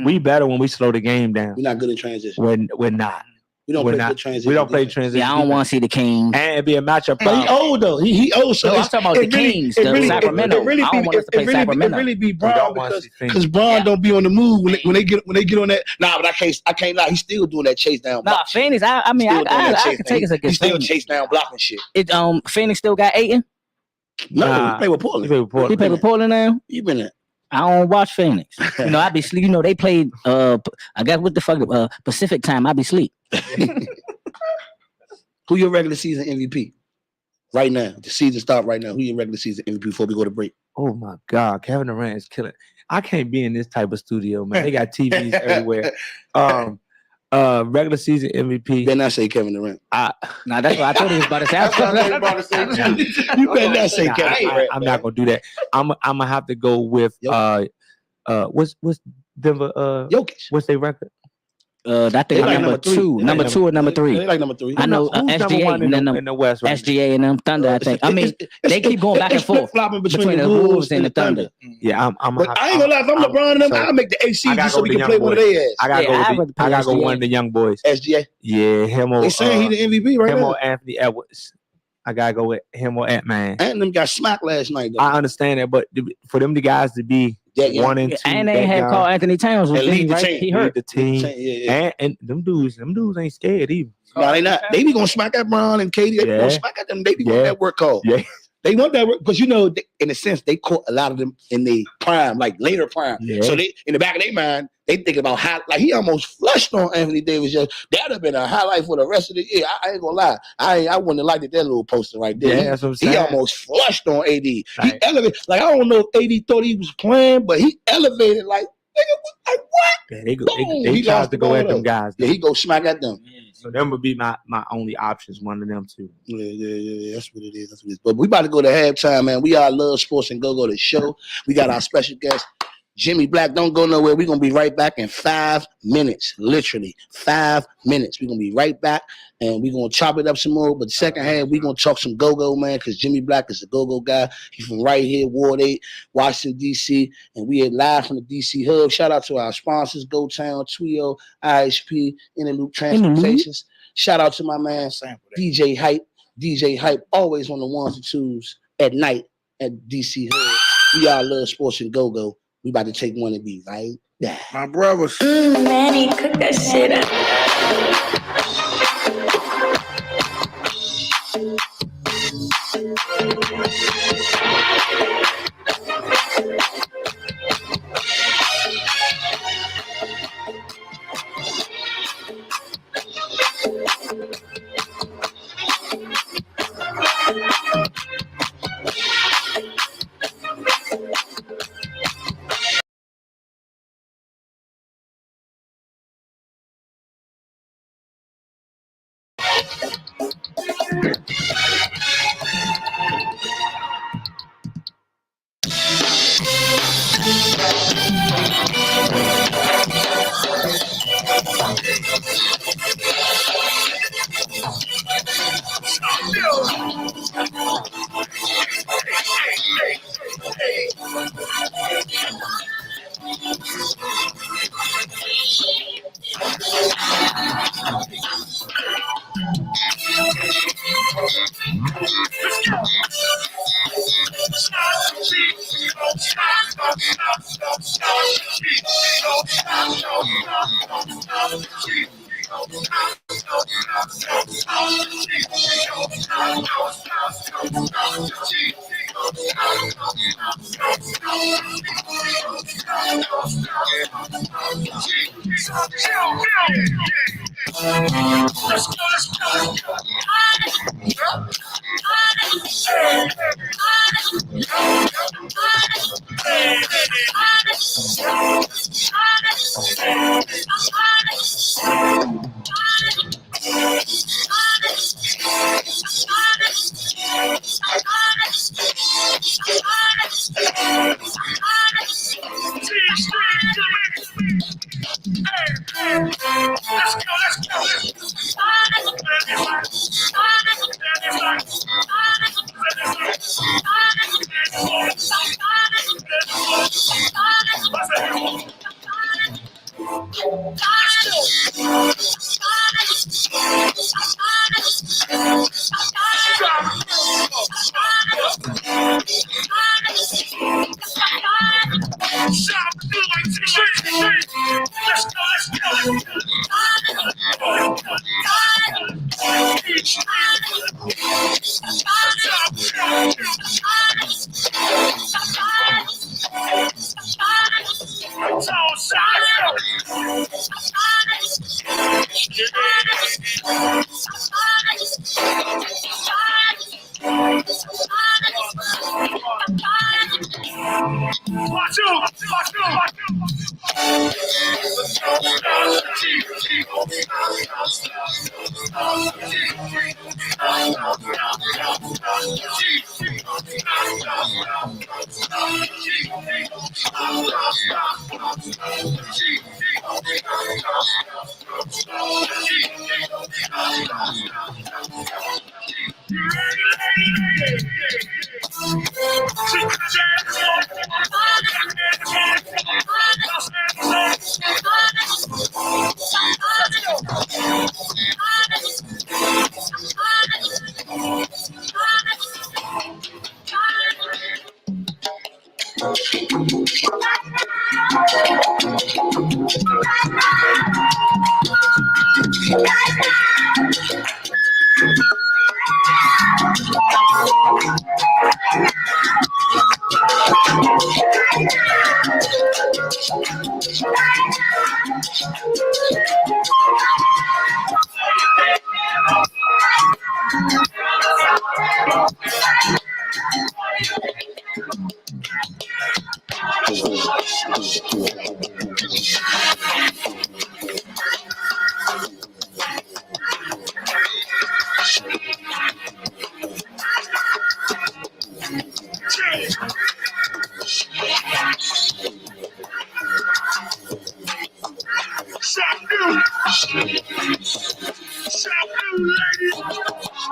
S5: We better when we slow the game down.
S3: we're not good in transition.
S5: We're not.
S3: We don't
S5: We're
S3: play
S5: not.
S3: good transition.
S5: We don't play
S3: defense.
S5: transition.
S4: Yeah, I don't want to see the Kings.
S5: And it'd be a matchup
S3: But he
S5: problem.
S3: old though. He old. So
S4: No, I'm
S3: it's-
S4: talking about the
S3: it really-
S4: Kings,
S3: it
S4: the
S3: really-
S4: Sacramento.
S3: It really
S4: I don't
S3: be-
S4: want us to play
S3: it really-
S4: Sacramento.
S3: It really be
S5: We
S3: Brown
S5: don't want to see Phoenix.
S3: because Braun
S4: Yeah.
S3: don't be on the move when they get on that. Nah, but I can't lie. He's still doing that chase down.
S4: Nah,
S3: block shit.
S4: Phoenix. I mean,
S3: Still doing that
S4: I
S3: chase
S4: could
S3: thing.
S4: take us
S3: He
S4: against
S3: still
S4: Phoenix.
S3: chase down blocking shit.
S4: Phoenix still got Ayton.
S3: No,
S5: Nah.
S3: he play with
S5: We
S3: Portland.
S5: play with Portland.
S4: He played with Portland now.
S3: He been there.
S4: I don't watch Phoenix. You know, I be sleep. You know, they played. I guess what the fuck? Pacific time. I be sleep.
S3: Who your regular season MVP right now? The season start right now. Who your regular season MVP before we go to break?
S5: Oh my God, Kevin Durant is killing. I can't be in this type of studio, man. They got TVs everywhere. Regular season MVP.
S3: Better not say Kevin Durant.
S4: Nah, that's what I thought he was about to say.
S1: That's what I was about to say too.
S3: You better not say
S5: Nah,
S3: Kevin Durant.
S5: I'm not gonna do that. I'm gonna have to go with what's Denver
S3: Jokic.
S5: what's their record?
S4: I think
S3: They like
S4: number
S3: number three.
S4: two,
S3: They
S4: number
S3: like
S4: two or number three.
S3: They like number 3.
S4: I know
S5: Who's number
S4: SGA
S5: one
S4: and then
S5: in the West. Right now?
S4: SGA and them Thunder. I think. I mean, they keep going back and forth
S3: flopping
S4: between the Wolves and the Thunder.
S5: Yeah, I'm
S3: But I ain't gonna lie. If I'm LeBron and them, I'll make the AC
S5: I gotta
S3: just so
S5: go
S3: we
S5: with
S3: can
S5: the
S3: play
S5: young
S3: one of
S5: boys.
S3: their ass.
S5: I gotta
S4: Yeah,
S5: go.
S4: I'd
S5: With
S4: rather
S5: the,
S4: play
S5: I gotta go
S4: SGA.
S5: one of the young boys.
S3: SGA.
S5: Yeah, him or
S3: They saying he the MVP right
S5: him
S3: now.
S5: or Anthony Edwards. I gotta go with him or Ant-Man.
S3: And them got smacked last night though.
S5: I understand that, but for them the guys to be
S3: That young.
S5: 1 and 2,
S4: And they
S5: that
S4: ain't have
S5: young,
S4: Carl Anthony Towns was
S3: And lead the
S4: right?
S3: team.
S4: He
S5: lead
S4: hurt.
S5: the team,
S3: Yeah.
S5: and them dudes ain't scared either.
S3: No, they not. They be gonna smack at Brown and KD. They be
S5: Yeah.
S3: gonna smack at them. They be
S5: Yeah.
S3: want that work call.
S5: Yeah.
S3: They want that work because in a sense, they caught a lot of them in their prime, like later prime.
S5: Yeah.
S3: So they in the back of their mind, they think about how like he almost flushed on Anthony Davis. That'd have been a highlight for the rest of the year. I ain't gonna lie. I wouldn't have liked that little poster right there.
S5: Yeah, that's what I'm saying.
S3: He almost flushed on AD. He
S5: Right.
S3: elevated. Like I don't know if AD thought he was playing, but he elevated like Like what?
S5: Yeah, they
S3: Boom,
S5: they
S3: he
S5: tries
S3: lost
S5: to
S3: the
S5: go
S3: ball
S5: at them
S3: though.
S5: guys.
S3: Yeah, he go smack at them.
S5: So them would be my only options. One of them two.
S3: Yeah. That's what it is. That's what it is. But we about to go to halftime, man. We are Love Sports and Go the show. We got our special guest, Jimmy Black. Don't go nowhere. We're gonna be right back in 5 minutes. Literally 5 minutes. We're gonna be right back and we're gonna chop it up some more. But the second half, we're gonna talk some Go, man, because Jimmy Black is a Go guy. He's from right here, Ward 8, Washington, DC. And we are live from the DC Hub. Shout out to our sponsors, Go Town, Twio, IHP, Interloop Transportations. Shout out to my man, DJ Hype. DJ Hype always on the ones and twos at night at DC Hub. We are Love Sports and Go. We about to take one of these, right? Yeah.
S1: My brothers.
S2: Manny, cook that shit up.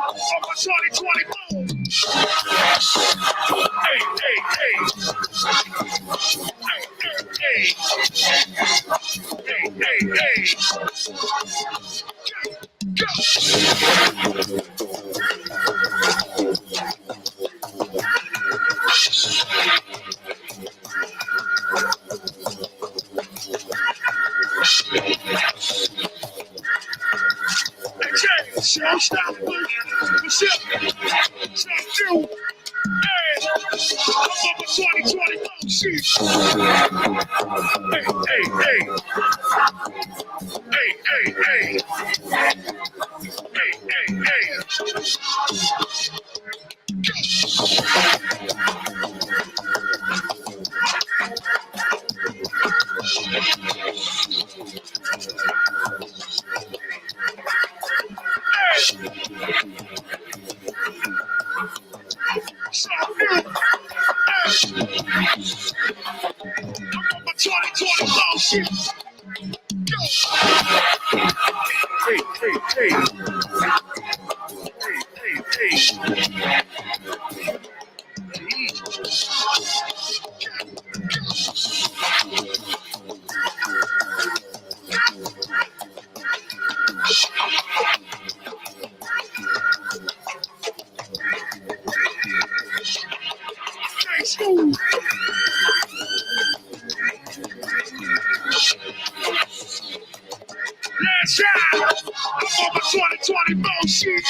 S1: over 2024. Hey, hey, hey. Hey, hey, hey. Hey, hey, hey. Go. Okay, stop. What's up? Stop you. Hey, I'm over 2024. Shit. Hey, hey, hey. Hey, hey, hey. Hey, hey, hey. Stop you. Hey. I'm over 2024. Shit. Go. Hey, hey, hey. Hey, hey, hey. School. Last shot. I'm over 2024. Shit.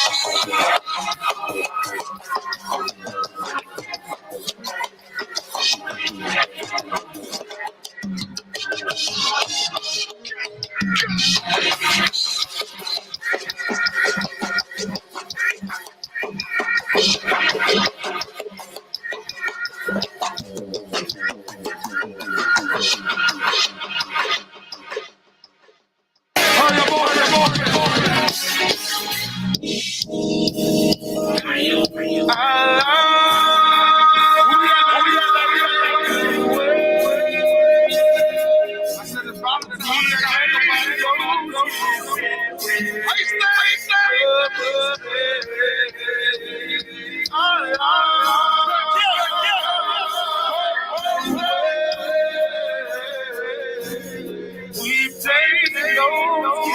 S1: We've taken those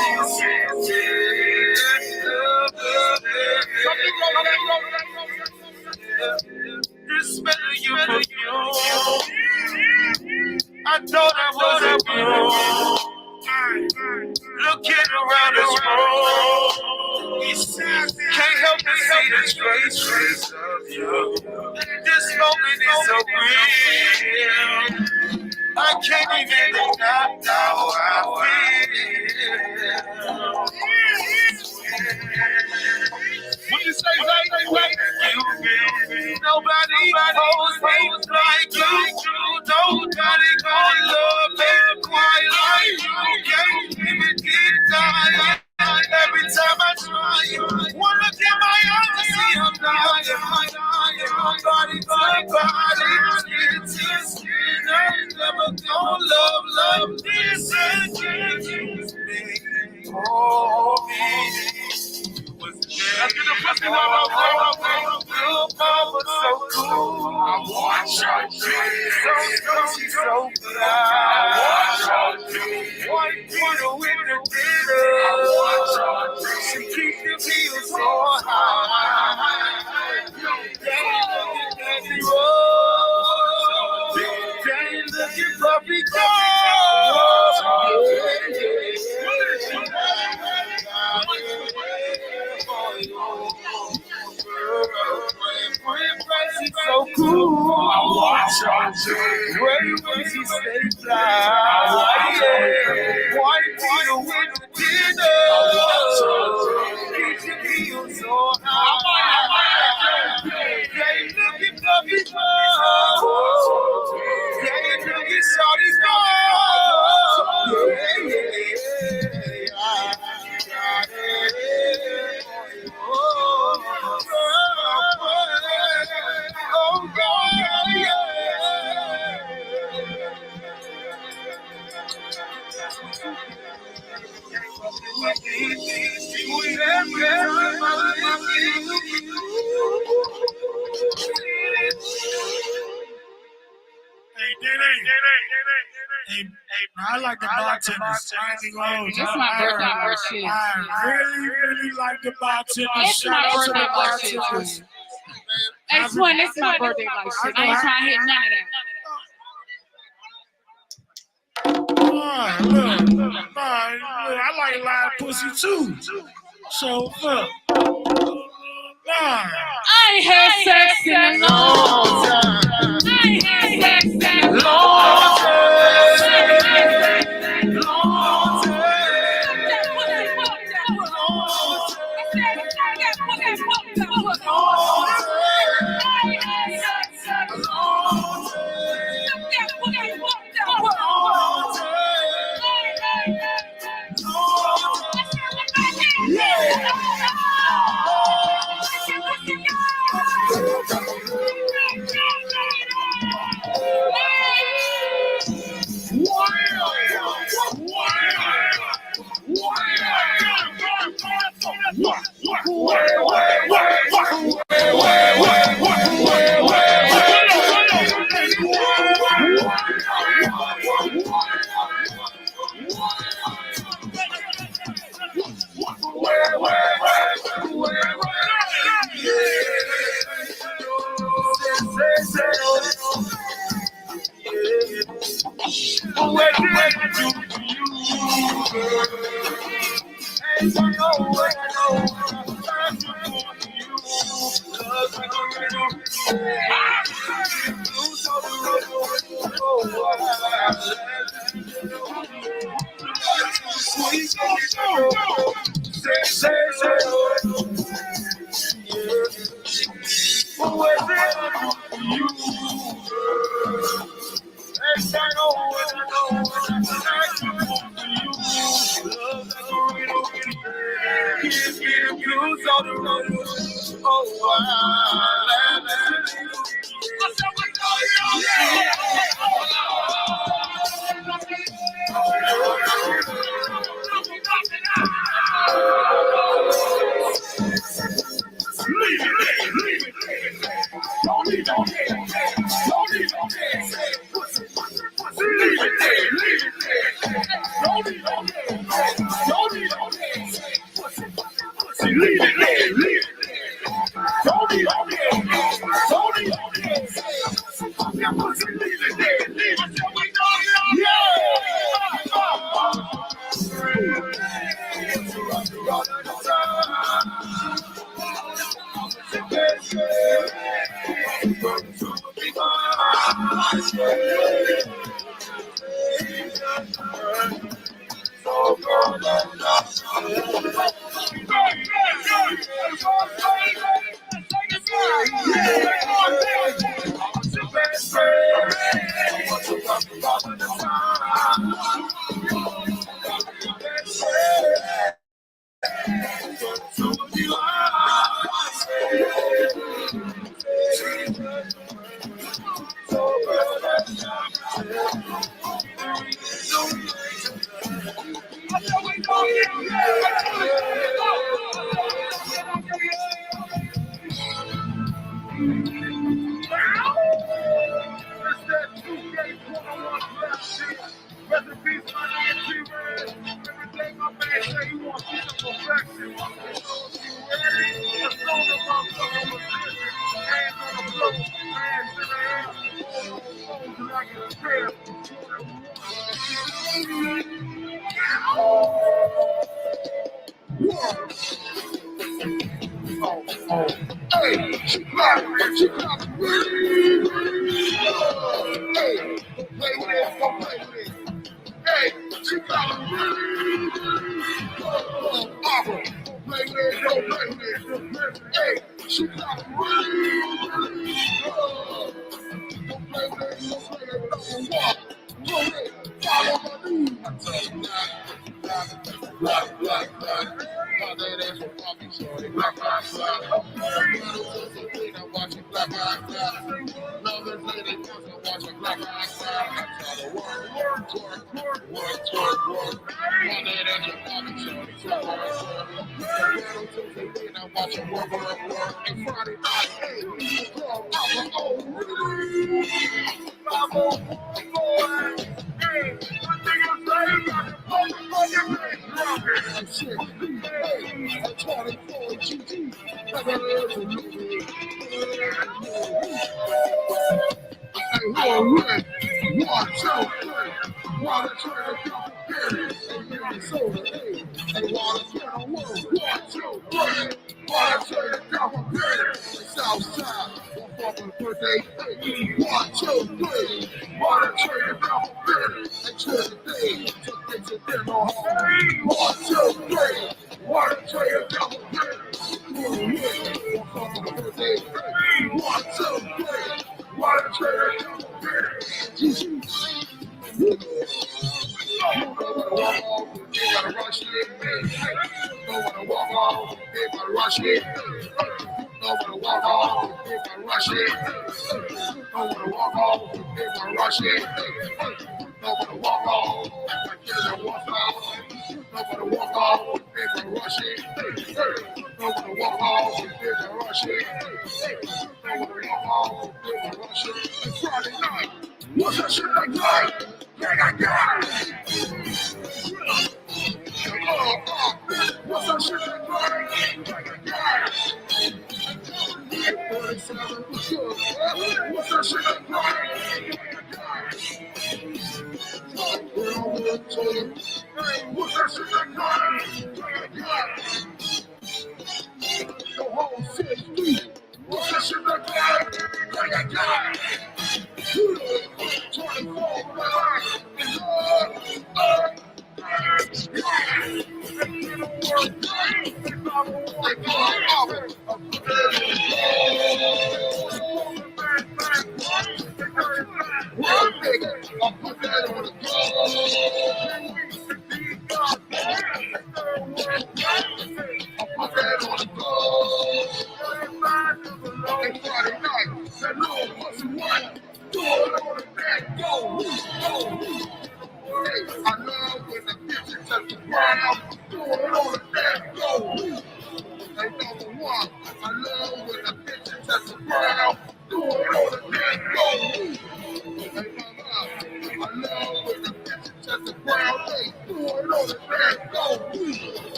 S1: this better you perfume. I thought I wasn't you. Looking around this room, can't help but see the traces of you. This moment is so real. I can't even deny how I feel. What you say, like you feel? Nobody holds me like you. Nobody gonna love me quite like you. Can't even deny. Every time I try, wanna get my eyes to see I'm dying. Body to body, skin to skin. I ain't never gonna love this again. Oh, me. Let's get the pussy one more time. Little mama so cool. I watch her so she's so fly. I watch her white Peter with the dinner. I watch her she keeps the heels so high. Daddy roll. Daddy looking puppy she's so cool. I watch her. When she stay fly. White Peter with the dinner. Keep your heels so high. They looking for me. They looking shorty go. I like the bartenders. I ain't even gonna
S6: It's my birthday boy shit.
S1: I really like the bartenders.
S6: It's
S1: Shout
S6: my
S1: out to
S6: birthday
S1: the
S6: boy shit.
S1: bartenders.
S6: Hey, Twin, it's my birthday boy shit. I ain't trying to hit none of that.
S1: Look, I like live pussy too. So look,
S6: I ain't had sex in a long time. I ain't had sex in a long time.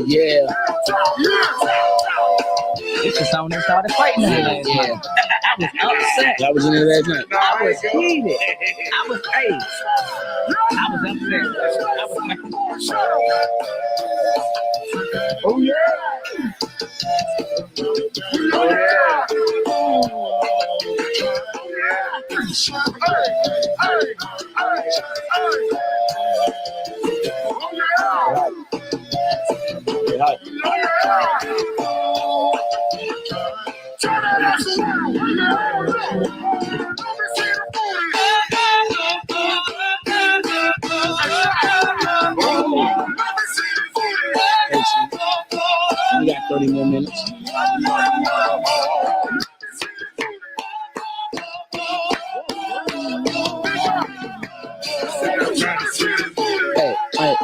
S3: Yeah.
S4: This is something they started fighting over last night. I was upset.
S3: That was in there last night.
S4: I was heated. I was upset.
S1: Oh yeah. Oh yeah.
S3: We got 30 more minutes.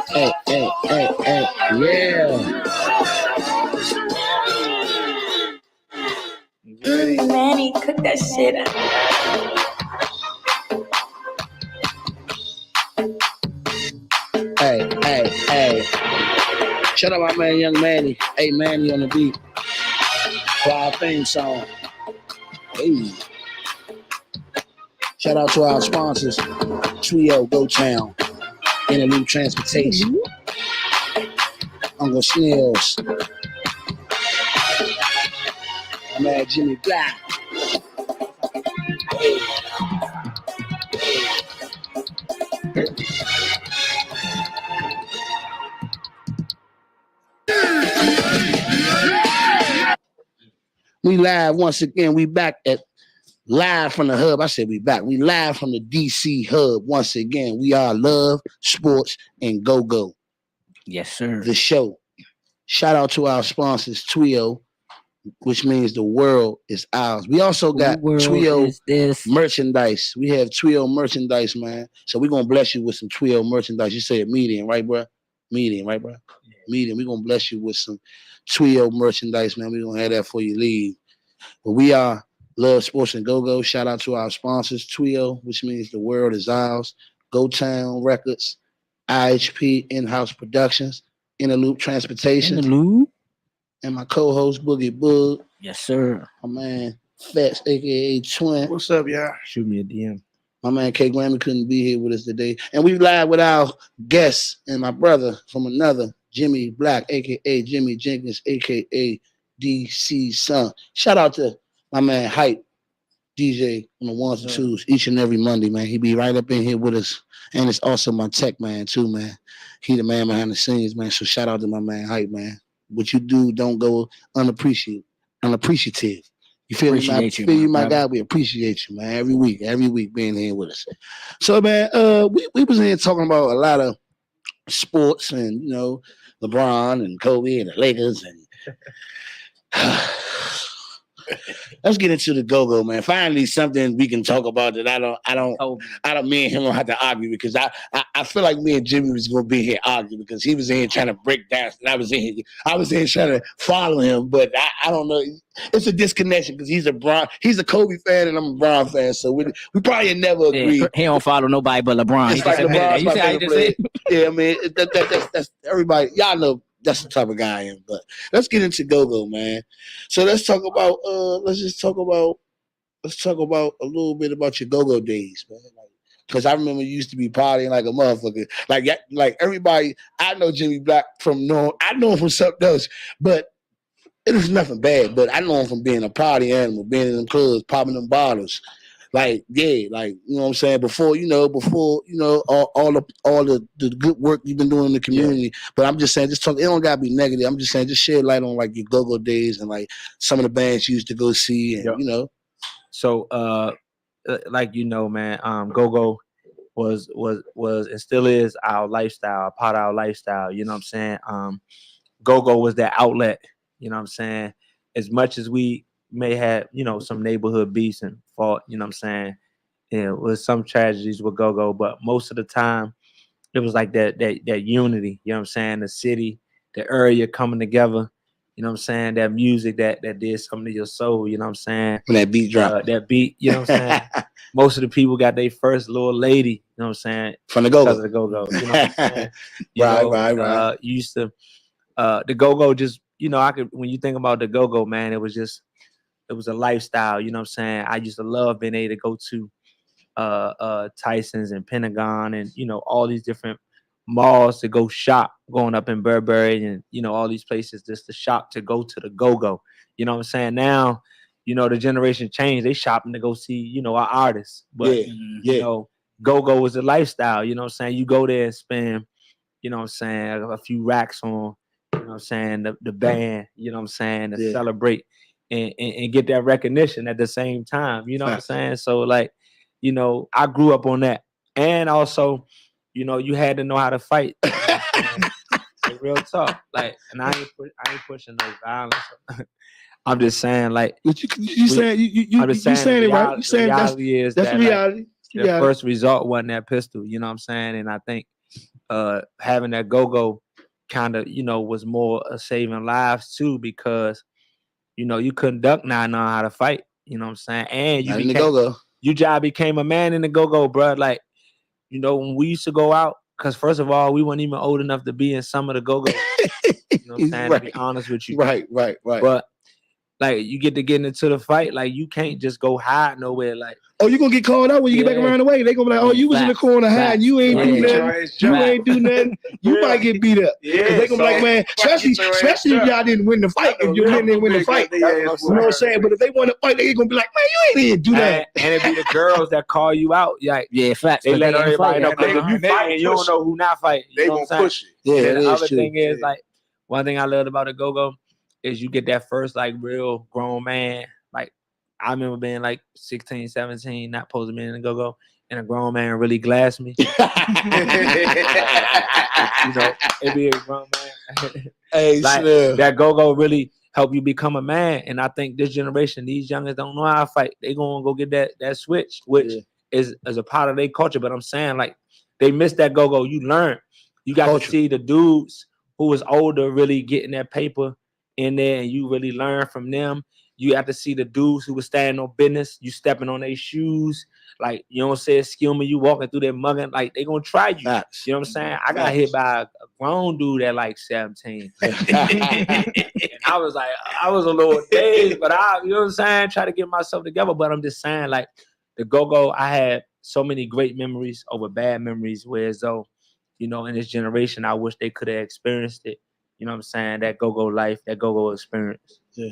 S3: Hey. Yeah.
S2: Manny, cook that shit up.
S3: Hey. Shout out my man, Young Manny. Hey, Manny on the beat. For our theme song. Hey. Shout out to our sponsors. Trio, Go Town, Interlude Transportation. Uncle Snails. My man Jimmy Black. We live once again. We back at live from the hub. I said we back. We live from the DC hub once again. We are Love, Sports, and Gogo.
S4: Yes, sir.
S3: The show. Shout out to our sponsors, Twio, which means the world is ours. We also got Twio merchandise. We have Twio merchandise, man. So we're going to bless you with some Twio merchandise. You said medium, right, bro? Medium, right, bro? Yeah. Medium. We're going to bless you with some Twio merchandise, man. We're going to have that for you leave. But we are Love, Sports, and Go-Go. Shout out to our sponsors, Twio, which means the world is ours. Go Town Records, IHP In-House Productions, Interloop Transportation.
S4: Interloop.
S3: And my co-host, Boogie Boog.
S4: Yes, sir.
S3: My man, Fats, a.k.a. Twin.
S7: What's up, y'all?
S5: Shoot me a DM.
S3: My man, K. Grammy couldn't be here with us today. And we live with our guests and my brother from another, Jimmy Black, a.k.a. Jimmy Jenkins, a.k.a. DC Son. Shout out to my man, Hype, DJ on the ones and twos each and every Monday, man. He be right up in here with us. And it's also my tech man, too, man. He the man behind the scenes, man. So shout out to my man, Hype, man. What you do don't go unappreciative. You feel me, my guy? We appreciate you, man. Every week being here with us. So, man, we was here talking about a lot of sports and, you know, LeBron and Kobe and the Lakers and let's get into the Go-Go, man. Finally, something we can talk about that I don't me and him don't have to argue because I feel like me and Jimmy was gonna be here arguing because he was in here trying to break down and I was in here trying to follow him, but I don't know. It's a disconnection because he's a Kobe fan and I'm a Bron fan, so we probably never agree.
S4: He don't follow nobody but LeBron.
S3: It's like LeBron's my favorite player. Yeah, I mean that's everybody. Y'all know that's the type of guy I am. But let's get into Go-Go, man. So let's talk about a little bit about your Go-Go days, man. Because I remember you used to be partying like a motherfucker. Like everybody, I know Jimmy Black I know him from something else, but it was nothing bad. But I know him from being a party animal, being in them clubs, popping them bottles. Like, yeah, like, you know what I'm saying? Before, all the good work you've been doing in the community. Yeah. But I'm just saying, it don't gotta be negative. I'm just saying, just shed light on like your Go-Go days and like some of the bands you used to go see and you know.
S5: So like you know, man, Go-Go was and still is our lifestyle, a part of our lifestyle, you know what I'm saying? Go-Go was that outlet, you know what I'm saying? As much as we may have, you know, some neighborhood beefs and fought, you know what I'm saying? Yeah, with some tragedies with Go-Go, but most of the time it was like that unity, you know what I'm saying? The city, the area coming together, you know what I'm saying? That music that did something to your soul, you know what I'm saying?
S3: When that beat dropped.
S5: That beat, you know what I'm saying? Most of the people got their first little lady, you know what I'm saying?
S3: From the Go-Go.
S5: Because of the Go-Go, you know what I'm saying? Right. Used to, the Go-Go just, you know, when you think about the Go-Go, man, it was a lifestyle, you know what I'm saying? I used to love being able to go to Tyson's and Pentagon and, you know, all these different malls to go shop, going up in Burberry and, you know, all these places just to shop to go to the Go-Go. You know what I'm saying? Now, you know, the generation changed. They shopping to go see, you know, our artists. But, you know, Go-Go was a lifestyle, you know what I'm saying? You go there and spend, you know what I'm saying, a few racks on, you know what I'm saying, the band, you know what I'm saying, to celebrate. And get that recognition at the same time, you know what I'm saying? So like, you know, I grew up on that. And also, you know, you had to know how to fight. You know like, real talk. Like, and I ain't pushing no violence. I'm just saying, like,
S3: you saying it right. You saying that's the reality.
S5: The first result wasn't that pistol, you know what I'm saying? And I think having that Go-Go kind of, you know, was more saving lives too, because you know, you couldn't duck now know how to fight. You know what I'm saying? And you job became a man in the Go-Go, bro. Like, you know, when we used to go out, because first of all, we weren't even old enough to be in some of the Go-Go. You know what I'm saying?
S3: Right.
S5: To be honest with you.
S3: Right.
S5: But like you get to getting into the fight, like you can't just go hide nowhere. Like,
S3: oh, you gonna get called out when you get back around the way. They gonna be like, oh, you was in the corner hiding. You ain't do nothing. You ain't do nothing. You might get beat up. Because they gonna be like, man, especially if y'all didn't win the fight. If your men didn't win the fight, you know what I'm saying? But if they want to fight, they gonna be like, man, you ain't do that.
S5: And it be the girls that call you out. Like,
S4: Yeah, facts.
S5: they let everybody know.
S6: They-
S5: If you
S6: they
S5: fighting, you don't know who not fighting.
S6: They
S5: You know
S6: gonna push it.
S3: Yeah,
S5: and the
S3: it is
S5: other
S3: true.
S5: thing is, like, one thing I loved about the Gogo is you get that first, like, real grown man. Like, I remember being, like, 16, 17, not supposed to be in the Gogo, and a grown man really glassed me. You know, it be a grown man.
S3: Hey,
S5: Like, that Gogo really help you become a man. And I think this generation, these youngins don't know how to fight. They gonna go get that switch, which is a part of their culture. But I'm saying, like, they miss that Gogo. You learn. You got to see the dudes who was older really getting that paper in there, and you really learn from them. You have to see the dudes who was standing on business. You stepping on their shoes. Like, you don't say excuse me, you walking through their mugging. Like, they gonna try you.
S3: Facts.
S5: You know what I'm saying? I got hit by a grown dude at like 17. And I was like, I was a little dazed, but you know what I'm saying? Try to get myself together. But I'm just saying, like, the Gogo, I had so many great memories over bad memories, whereas though, you know, in this generation, I wish they could have experienced it. You know what I'm saying? That Gogo life, that Gogo experience.
S3: Yeah.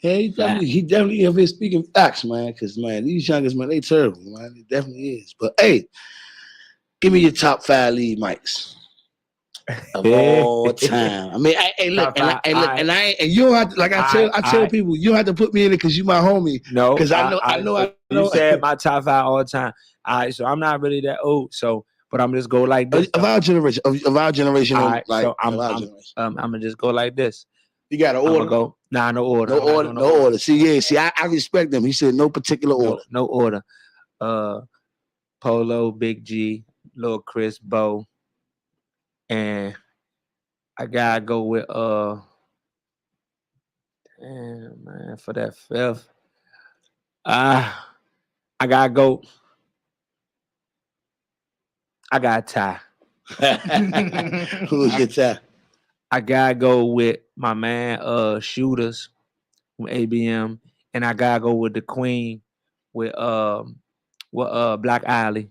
S3: Yeah, he definitely have been speaking facts, man. Because, man, these youngers, man, they terrible, man. It definitely is. But, hey, give me your top 5 lead mics of all time. I mean, look, and you don't have to, like I tell people, you don't have to put me in it because you my homie.
S5: No,
S3: because I know.
S5: You said my top 5 all the time. All right, so I'm not really that old, so. But I'm just go like this.
S3: Of our generation.
S5: All right,
S3: like,
S5: so I'm gonna just go like this.
S3: You got an order?
S5: Go. Nah, no order.
S3: No order. See, I respect them. He said no particular order.
S5: No order. Polo, Big G, Lil Chris, Bo, and I gotta go with damn, man, for that 5th. I gotta go. I got tie.
S3: Who's your tie?
S5: I gotta go with my man Shooters from ABM, and I gotta go with the Queen with Black Alley.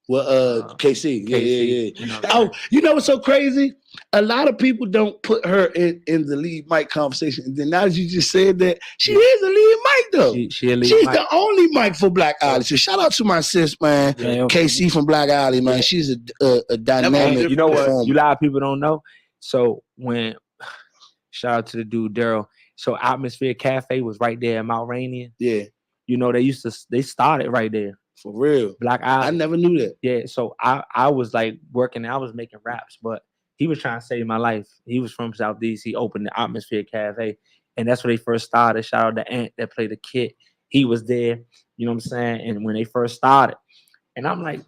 S3: Well, KC. Yeah.
S5: You know,
S3: oh, you know what's so crazy? A lot of people don't put her in the lead mic conversation. And then now that you just said that, she is a lead mic though.
S5: She's
S3: the only mic for Black Alley. So shout out to my sis, man, KC from Black Alley, man. She's a dynamic.
S5: You know what?
S3: performer.
S5: A lot of people don't know. So when shout out to the dude Daryl. So Atmosphere Cafe was right there in Mount Rainier.
S3: Yeah.
S5: You know, they started right there.
S3: For real.
S5: Black Alley.
S3: I never knew that.
S5: Yeah. So I was like working, I was making raps, but he was trying to save my life. He was from Southeast. He opened the Atmosphere Cafe. And that's where they first started. Shout out to Ant that played the kid. He was there. You know what I'm saying? And when they first started. And I'm like,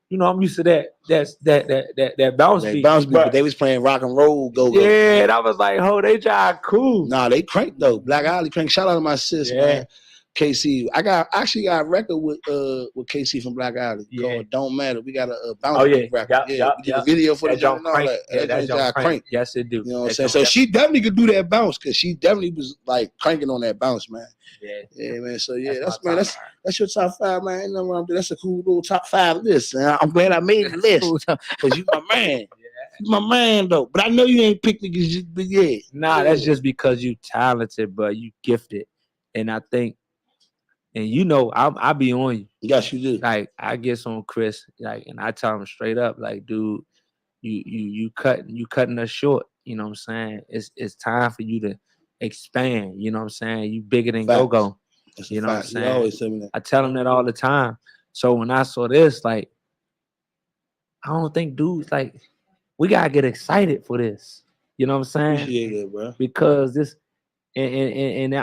S5: you know, I'm used to that bounce beat.
S3: But they was playing rock and roll Gogo.
S5: Yeah, and I was like, oh, they try cool.
S3: Nah, they crank though. Black Alley crank. Shout out to my sis, man. KC. I got a record with KC from Black Alley called Don't Matter. We got a bounce record. We did a video for the joint and all that. That crank.
S5: Yes, it do.
S3: You know what I'm saying? So she definitely could do that bounce because she definitely was like cranking on that bounce, man. Yeah, man. So that's your top 5, man. Ain't nothing wrong with that. That's a cool little top 5 list. And I'm glad I made the list because you my man. You my man though. But I know you ain't picked niggas. But yeah.
S5: Nah, that's just because you talented, but you gifted. And I think. And you know, I be on you.
S3: Yes, you do.
S5: Like I get on Chris, like, and I tell him straight up, like, dude, you cutting us short. You know what I'm saying? It's time for you to expand. You know what I'm saying? You bigger than Gogo. You know what I'm saying?
S3: You always tell me that.
S5: I tell him that all the time. So when I saw this, like, I don't think dudes like we gotta get excited for this. You know what I'm saying?
S3: Appreciate it, bro.
S5: Because this and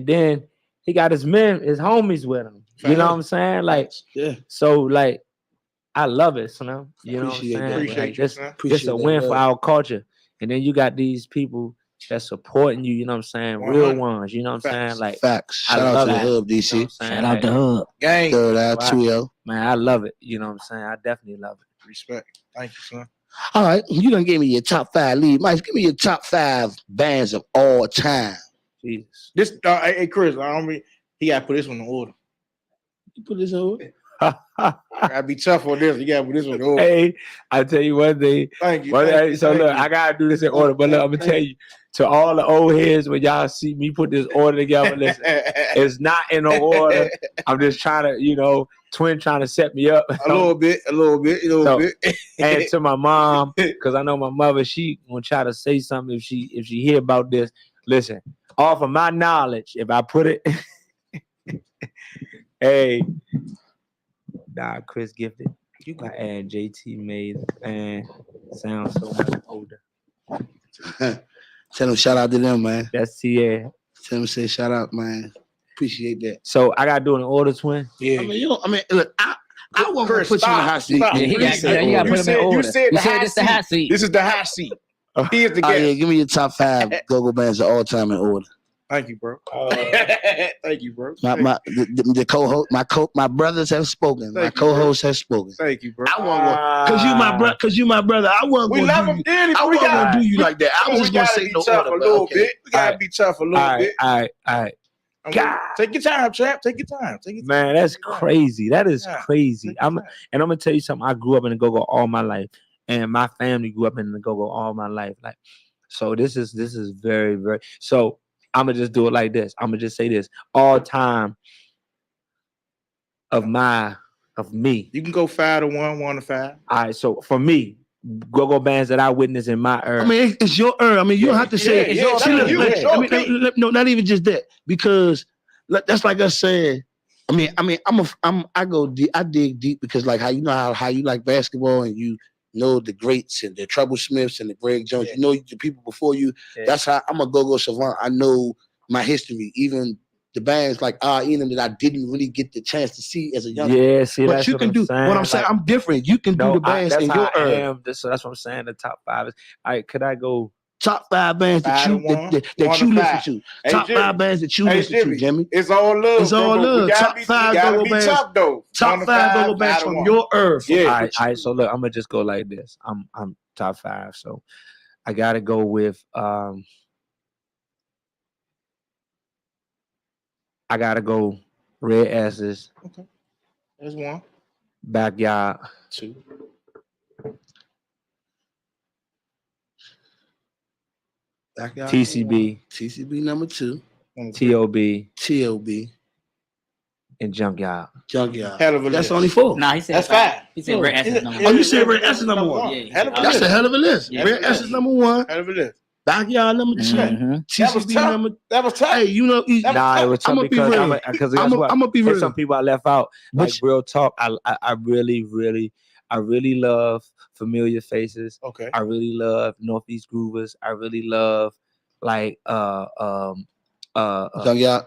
S5: then. He got his homies with him. You know what I'm saying? Like, so like, I love it, you know what I'm saying? Like, it's a win for our culture. And then you got these people that's supporting you, you know what I'm saying? Real ones, you know what I'm saying? Like,
S3: facts. Shout out to the Hub, DC.
S5: You know
S4: shout out to Hub.
S3: Gang. Third out, 2L.
S5: Man, I love it. You know what I'm saying? I definitely love it.
S6: Respect. Thank you, son.
S3: All right, you done gave me your top 5 lead mics. Give me your top 5 bands of all time.
S5: Jesus.
S1: This, hey Chris, I don't mean he got to put this one in order.
S3: You put this over.
S1: Gotta be tough on this. You gotta put this one in order.
S5: Hey, I tell you one thing.
S1: Thank you.
S5: So look, I gotta do this in order. But look, I'm gonna tell you, to all the old heads, when y'all see me put this order together, listen, it's not in no order. I'm just trying to, Twin trying to set me up
S1: a little bit.
S5: And to my mom, because I know my mother, she gonna try to say something if she hear about this. Listen, off of my knowledge, if I put it, hey, nah, Chris Gifted, you got add JT made and sound so much older.
S3: Tell them shout out to them, man.
S5: That's TA.
S3: Tell them say shout out, man. Appreciate that.
S5: So I gotta do an order, Twin.
S1: Yeah.
S3: Look, I won't put you in the hot seat.
S4: Yeah, you gotta put them in order. You said this the hot seat.
S1: This is the hot seat. He is the guest.
S3: Yeah, give me your top 5 Gogo bands of all time in order.
S1: Thank you, bro. Thank you, bro.
S3: The co-host, my brothers have spoken. My co-hosts have spoken.
S1: Thank you, bro.
S3: I won't because you my brother. I wasn't
S1: We love him dearly.
S3: I wasn't gonna do you like that. I was just gonna say no order.
S1: A little bit. We gotta be tough a little bit.
S5: All right.
S1: Take your time, Trap. Take your time.
S5: Man, that's crazy. That is crazy. I'm gonna tell you something. I grew up in the Go-Go all my life, and my family grew up in the Go-Go all my life. Like, so this is very, very. So I'm gonna just do it like this. I'm gonna just say this: all time of me.
S1: You can go 5 to 1, 1 to 5.
S5: All right. So for me, Go-Go bands that I witnessed in my era.
S3: I mean, it's your era. I mean, you don't have to say
S1: it.
S3: No, not even just that, because that's like us saying. I go deep. I dig deep because like how you like basketball and you know the greats and the Troublesmiths and the Greg Jones. You know the people before you. That's how I'm a Go-Go savant. I know my history, even the bands like Enum that I didn't really get the chance to see as a young.
S5: Yeah, see,
S3: but
S5: that's
S3: you can do. What I'm saying, I'm different. You can do the bands in your era.
S5: So that's what I'm saying. The top 5 is. All right, could I go?
S3: Top 5 bands that you listen to. Top 5 bands that you listen to, Jimmy.
S1: It's all love.
S3: It's all love. Top 5 Go-Go bands. Top 5 Go-Go bands from your earth.
S5: Yeah. All right. So look, I'm gonna just go like this. I'm top 5. So I gotta go with I gotta go Red Asses.
S1: Okay. There's 1.
S5: Backyard.
S1: 2.
S5: TCB
S3: number 2.
S5: TOB. And Junkyard.
S1: Hell of a list.
S3: That's only 4.
S4: Nah, he said
S1: that's 5.
S4: He said Red Essence number 1.
S3: Oh, you said Red Essence number 1.
S4: Yeah,
S3: that's a hell of a list. Red Essence number 1.
S1: Hell of a list.
S3: Backyard number 2. TCB number.
S1: That was tough.
S3: Hey,
S5: it was tough because I'm gonna be real. Some people I left out. Like real talk. I really love Familiar Faces.
S1: Okay.
S5: I really love Northeast Groovers. I really love like
S3: Junkyard.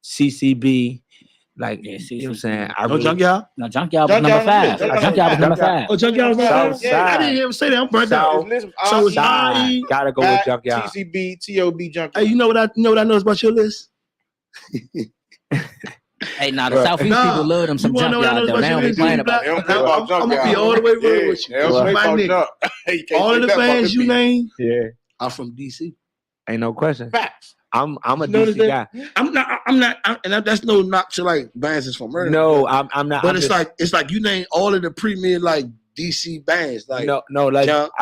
S5: CCB. Like, you know what I'm saying?
S3: Junkyard?
S4: No, Junkyard was number 5. Junkyard was number 5.
S3: Oh, Junkyard was number 5? I didn't even say that. I'm burnt out. So it's IE.
S5: Gotta go with Junkyard.
S1: TCB, TOB, Junkyard.
S3: Hey, you know what I know about your list?
S4: Hey, now the Southeast people love them some Junkyard, though. They don't be playing about it.
S3: I'm going to be all the way real with you. All of the bands you name are from D.C.
S5: Ain't no question.
S1: Facts.
S5: I'm a DC guy.
S3: I'm not, and that's no knock to like bands that's from Murder.
S5: No, I'm not.
S3: But it's like you name all of the premier like DC bands, like
S5: no, like
S3: Junk,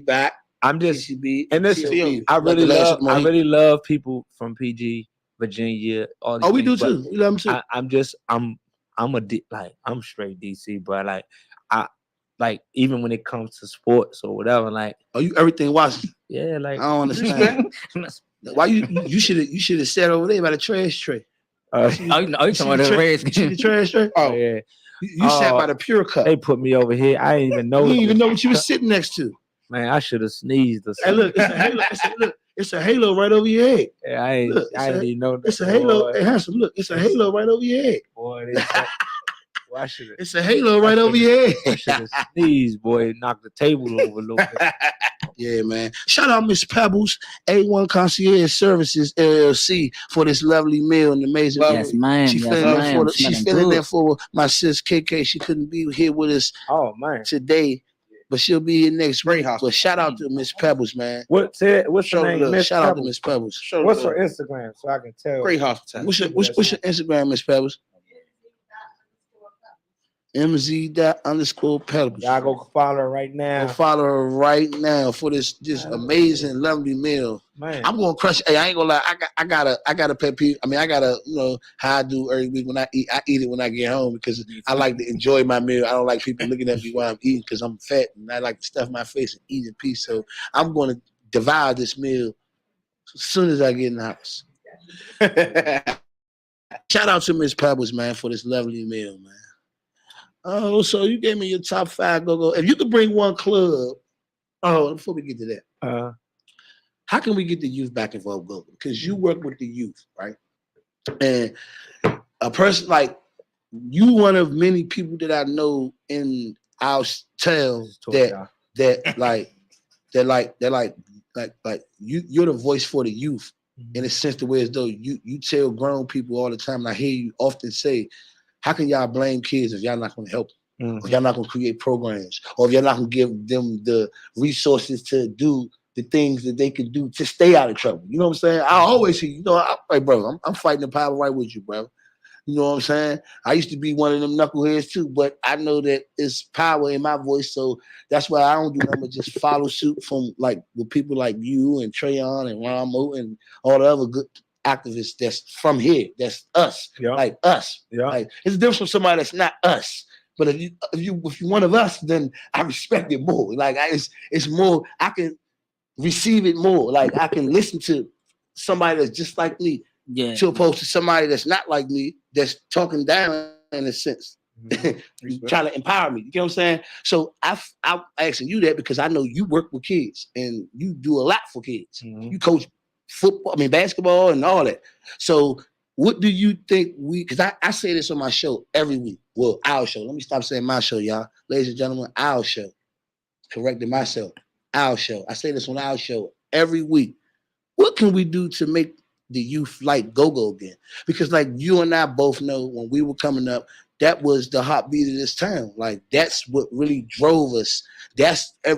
S3: back.
S5: I'm just
S3: DCB,
S5: and this. I really love people from PG, Virginia. All these
S3: we
S5: things,
S3: do too. We love them too.
S5: I'm straight DC, but like even when it comes to sports or whatever, like
S3: you everything watching?
S5: Yeah, like
S3: I don't understand. Why you should have sat over there by the trash tray.
S4: You talking about the Redskins?
S3: The trash tray?
S5: Oh yeah.
S3: You sat by the Pure Cup.
S5: They put me over here. I didn't even know.
S3: You didn't even know what you were sitting next to.
S5: Man, I should have sneezed or
S3: something. Hey, look, it's a halo. It's a halo right over your head.
S5: Yeah, I didn't even know.
S3: It's a halo. Hey, handsome, look, it's a halo right over your head.
S5: Boy,
S3: it's a halo right over your head.
S5: I should have sneezed, boy. Knock the table over a little bit.
S3: Yeah, man. Shout out Miss Pebbles, A1 Concierge Services LLC for this lovely meal and amazing.
S4: Yes, man.
S3: She's filling in for my sis KK. She couldn't be here with us.
S5: Oh man,
S3: today. but she'll be here next
S1: Great
S3: week.
S1: hospital.
S3: But shout out to Miss Pebbles, man.
S5: What's her
S1: Show
S5: name?
S1: love.
S5: Miss
S3: Shout out to
S5: Pebbles.
S3: Miss Pebbles.
S1: Show
S5: What's
S1: love.
S5: her Instagram so I can tell?
S1: Great hospital.
S3: What's your Instagram, Miss Pebbles? MZ._Pebbles.
S5: Y'all go follow her right now.
S3: Go follow her right now for this amazing, lovely meal.
S5: Man.
S3: I'm gonna crush. Hey, I ain't gonna lie. I got a pet peeve. I mean, I gotta, how I do every week when I eat. I eat it when I get home because I like to enjoy my meal. I don't like people looking at me while I'm eating because I'm fat and I like to stuff my face and eat in peace. So I'm gonna devour this meal as soon as I get in the house. Shout out to Miss Pebbles, man, for this lovely meal, man. Oh, so you gave me your top 5 Gogo. If you could bring one club, before we get to that, how can we get the youth back involved, Gogo? Because you work with the youth, right? And a person like you, one of many people that I know in our town that you're the voice for the youth in a sense the way as though you tell grown people all the time. And I hear you often say, how can y'all blame kids if y'all not going to help them? Or y'all not going to create programs? Or if y'all not going to give them the resources to do the things that they can do to stay out of trouble? You know what I'm saying? I always see, bro, I'm fighting the power right with you, bro. You know what I'm saying? I used to be one of them knuckleheads too, but I know that it's power in my voice, so that's why I don't do nothing but just follow suit from with people like you and Trayon and Ramo and all the other good activists that's from here, that's us, like us. Like it's different from somebody that's not us. But if you're one of us, then I respect it more. Like it's more, I can receive it more. Like I can listen to somebody that's just like me, to opposed to somebody that's not like me, that's talking down in a sense, trying to empower me. You know what I'm saying? So I'm asking you that because I know you work with kids and you do a lot for kids. You coach basketball and all that. So what do you think because I say this on my show every week. Well, our show. Let me stop saying my show, y'all. Ladies and gentlemen, our show. Correcting myself. Our show. I say this on our show every week. What can we do to make the youth like Gogo again? Because like you and I both know when we were coming up, that was the heartbeat of this town. Like that's what really drove us.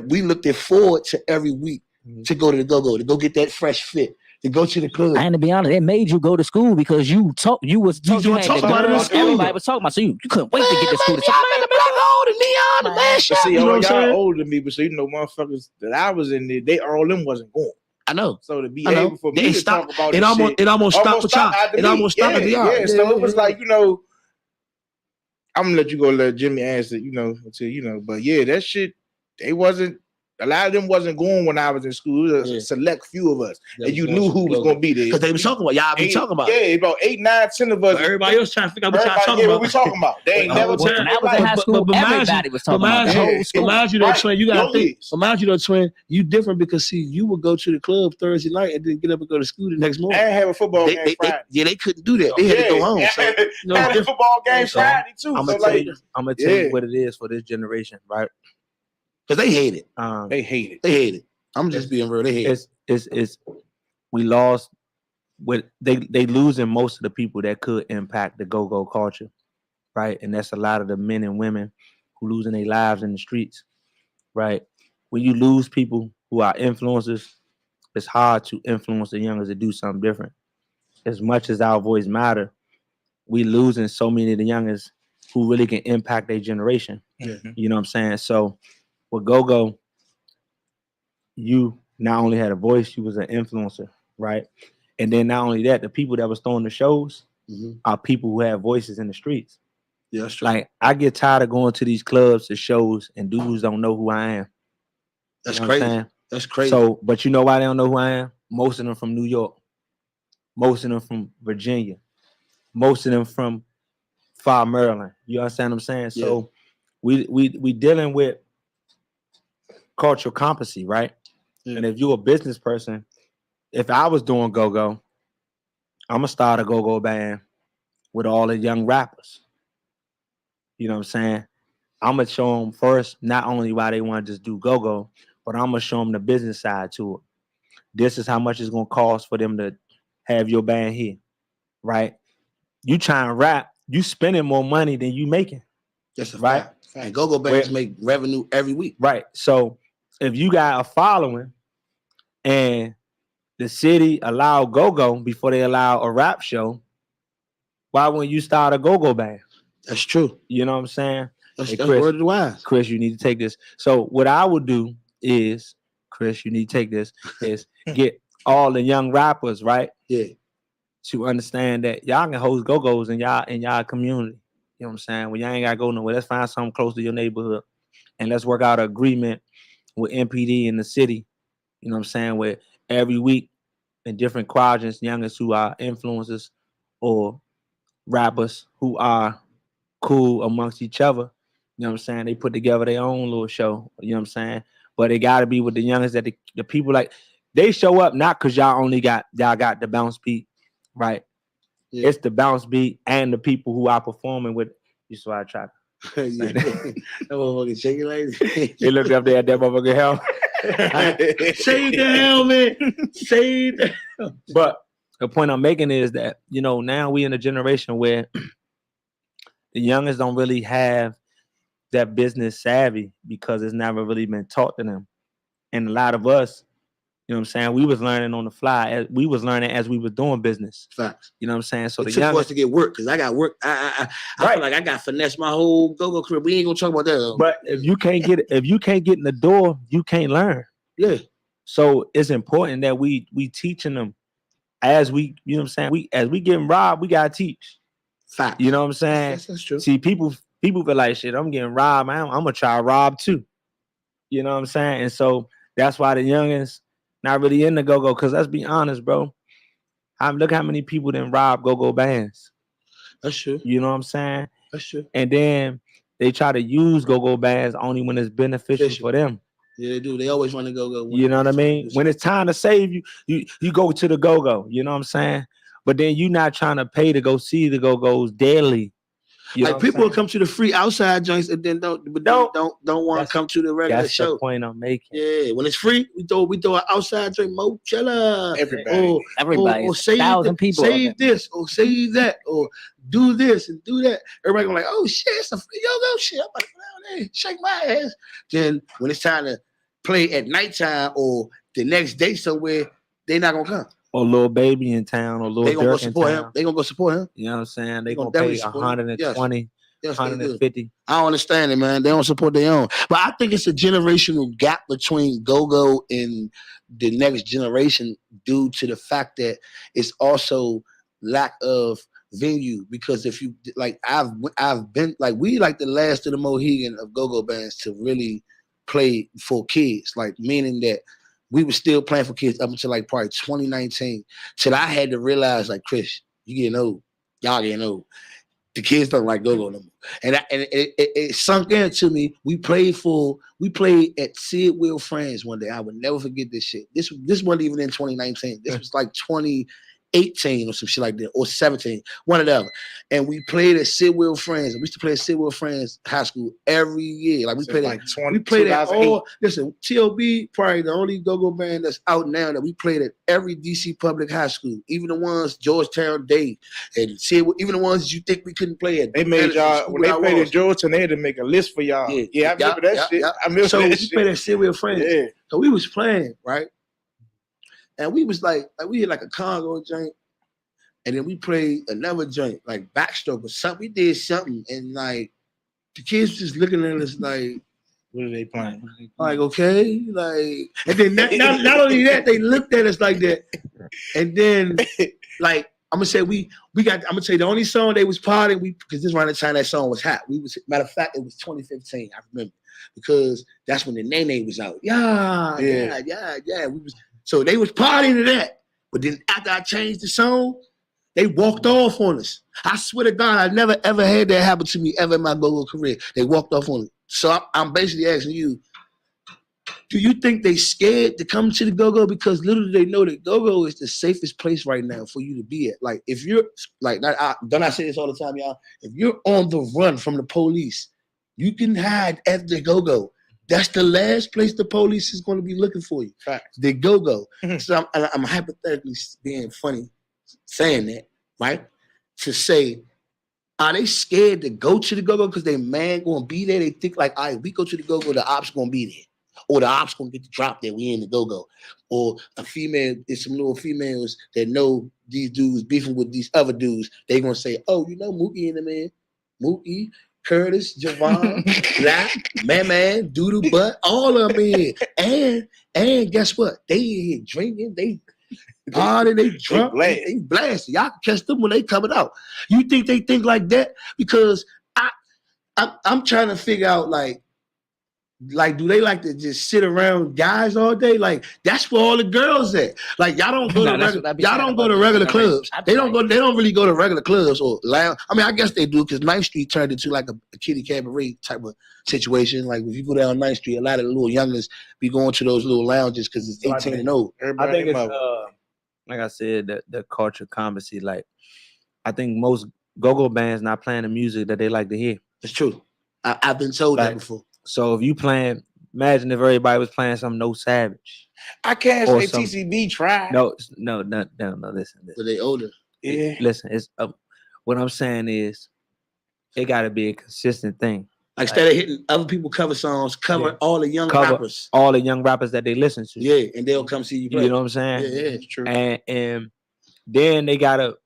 S3: We looked forward to every week to go to the Gogo, to go get that fresh fit, to go to the club.
S4: And to be honest, it made you go to school because you talk about it in school. Everybody was talking about, so you couldn't wait to get to school.
S1: See, y'all older than me, but so motherfuckers that I was in there, all them wasn't going.
S3: I know.
S1: So to be able for me to talk about
S3: it almost stopped with y'all. It almost stopped at the yard.
S1: Yeah, so it was like, I'm gonna let you go let Jimmy answer, until but yeah, that shit, a lot of them wasn't going when I was in school. It was a select few of us. And you knew who was going to be there.
S3: Because they was talking about y'all be talking about.
S1: Yeah, about 8, 9, 10 of us.
S7: But everybody else trying to figure out what y'all talking about.
S1: What we talking about. They ain't never
S4: when I was in high school, everybody was talking about the whole school.
S3: Mind you though, Twin, you gotta think. Mind you though, Twin, you different because see, you would go to the club Thursday night and then get up and go to school the next morning.
S1: I ain't have a football game Friday.
S3: They couldn't do that. They had to go home.
S1: So, had a football game Friday too.
S5: I'm gonna tell you what it is for this generation, right?
S3: Because they hate it.
S1: They hate it.
S3: They hate it. I'm just being real. They hate
S5: it. We lost with they losing most of the people that could impact the go-go culture, right? And that's a lot of the men and women who losing their lives in the streets, right? When you lose people who are influencers, it's hard to influence the youngers to do something different. As much as our voice matter, we losing so many of the youngers who really can impact their generation.
S1: Mm-hmm.
S5: You know what I'm saying? So with Gogo, you not only had a voice, you was an influencer, right? And then not only that, the people that was throwing the shows are people who have voices in the streets.
S3: Yeah, that's true.
S5: Like I get tired of going to these clubs and shows and dudes don't know who I am.
S3: That's crazy. That's crazy.
S5: So, but you know why they don't know who I am? Most of them from New York. Most of them from Virginia. Most of them from far Maryland. You understand what I'm saying?
S3: Yeah.
S5: So we dealing with cultural competency, right? Yeah. And if you're a business person, if I was doing Gogo, I'm gonna start a Gogo band with all the young rappers. You know what I'm saying? I'm gonna show them first not only why they want to just do Gogo, but I'm gonna show them the business side to it. This is how much it's gonna cost for them to have your band here, right? You try and rap, you spending more money than you making.
S3: That's a
S5: right?
S3: fact. And go-go bands make revenue every week.
S5: Right. So if you got a following and the city allow go-go before they allow a rap show, why wouldn't you start a go-go band?
S3: That's true.
S5: You know what I'm saying?
S3: That's
S5: Chris,
S3: word of the wise.
S5: Chris, you need to take this. So what I would do is, Chris, you need to take this, is get all the young rappers, right?
S3: Yeah.
S5: To understand that y'all can host go-go's in y'all community. You know what I'm saying? When y'all ain't gotta go nowhere, let's find something close to your neighborhood and let's work out an agreement with MPD in the city. You know what I'm saying? Where every week in different quadrants, youngest who are influencers or rappers who are cool amongst each other. You know what I'm saying? They put together their own little show. You know what I'm saying? But it got to be with the youngest that the people like. They show up not because y'all got the bounce beat, right? Yeah. It's the bounce beat and the people who are performing with. You saw I tried.
S3: That motherfucker shaking like this.
S5: They looked up there at that motherfucker helmet.
S3: Save the helmet. Save the helmet.
S5: But the point I'm making is that, you know, now we in a generation where the youngest don't really have that business savvy because it's never really been taught to them. And a lot of us, you know what I'm saying, we was learning on the fly. We was learning as we was doing business.
S3: Facts.
S5: You know what I'm saying? So
S3: it
S5: the
S3: took
S5: youngest
S3: for us to get work because I got work. I feel like I got finesse my whole go-go career. We ain't gonna talk about that though.
S5: But if you can't get in the door, you can't learn.
S3: Yeah.
S5: So it's important that we teaching them as we, you know what I'm saying? As we getting robbed, we gotta teach.
S3: Facts.
S5: You know what I'm saying?
S3: That's true.
S5: See, people feel like shit, I'm getting robbed, man. I'm gonna try to rob too. You know what I'm saying? And so that's why the youngins not really in the go-go. Cause let's be honest, bro. Look how many people didn't rob go-go bands.
S3: That's true.
S5: You know what I'm saying?
S3: That's true.
S5: And then they try to use go-go bands only when it's beneficial for them.
S3: Yeah, they do. They always want to go-go.
S5: You know what I mean? When it's time to save you, you go to the go-go. You know what I'm saying? But then you're not trying to pay to go see the go-go's daily. You
S3: like people will come to the free outside joints and then don't want to come to the regular show.
S5: That's the point I'm making.
S3: Yeah, when it's free, we throw an outside joint, Mochella.
S4: Everybody.
S3: Or save
S4: 1,000 people.
S3: Save this or save that or do this and do that. Everybody gonna like, oh shit, it's a free go-go shit. I'm like, down there, shake my ass. Then when it's time to play at nighttime or the next day somewhere, they not gonna come.
S5: Or Lil Baby in town, or Lil Durk in town.
S3: They gonna go support him.
S5: You know what I'm saying? They gonna pay 120,
S3: yes,
S5: 150.
S3: I don't understand it, man. They don't support their own. But I think it's a generational gap between go-go and the next generation due to the fact that it's also lack of venue. Because if you like, I've been like, we like the last of the Mohegan of go-go bands to really play for kids, like meaning that we were still playing for kids up until like probably 2019. Till I had to realize, like, Chris, you getting old. Y'all getting old. The kids don't like go-go no more. And it sunk into me. We played at Sid Will Friends one day. I would never forget this shit. This wasn't even in 2019. This was like 2018 or some shit like that, or 17, one of them. And we played at Sid Will Friends. We used to play at Sid Will Friends High School every year. Like we played at all. Listen, T.O.B. probably the only go-go band that's out now that we played at every DC public high school. Even the ones Georgetown Day and Sid, even the ones you think we couldn't play at.
S1: They made y'all when they played at Georgetown. They had to make a list for y'all. Yeah, I remember that shit. I remember
S3: so
S1: that
S3: we
S1: shit.
S3: played at Sid Will Friends.
S1: Yeah.
S3: So we was playing, right? And we was like we had like a Congo joint, and then we played another joint, like backstroke or something. We did something, and like the kids just looking at us like,
S1: what are they playing?
S3: Like, okay, like, and then not only that, they looked at us like that, and then like I'm gonna say I'm gonna tell you the only song they was partying because this around the time that song was hot. Matter of fact, it was 2015. I remember because that's when the Nene was out. Yeah. So they was partying to that. But then after I changed the song, they walked off on us. I swear to God, I never ever had that happen to me ever in my go-go career. They walked off on it. So I'm basically asking you, do you think they scared to come to the go-go? Because little do they know that go-go is the safest place right now for you to be at. Like if you're like, don't I say this all the time, y'all? If you're on the run from the police, you can hide at the go-go. That's the last place the police is going to be looking for you.
S1: Facts.
S3: The go-go. So I'm hypothetically being funny saying that, right? To say Are they scared to go to the Go-Go because their man gonna be there? They think like, all right, we go to the Go-Go, the ops gonna be there. Or the ops gonna get the drop that we in the Go-Go. Or a female, there's some little females that know these dudes beefing with these other dudes. They gonna say, oh, you know Mookie in the man. Mookie, Curtis, Javon, Black, Man, Doodle Butt, all of them in. And guess what? They in here drinking, they party, they drunk, they blast. Y'all can catch them when they coming out. You think they think like that? Because I'm trying to figure out like do they like to just sit around guys all day? Like that's where all the girls at. Like y'all don't go to regular clubs. They don't really go to regular clubs or lounge. I mean, I guess they do because 9th Street turned into like a kiddie cabaret type of situation. Like if you go down 9th Street, a lot of the little youngers be going to those little lounges because it's 18 and old.
S5: I think it's like I said, the culture conversation. Like I think most go-go bands not playing the music that they like to hear.
S3: It's true. I've been told that before.
S5: So if you playing, imagine if everybody was playing some No Savage.
S1: I can't say TCB tried.
S5: No. Listen.
S3: But they older.
S1: Yeah.
S5: Listen, it's what I'm saying is, it got to be a consistent thing.
S3: Like instead of hitting other people cover songs, all the young rappers.
S5: All the young rappers that they listen to.
S3: Yeah, and they'll come see you play.
S5: You know what I'm saying?
S3: Yeah, it's true.
S5: And then they gotta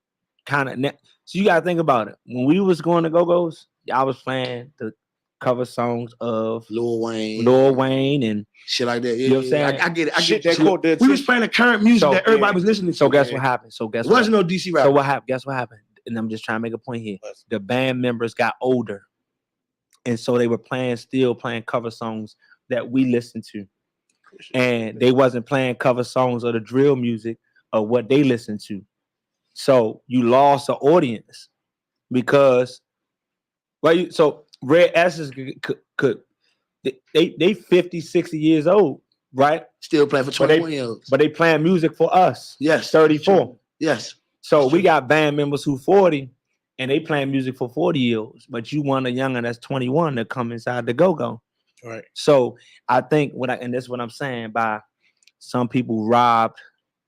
S5: kind of. So you gotta think about it. When we was going to Go-Go's, I was playing the cover songs of
S3: Lil Wayne and shit like that. Yeah,
S5: you know what I'm saying?
S3: I get it. We was playing the current music that everybody was listening to.
S5: So guess what happened? It
S3: wasn't no DC rap.
S5: So what happened? Guess what happened? And I'm just trying to make a point here. The band members got older. And so they were still playing cover songs that we listened to. And they wasn't playing cover songs of the drill music of what they listened to. So you lost an audience because so Red S's could they 50, 60 years old, right?
S3: Still playing for 21-year-olds.
S5: But they playing music for us.
S3: Yes.
S5: 34.
S3: Yes.
S5: So we got band members who 40 and they playing music for 40-year-olds, but you want a younger that's 21 to come inside the Go-Go.
S1: Right.
S5: So I think and that's what I'm saying by some people robbed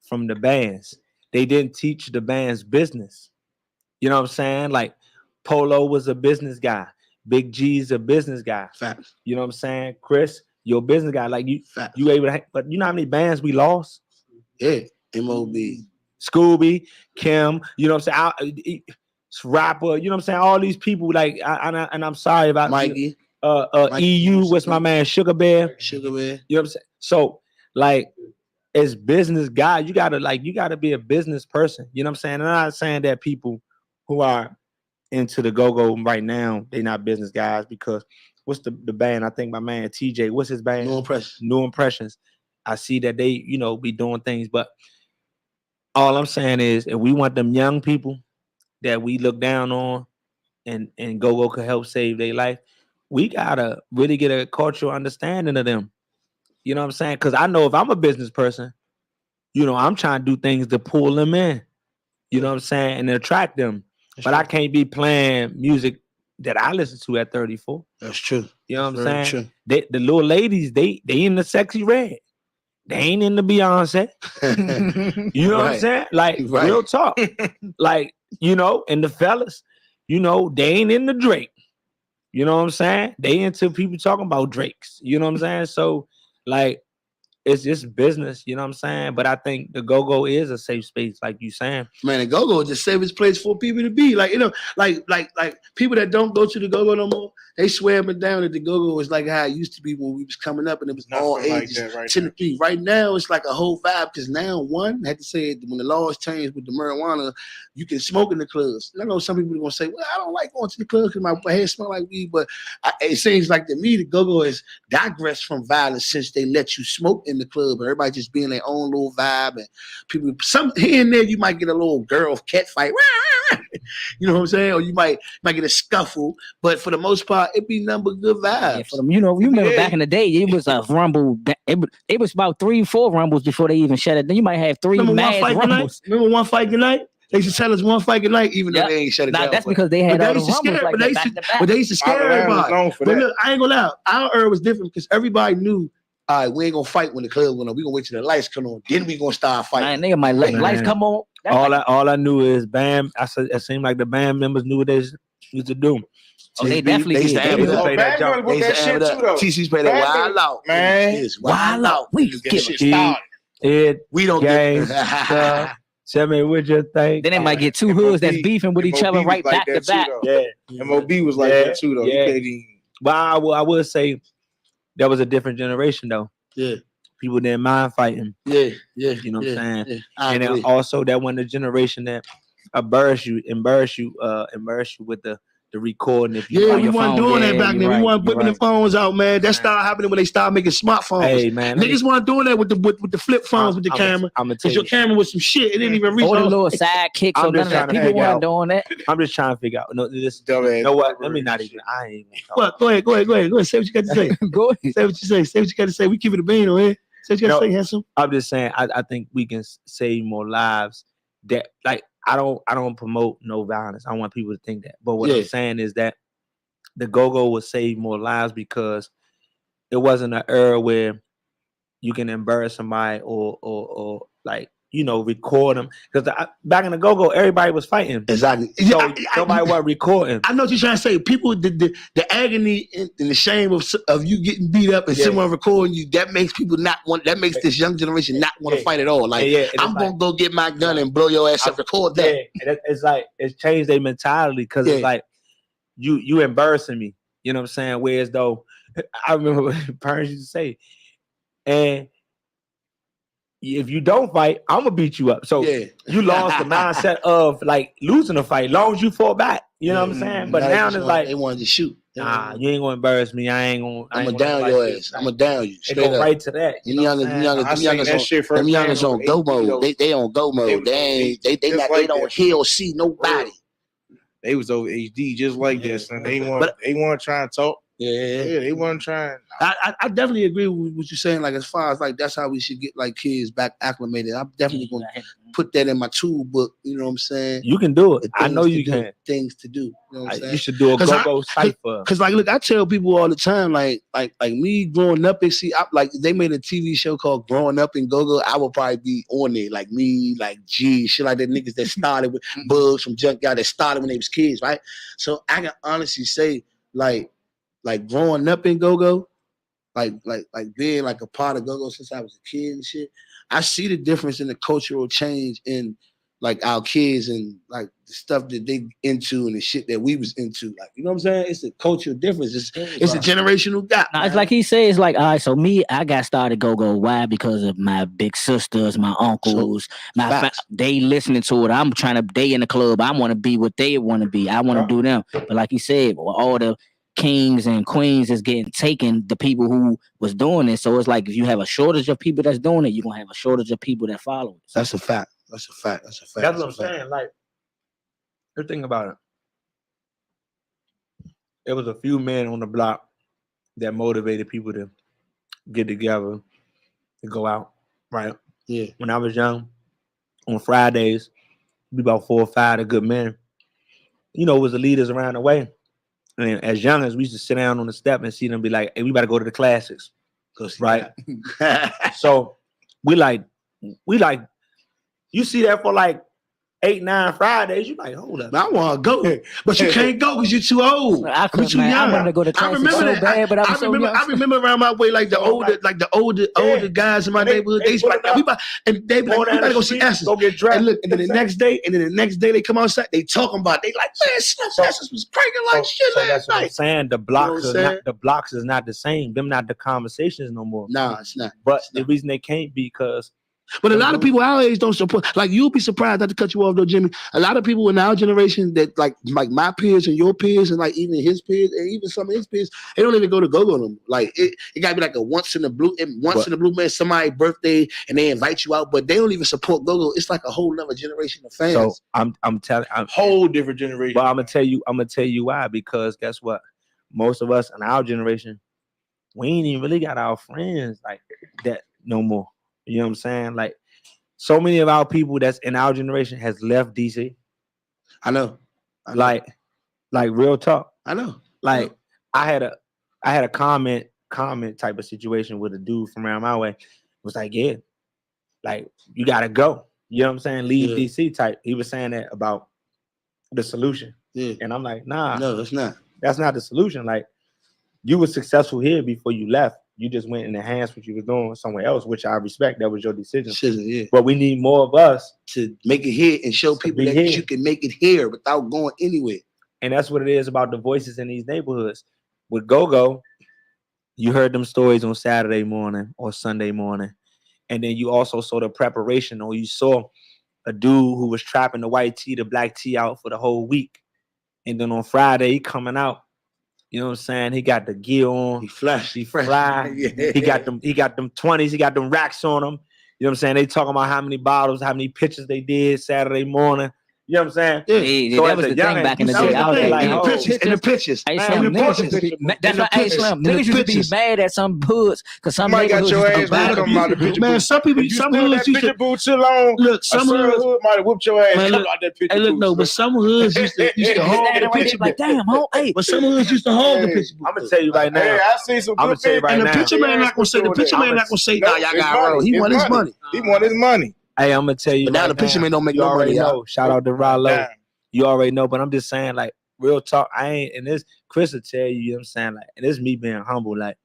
S5: from the bands. They didn't teach the bands business. You know what I'm saying? Like Polo was a business guy. Big G's a business guy.
S3: Facts.
S5: You know what I'm saying? Chris, you're a business guy. Like you able to, but you know how many bands we lost?
S3: Yeah. MOB.
S5: Scooby, Kim, you know what I'm saying? Rapper, you know what I'm saying? All these people, like, and I'm sorry about
S3: Mikey.
S5: Mikey EU, what's my man? Sugar Bear.
S3: You know what
S5: I'm saying? So, like, as business guy, you gotta be a business person. You know what I'm saying? And I'm not saying that people who are into the Go-Go right now, they're not business guys because what's the band? I think my man TJ, what's his band? New Impressions. I see that they, be doing things, but all I'm saying is if we want them young people that we look down on and Go-Go could help save their life, we gotta really get a cultural understanding of them. You know what I'm saying? Because I know if I'm a business person, I'm trying to do things to pull them in. You know what I'm saying? And attract them. But I can't be playing music that I listen to at 34.
S3: That's true.
S5: You know what I'm saying? The little ladies, they in the sexy red. They ain't in the Beyonce. You know what I'm saying? Like, real talk. Like, and the fellas, they ain't in the Drake. You know what I'm saying? They into people talking about Drakes. You know what I'm saying? So, like, it's just business, you know what I'm saying? But I think the Go-Go is a safe space, like you saying.
S3: Man, the Go-Go is the safest place for people to be. Like, like people that don't go to the Go-Go no more, they swear up and down that the Go-Go is like how it used to be when we was coming up and it was all ages. Right now, it's like a whole vibe because now, one, I had to say it, when the laws changed with the marijuana, you can smoke in the clubs. I know some people are going to say, well, I don't like going to the club because my hair smell like weed, but it seems like to me, the Go-Go has digressed from violence since they let you smoke in the club and everybody just being their own little vibe and people some here and there you might get a little girl cat fight, you know what I'm saying, or you might get a scuffle, but for the most part it be number good vibes.
S4: Yeah, for them, you remember back in the day it was a rumble. It was about 3-4 rumbles before they even shut it. Then you might have three mad rumbles.
S3: Remember One Fight Good Night? They used to tell us One Fight Good Night, even though they ain't shut it down.
S4: That's because they had all the rumbles like that back to back.
S3: But they used to scare everybody. But look, I ain't gonna lie, our era was different because everybody knew, all right, we ain't gonna fight when the club went on. We gonna wait till the lights come on. Then we gonna start fighting.
S4: Man, nigga, my lights come on.
S5: All I knew is band. It seemed like the band members knew what they used to do.
S4: Oh, they definitely
S3: they used to
S4: did.
S3: amp it up.
S5: play that
S1: Bad
S5: jump.
S1: Boys with that shit too, though.
S3: TC's play that
S1: Bad
S3: wild
S1: Boys,
S3: out.
S1: man.
S3: It's
S4: Wild out. We
S1: Get
S4: get
S1: shit started.
S3: We don't
S5: Gang,
S3: get
S5: tell me what you think.
S4: Then they might get two hoods that's
S1: MOB
S4: beefing with each other
S1: was
S4: right
S1: like
S4: back to
S1: that too,
S4: back.
S1: though.
S5: Yeah.
S1: MOB was like
S5: Yeah,
S1: that too, though.
S5: yeah.
S1: You can't even.
S5: But I will say that was a different generation though.
S3: Yeah.
S5: People didn't mind fighting.
S3: Yeah.
S5: You know what I'm saying?
S3: Yeah. I
S5: And
S3: agree.
S5: then also that one the generation that embarrass you with the recording if you
S3: Yeah,
S5: on
S3: we
S5: your
S3: weren't
S5: phone.
S3: doing
S5: Yeah,
S3: that back
S5: you're
S3: then.
S5: right,
S3: We weren't
S5: you're
S3: whipping the
S5: right.
S3: phones out, man. That started happening when they started making smartphones.
S5: Hey man,
S3: Niggas weren't doing that with the flip phones with the camera.
S5: I'm gonna
S3: Cause
S5: tell
S3: your
S5: you.
S3: camera was some shit. It didn't even reach.
S4: Or the
S3: all-
S4: little side kicks
S5: I'm
S4: or none
S5: just
S4: of that.
S5: trying to
S4: People
S5: figure
S4: weren't
S5: out.
S4: doing that.
S5: I'm just trying to figure out. No, this.
S1: Dumbass
S5: You know what?
S1: Barbara
S5: Let me
S1: and
S5: not
S1: shit.
S5: even. I ain't even.
S3: What? Go ahead. Say what you got to say.
S4: Go ahead.
S3: Say what you say. Say what you got to say. We keep it a bean on here. Say what you got to
S5: No.
S3: say, handsome.
S5: I'm just saying. I think we can save more lives. That like I don't promote no violence. I want people to think that. But what
S3: Yeah.
S5: I'm saying is that the Gogo will save more lives because it wasn't an era where you can embarrass somebody or like record them because back in the Go-Go everybody was fighting,
S3: Exactly.
S5: so nobody was recording.
S3: I know what you're trying to say. People, the agony and the shame of you getting beat up and
S5: Yeah.
S3: someone recording you, that makes people not want. That makes this young generation not want to
S5: Yeah.
S3: fight at all. Like
S5: Yeah, and
S3: I'm
S5: it's
S3: gonna go get my gun and blow your ass up. Record that.
S5: Yeah, and it's like it's changed their mentality because it's
S3: Yeah.
S5: like you embarrassing me. You know what I'm saying? Whereas though I remember what parents used to say, and if you don't fight, I'm gonna beat you up. So
S3: Yeah.
S5: you lost the mindset of like losing a fight, long as you fought back. You know what I'm saying? But now it's like,
S3: they wanted to shoot.
S5: nah, you ain't gonna embarrass me.
S3: I'm gonna down your ass. I'm gonna down you
S5: It
S3: straight
S5: go
S3: up.
S5: right to that.
S3: Them youngers on go mode. They on go mode. They don't hear or see nobody.
S1: They was over HD just like that, son. They want to try and talk.
S3: Yeah.
S1: They want to try and.
S3: I definitely agree with what you're saying. Like as far as like that's how we should get like kids back acclimated. I'm definitely gonna put that in my tool book. You know what I'm saying?
S5: You can do it.
S3: The
S5: I know
S3: things
S5: you
S3: to do,
S5: can.
S3: things to do. You know what I'm saying?
S5: You should do a Go-Go cipher.
S3: Cause like, look, I tell people all the time, like me growing up and see, like they made a TV show called Growing Up in Gogo. I would probably be on there, like me, like G, shit like that. Niggas that started with bugs from Junkyard that started when they was kids, right? So I can honestly say, like growing up in Gogo, like being like a part of Gogo since I was a kid and shit. I see the difference in the cultural change in like our kids and like the stuff that they into and the shit that we was into. Like, you know what I'm saying? It's a cultural difference. It's a generational gap.
S4: Now, it's like he says, like, all right, so me, I got started Go-Go. Why? Because of my big sisters, my uncles, they listening to it. They in the club. I want to be what they want to be. I want to do them. But like he said, well, all the kings and queens is getting taken, the people who was doing it. So it's like if you have a shortage of people that's doing it, you're going to have a shortage of people that follow it.
S3: That's a fact. That's what
S5: I'm saying. Like, the thing about it, there was a few men on the block that motivated people to get together, to go out, right?
S3: Yeah.
S5: When I was young, on Fridays, be about 4 or 5 good men. Was the leaders around the way. And as young as we used to sit down on the step and see them be like, hey, we better go to the classics. Right? So we like, you see that for like 8, 9 Fridays, you like, hold up.
S3: I want to go, but you can't go because you're too old. You're too young.
S4: I wanted to go to classics so bad, but I was so young.
S3: I remember around my way, like the older guys in my neighborhood. They like, we better go see Essence.
S5: Go get dressed.
S3: And look, and then the next day they come outside, they talking about. They like, man, Essence was cranking like shit last
S5: that's what
S3: night.
S5: I'm saying. The blocks is not the same. Them not the conversations no more.
S3: Nah, it's not.
S5: But the reason they can't be because.
S3: But a lot of people our age don't support. Like, you'll be surprised, not to cut you off though, Jimmy. A lot of people in our generation that like my peers and your peers and like even his peers and even some of his peers, they don't even go to Go-Go no more. Like it gotta be like a once in the blue man, somebody's birthday and they invite you out, but they don't even support Go-Go. It's like a whole nother generation of fans.
S5: So I'm telling,
S1: whole different generation.
S5: But I'm gonna tell you why. Because guess what? Most of us in our generation, we ain't even really got our friends like that no more. You know what I'm saying? Like, so many of our people that's in our generation has left DC.
S3: I know.
S5: Like real talk.
S3: I know.
S5: Like, I had a comment type of situation with a dude from around my way. It was like, yeah, like you gotta go. You know what I'm saying? Leave DC type. He was saying that about the solution.
S3: Yeah.
S5: And I'm like, nah,
S3: No, it's not.
S5: that's not the solution. Like, you were successful here before you left. You just went and enhanced what you were doing somewhere else, which I respect. That was your decision.
S3: Yeah.
S5: But we need more of us
S3: to make it here and show people that you can make it here without going anywhere.
S5: And that's what it is about the voices in these neighborhoods. With Gogo, you heard them stories on Saturday morning or Sunday morning. And then you also saw the preparation, or you saw a dude who was trapping the white tee, the black tee out for the whole week. And then on Friday, he coming out. You know what I'm saying? He got the gear on.
S3: He flashed.
S5: He fly. Yeah. He got them 20s. He got them racks on them. You know what I'm saying? They talking about how many bottles, how many pictures they did Saturday morning. You know what I'm saying?
S4: Yeah. So that was the thing back in the day. I was like,
S3: in the pictures.
S4: That's why I Slim. Niggas used to be mad at some hoods because some neighborhoods used to be
S1: man, some hoods used to boot too long.
S3: Look, some
S1: hood might have whooped your ass.
S3: Man, look, hey, look, no, but some hoods used to hold the picture book.
S4: Like, damn, hey.
S3: But some hoods used to hold the picture book.
S5: I'm gonna tell you right now.
S1: Hey, I see some good
S5: things.
S3: And the picture man not gonna say. The picture man not gonna say, "Nah, y'all got roll." He want his money.
S1: He want his money.
S5: Hey, I'm gonna tell you.
S3: But now the picture man don't make no money.
S5: Shout out to Rollo. You already know, but I'm just saying, like, real talk. I ain't, and this Chris will tell you, you know what I'm saying? Like, and this me being humble, like,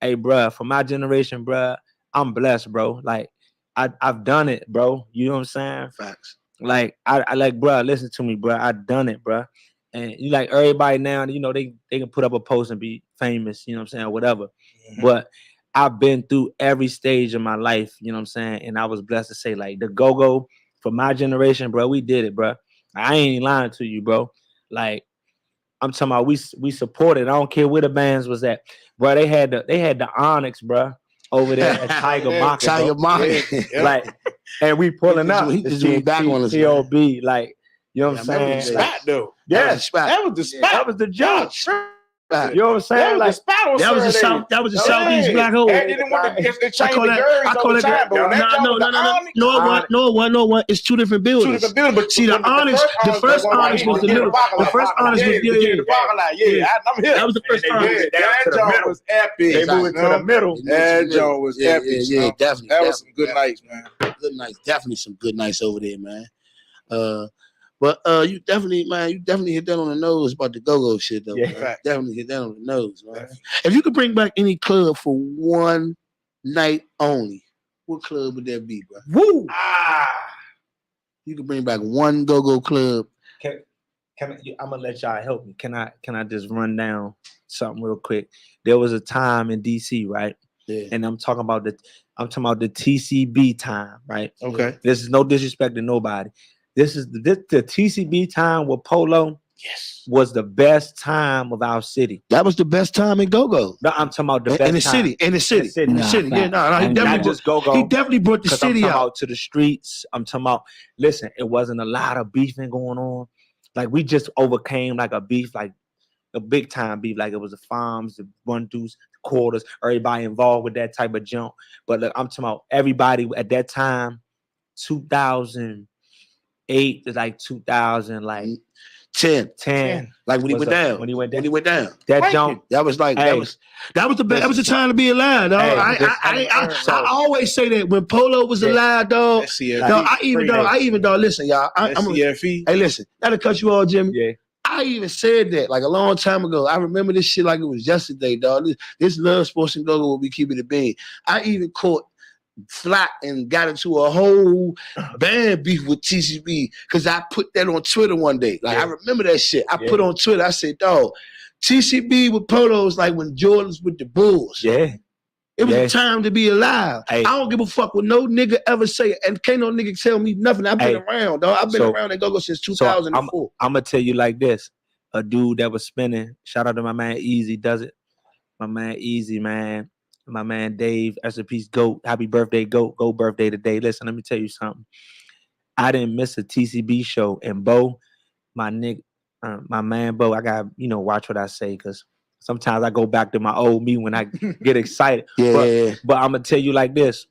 S5: hey, bruh, for my generation, bruh, I'm blessed, bro. Like, I've done it, bro. You know what I'm saying?
S3: Facts.
S5: Like, I like, bruh, listen to me, bruh. I done it, bruh. And you like everybody now, you know, they can put up a post and be famous, you know what I'm saying, or whatever. Mm-hmm. But I've been through every stage of my life, you know what I'm saying? And I was blessed to say, like, the Gogo for my generation, bro, we did it, bro. I ain't lying to you, bro. Like, I'm talking about we supported. I don't care where the bands was at, bro. They had the Onyx, bro, over there at Tiger Market.
S3: Tiger Market,
S5: like, and we pulling up.
S3: He just went back on us.
S5: TLB, like, you know what I'm saying?
S1: Spot though.
S5: Yeah,
S1: that was the spot.
S5: That was the jump. You know what I'm saying?
S1: Like,
S3: that was the Southeast Black Hole.
S1: I call
S3: that. No, it's two different buildings.
S1: But
S3: see, the Onyx, the first Onyx was the middle. The first Onyx was
S1: I'm here.
S3: That was the first Onyx.
S1: That joint was epic.
S5: They moved to the middle.
S1: That joint was epic.
S3: Yeah, definitely.
S1: That was some good nights, man.
S3: Good nights, definitely some good nights over there, man. But you definitely hit that on the nose about the Gogo shit, though.
S5: Yeah,
S3: definitely hit that on the nose, man. If you could bring back any club for one night only, what club would that be, bro?
S5: Woo!
S3: You could bring back one Gogo club.
S5: I'm gonna let y'all help me. Can I just run down something real quick? There was a time in DC, right?
S3: Yeah.
S5: And I'm talking about the TCB time, right?
S3: Okay.
S5: This is no disrespect to nobody. This is the TCB time with Polo.
S3: Yes,
S5: was the best time of our city.
S3: That was the best time in Gogo.
S5: No, I'm talking about the best
S3: in the
S5: time.
S3: In the city. Yeah, no, he definitely
S5: not just Gogo.
S3: He definitely brought the city
S5: out to the streets. I'm talking about. Listen, it wasn't a lot of beefing going on. Like, we just overcame like a beef, like a big time beef. Like, it was the farms, the 1-2s, quarters, everybody involved with that type of junk. But look, I'm talking about everybody at that time, 2008 to like 2000, like 10. Like when he went down. When he went down. That jump.
S3: That was like that was the best. That was the time to be alive, dog. I always say that when Polo was alive, dog. I even listen, y'all. Hey, listen, that'll cut you off, Jimmy.
S5: Yeah.
S3: I even said that like a long time ago. I remember this shit like it was yesterday, dog. This Love Sports and Gogo will be keeping it being. I even caught flat and got into a whole band beef with TCB because I put that on Twitter one day. Like, I remember that shit. I put on Twitter, I said, dog, TCB with Polos like when Jordan's with the Bulls.
S5: Yeah.
S3: It was a time to be alive. Hey. I don't give a fuck what no nigga ever say, and can't no nigga tell me nothing. I've been around, dog. I've been around at Gogo since 2004.
S5: So I'm gonna tell you like this. A dude that was spinning, shout out to my man Easy does it. My man Easy, man. My man Dave, rest in peace, Goat. Happy birthday, Goat. Go birthday today. Listen, let me tell you something. I didn't miss a TCB show. And Bo, my nigga, my man Bo, I got watch what I say, because sometimes I go back to my old me when I get excited. But I'm gonna tell you like this.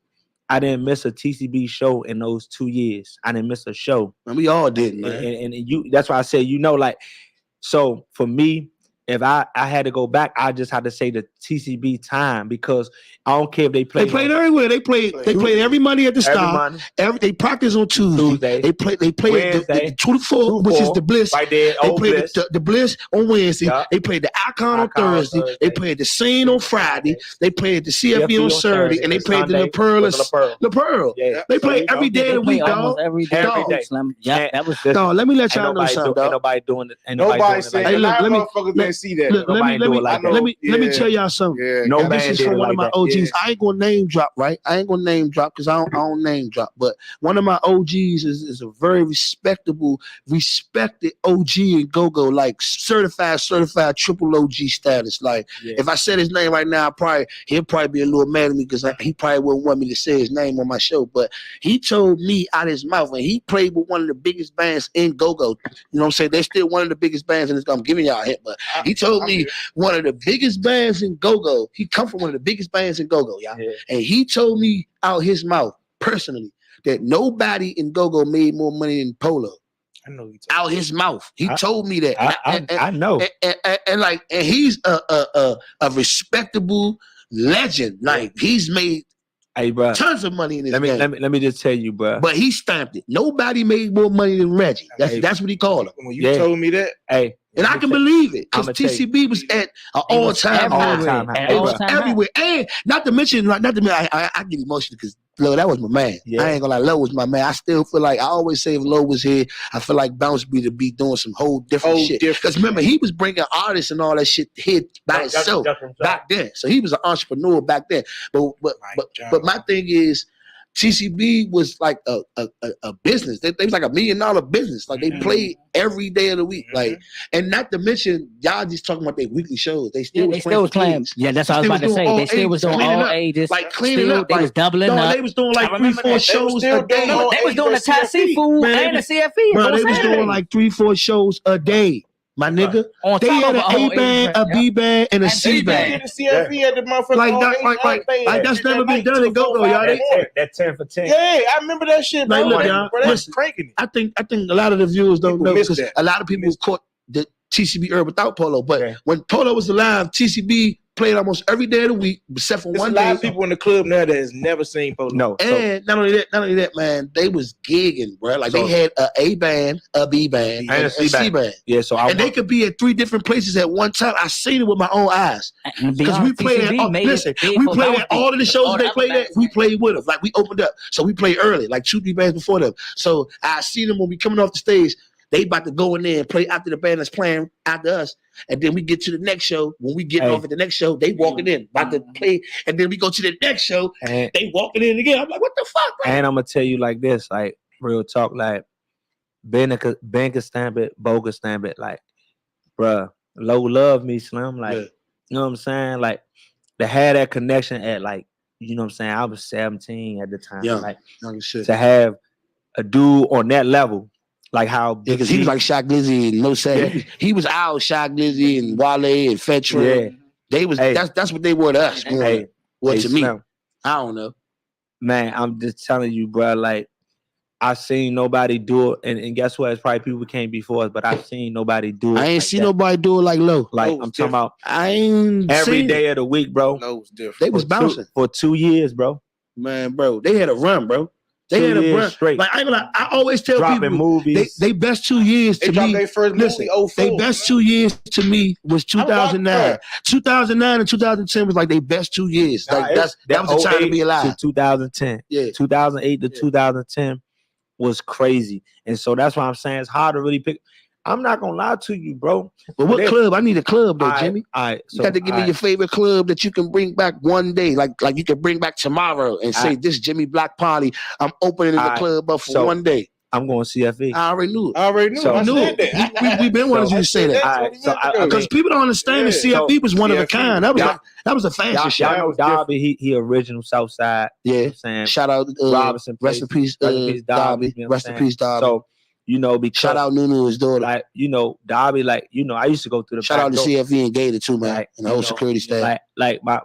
S5: I didn't miss a TCB show in those 2 years. I didn't miss a show.
S3: And we all did, man.
S5: And you, that's why I say, like, so for me, if I had to go back, I just had to say the TCB time because I don't care if they play.
S3: They played everywhere. They played every Monday at the Star. They practice on Tuesday. They play the 24, which is the Bliss.
S5: Right there.
S3: They played the Bliss on Wednesday.
S5: Yep.
S3: They played the Icon on Thursday. They played the Scene on Friday. They played the CFB on Saturday, and they played the La Pearl.
S5: Yeah.
S3: They play every day of the week, dog.
S4: Every day. Yeah, that was
S3: No, let me let y'all know something, dog.
S5: Ain't nobody doing it.
S1: Nobody saying
S3: Hey, look, let me-
S1: motherfuckers didn't see that.
S3: Look, let me tell y'all something.
S1: Yeah.
S5: No
S3: And
S5: man
S3: this is
S5: did
S3: from
S5: it
S3: one of
S5: like
S3: my
S5: that.
S3: OGs.
S1: Yeah.
S3: I ain't gonna name drop, right? I ain't gonna name drop because I don't name drop. But one of my OGs is a very respected OG in Gogo, like certified triple OG status. Like if I said his name right now, he'll probably be a little mad at me because he probably wouldn't want me to say his name on my show. But he told me out his mouth, and he played with one of the biggest bands in Gogo. You know what I'm saying? They're still one of the biggest bands in this. I'm giving y'all a hint, but he told me one of the biggest bands in Gogo. He come from one of the biggest bands in Gogo, y'all.
S5: Yeah.
S3: And he told me out his mouth personally that nobody in Gogo made more money than Polo.
S1: I know he
S3: Out his mouth. He told me that.
S5: I know.
S3: And he's a respectable legend. Like he's made
S5: bro.
S3: tons of money in this game.
S5: Let me just tell you, bro.
S3: But he stamped it. Nobody made more money than Reggie. That's what he called him.
S1: When you told me that,
S3: and I can believe it because TCB was at an all-time everywhere. And not to mention, I get emotional because Lo, that was my man.
S5: Yeah.
S3: I ain't gonna lie, Lo was my man. I still feel like I always say if Lo was here, I feel like Bounce B to be doing some whole different shit. Because remember, he was bringing artists and all that shit here by himself back then. So he was an entrepreneur back then. But my thing is, TCB was like a business. They was like $1 million business. Like they played every day of the week. Like, and not to mention, y'all just talking about their weekly shows. They still was playing.
S4: Yeah, that's what I was about to say. They still was doing all ages.
S3: Like cleaning up.
S4: They was doubling up.
S3: They was doing like 3-4 shows a day.
S4: They was doing the Thai seafood and the CFE.
S3: Bro, they was doing like 3-4 shows a day. My nigga, they had an A band, a B band, and a C band.
S1: The CFE at the motherfucker.
S3: Like that's never been done in Gogo, y'all.
S5: That 10 for 10.
S1: Yeah, I remember that shit, bro.
S3: Like, look, y'all,
S1: That's cranking it.
S3: I think a lot of the viewers don't know because a lot of people caught the TCB era without Polo. But when Polo was alive, TCB played almost every day of the week, except for one day.
S1: A lot of people in the club now that has never seen Polo.
S5: No,
S3: and not only that, man, they was gigging, bro. Like they had a band, a B band, and a C band.
S5: Yeah, so
S3: they could be at 3 different places at one time. I seen it with my own eyes because we played at all of the shows they played at. We played with them, like we opened up, so we played early, like 2-3 bands before them. So I seen them when we coming off the stage. They about to go in there and play after the band that's playing after us. And then we get to the next show. When we get off at the next show, they walking in, about to play. And then we go to the next show, they walking in again. I'm like, what the fuck, bro?
S5: And I'm going to tell you like this, like, real talk, like, Ben can stamp it, Bo can stamp it. Like, bruh, Low love me, Slim. Like, you know what I'm saying? Like, to have that connection at, like, you know what I'm saying? I was 17 at the time.
S3: Yeah,
S5: like,
S3: shit.
S5: To have a dude on that level. Like how
S3: because he was like Shock Glizzy and No Say. He was out Shock Glizzy and Wale and Fetra.
S5: Yeah.
S3: They was that's what they were to us. To me.
S5: Slim.
S3: I don't know.
S5: Man, I'm just telling you, bro, like I seen nobody do it, and guess what? It's probably people came before us, but I've seen nobody do it.
S3: I ain't seen nobody do it like Low.
S5: Like I'm talking about
S3: I ain't
S5: every day of the week, bro.
S1: Low was different.
S3: They was bouncing
S5: for 2 years, bro.
S3: Man, bro. They had a run, bro. They had a run
S5: straight.
S3: Like I always tell
S5: dropping
S3: people,
S5: movies.
S3: They best 2 years to me.
S1: Their first movie, 04,
S3: they best 2 years to me was 2009. 2009 and 2010 was like their best 2 years. Like that was the time to be alive.
S5: To 2010.
S3: Yeah.
S5: 2008 to 2010 was crazy. And so that's why I'm saying it's hard to really pick. I'm not gonna lie to you, bro.
S3: But what club? I need a club though, Jimmy.
S5: So
S3: you got to give me your favorite club that you can bring back one day, like you can bring back tomorrow and say this Jimmy Black Party. I'm opening the club up for one day.
S5: I'm going CFE.
S3: I already knew it.
S1: I knew it.
S3: We've been wanting you to say that. Because people don't understand that CFE was one of a kind. That was a fancy shit.
S5: Y'all know Darby, he original Southside.
S3: Yeah.
S5: You know what I'm saying?
S3: Shout out
S5: Robinson.
S3: Rest in peace, Darby. Rest in peace, Darby.
S5: So, you know, because
S3: shout out Nunu, his daughter.
S5: Like, you know, Darby, like, you know, I used to go through the
S3: shout out to CFE and Gator too, man. And the whole security staff.
S5: Like my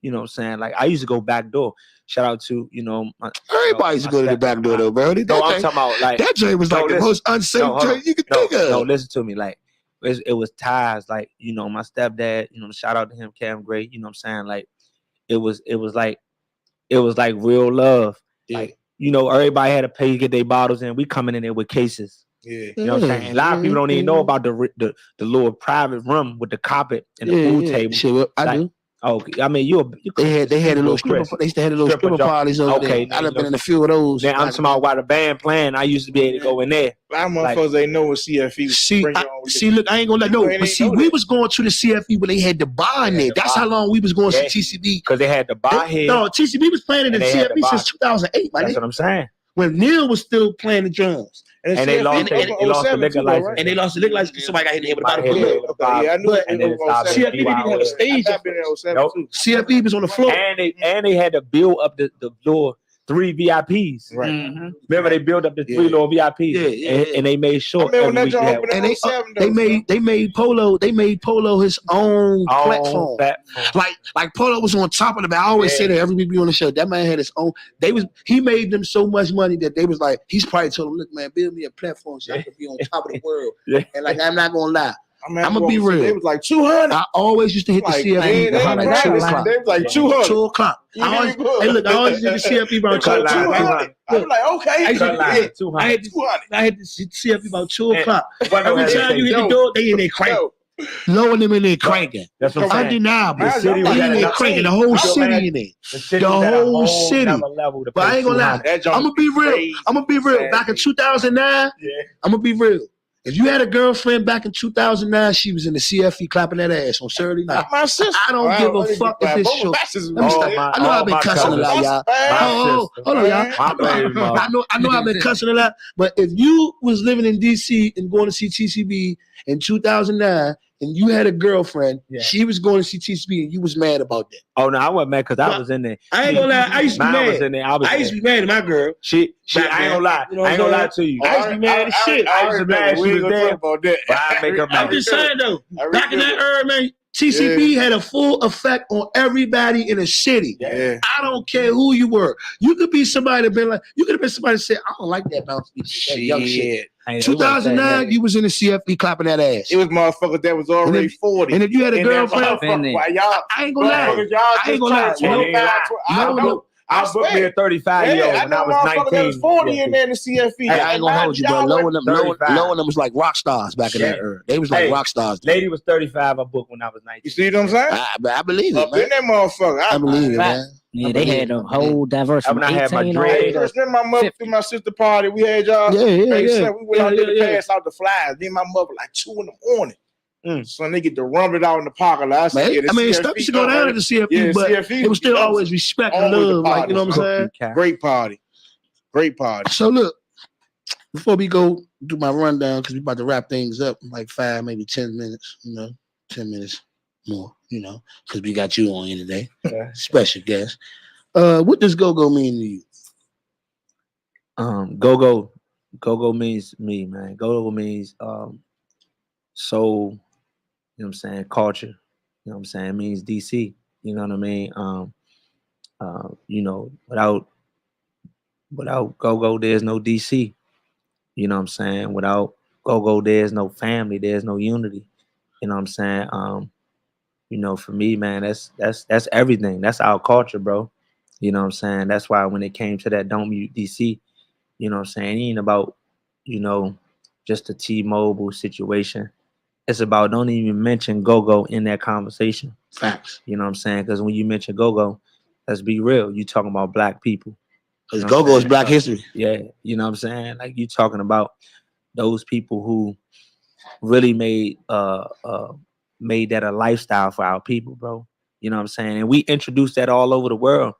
S5: you know what I'm saying? Like I used to go back door. Shout out to, you know,
S3: everybody used to go to the back door though, bro.
S5: No, I'm talking about like
S3: that joint was like the most unsafe joint you could think of.
S5: No, listen to me. Like it was ties. Like, you know, my stepdad, you know, shout out to him, Cam Great, you know what I'm saying? Like, it was like real love.
S1: Yeah.
S5: Like, you know, everybody had to pay to get their bottles in. We coming in there with cases.
S1: Yeah.
S5: You know what I'm saying? A lot of people don't even know about the little private room with the carpet and the pool table.
S3: Shit, well, I do.
S5: Okay, I mean, you
S3: They had a little stripper. They used to have a little stripper parties over there. I'd have been in a few of those.
S5: Then I'm talking about while the band playing, I used to be able to go in there.
S1: A lot of motherfuckers ain't know what CFE was.
S3: See, look, I ain't gonna let no. But see, we was going to the CFE when they had the bar in there. That's how long we was going to TCB.
S5: Because they had the bar here.
S3: No, TCB was playing in the CFE since 2008, man.
S5: That's what I'm saying.
S3: When Neil was still playing the drums.
S5: And they lost the liquor license.
S3: And they lost the liquor license because somebody got hit in the head with a bottle.
S1: Yeah, I knew that.
S3: CFE didn't even have a stage. CFE was on the floor.
S5: And they had to build up the floor 3 VIPs.
S1: Right.
S3: Mm-hmm.
S5: Remember they built up the 3 little VIPs. And they made sure every week
S3: they made Polo his own platform. Like Polo was on top of them. I always say that every week we on the show. That man had his own. He made them so much money that they was like, he's probably told them, look, man, build me a platform so I can be on top of the world. And like, I'm not gonna lie. I'm gonna be real.
S1: It was like 200.
S3: I always used to hit the CFE.
S1: They was like 200.
S3: 2 o'clock. I always hit the CFE about 2 o'clock.
S1: I'm like, okay.
S3: I hit the CFE about 2 o'clock. Every time you hit the door, they in there cranking. Lowering them in there cranking.
S5: That's what I'm saying.
S3: Undeniable.
S5: The city
S3: they in there cranking. The whole city in there. The whole city. But I ain't gonna lie. I'm gonna be real. Back in 2009, I'm gonna be real. If you had a girlfriend back in 2009, she was in the CFE clapping that ass on Saturday night.
S1: My sister.
S3: I don't give a fuck if this show. I know I've been cussing a lot, y'all. Hold on, y'all. I know I've been cussing a lot, but if you was living in DC and going to see TCB in 2009, and you had a girlfriend, she was going to see TCB, and you was mad about that.
S5: Oh no, I wasn't mad because I was in there.
S3: I ain't gonna lie, I used to be mad. I used to be mad at my girl.
S5: I ain't gonna lie. I ain't gonna lie to you.
S3: I used to be mad as shit.
S5: I used to be mad she was there
S1: about that.
S5: But I make her mad.
S3: I'm just saying though, back in that era, man, TCB had a full effect on everybody in the city.
S1: Yeah.
S3: I don't care who you were. You could be somebody that been like, you could have been somebody that said, I don't like that bounce beat. That young shit. 2009, you was in the CFB clapping that ass.
S1: It was motherfuckers that was already 40.
S3: And if you had a girlfriend, I ain't gonna lie. I ain't gonna lie.
S5: I booked me a 35-year-old when I was 19.
S1: There was 40 in there in the CFE.
S3: I ain't gonna hold you, bro. Low and them was like rock stars back in that era. They was like rock stars.
S5: Lady was 35. I booked when I was 19.
S1: You see what I'm saying?
S3: I believe it, man.
S1: In that motherfucker.
S3: I believe it, man.
S4: Yeah, they had a whole diverse.
S5: When I had my dread.
S1: Remember my mother through my sister party. We had y'all.
S3: Yeah.
S1: We went out there to pass out the flyers. Then my mother like 2 in the morning. So they get to run it out in the parking lot.
S3: I mean, stuff used to go down at the CFE, but it was still always respect and love. Like, you know what I'm saying?
S1: Great party.
S3: So look, before we go do my rundown, because we about to wrap things up in like 5, maybe 10 minutes, 10 minutes more, because we got you on here today. Special guest. What does Gogo mean to you?
S5: Gogo means me, man. Gogo means soul. You know what I'm saying? Culture. You know what I'm saying? It means DC. You know what I mean? Without Gogo, there's no DC. You know what I'm saying? Without Gogo, there's no family, there's no unity. You know what I'm saying? For me, man, that's everything. That's our culture, bro. You know what I'm saying? That's why when it came to that Don't Mute DC, you know what I'm saying? It ain't about, just the T-Mobile situation. It's about don't even mention Gogo in that conversation.
S3: Facts.
S5: You know what I'm saying? Because when you mention Gogo, let's be real, you talking about black people.
S3: Because Gogo is black history.
S5: Yeah, you know what I'm saying? Like you talking about those people who really made that a lifestyle for our people, bro. You know what I'm saying? And we introduced that all over the world.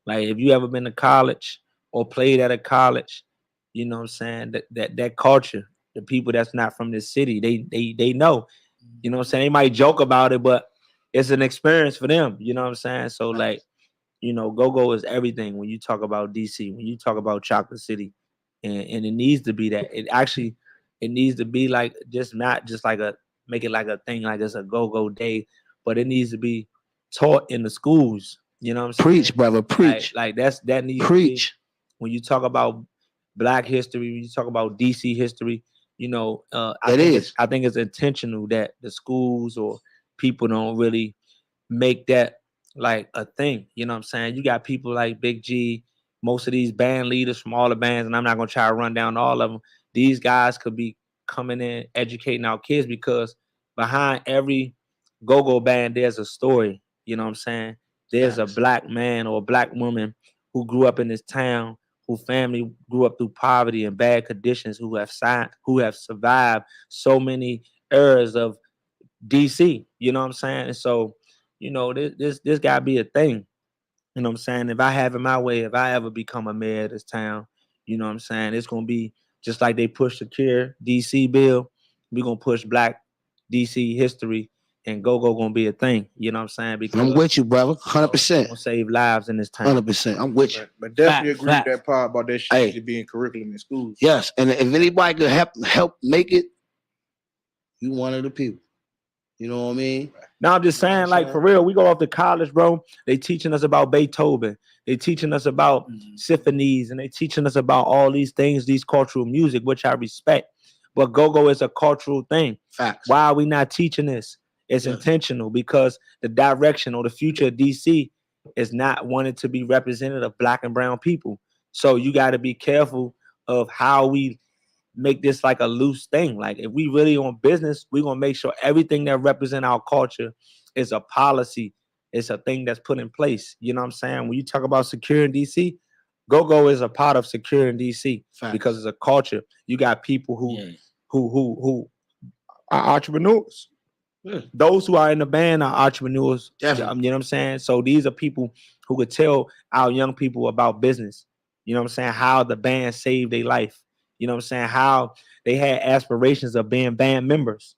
S5: Like if you ever been to college or played at a college, you know what I'm saying? That culture. The people that's not from this city, they know. You know what I'm saying? They might joke about it, but it's an experience for them. You know what I'm saying? So like, Gogo is everything when you talk about DC, when you talk about Chocolate City. And it needs to be that. It needs to be like not just like make it like a thing, like it's a Gogo day, but it needs to be taught in the schools. You know what I'm saying?
S3: Preach, brother, preach.
S5: Like that needs
S3: preach.
S5: To be, when you talk about Black history, when you talk about DC history, you know, I think it's intentional that the schools or people don't really make that like a thing. You know what I'm saying? You got people like Big G, most of these band leaders from all the bands, and I'm not gonna try to run down all of them. These guys could be coming in educating our kids, because behind every go-go band there's a story. You know what I'm saying? There's a black man or a black woman who grew up in this town, whose family grew up through poverty and bad conditions, who have survived so many eras of DC. You know what I'm saying? And so, you know, this gotta be a thing. You know what I'm saying? If I have it my way, if I ever become a mayor of this town, you know what I'm saying? It's gonna be just like they pushed the Cure DC bill. We're gonna push Black DC history, and Gogo gonna be a thing. You know what I'm saying? Because
S3: I'm with you, brother. 100%.
S5: Gonna save lives in this town.
S3: 100%. I'm with you.
S1: But definitely agree with that part about that shit being curriculum in schools.
S3: Yes, and if anybody could help make it, you one of the people. You know what I mean?
S5: Now I'm just saying, like, for real, we go off to college, bro. They teaching us about Beethoven. They teaching us about symphonies, and they teaching us about all these things, these cultural music, which I respect. But go-go is a cultural thing.
S3: Facts.
S5: Why are we not teaching this? It's intentional, because the direction or the future of DC is not wanted to be representative of Black and brown people. So you got to be careful of how we make this like a loose thing. Like, if we really on business, we're gonna make sure everything that represent our culture is a policy. It's a thing that's put in place. You know what I'm saying? When you talk about securing DC, Go-Go is a part of securing DC. Facts. Because it's a culture. You got people who are entrepreneurs. Yeah. Those who are in the band are entrepreneurs. Definitely. You know what I'm saying? So these are people who could tell our young people about business. You know what I'm saying? How the band saved their life. You know what I'm saying? How they had aspirations of being band members.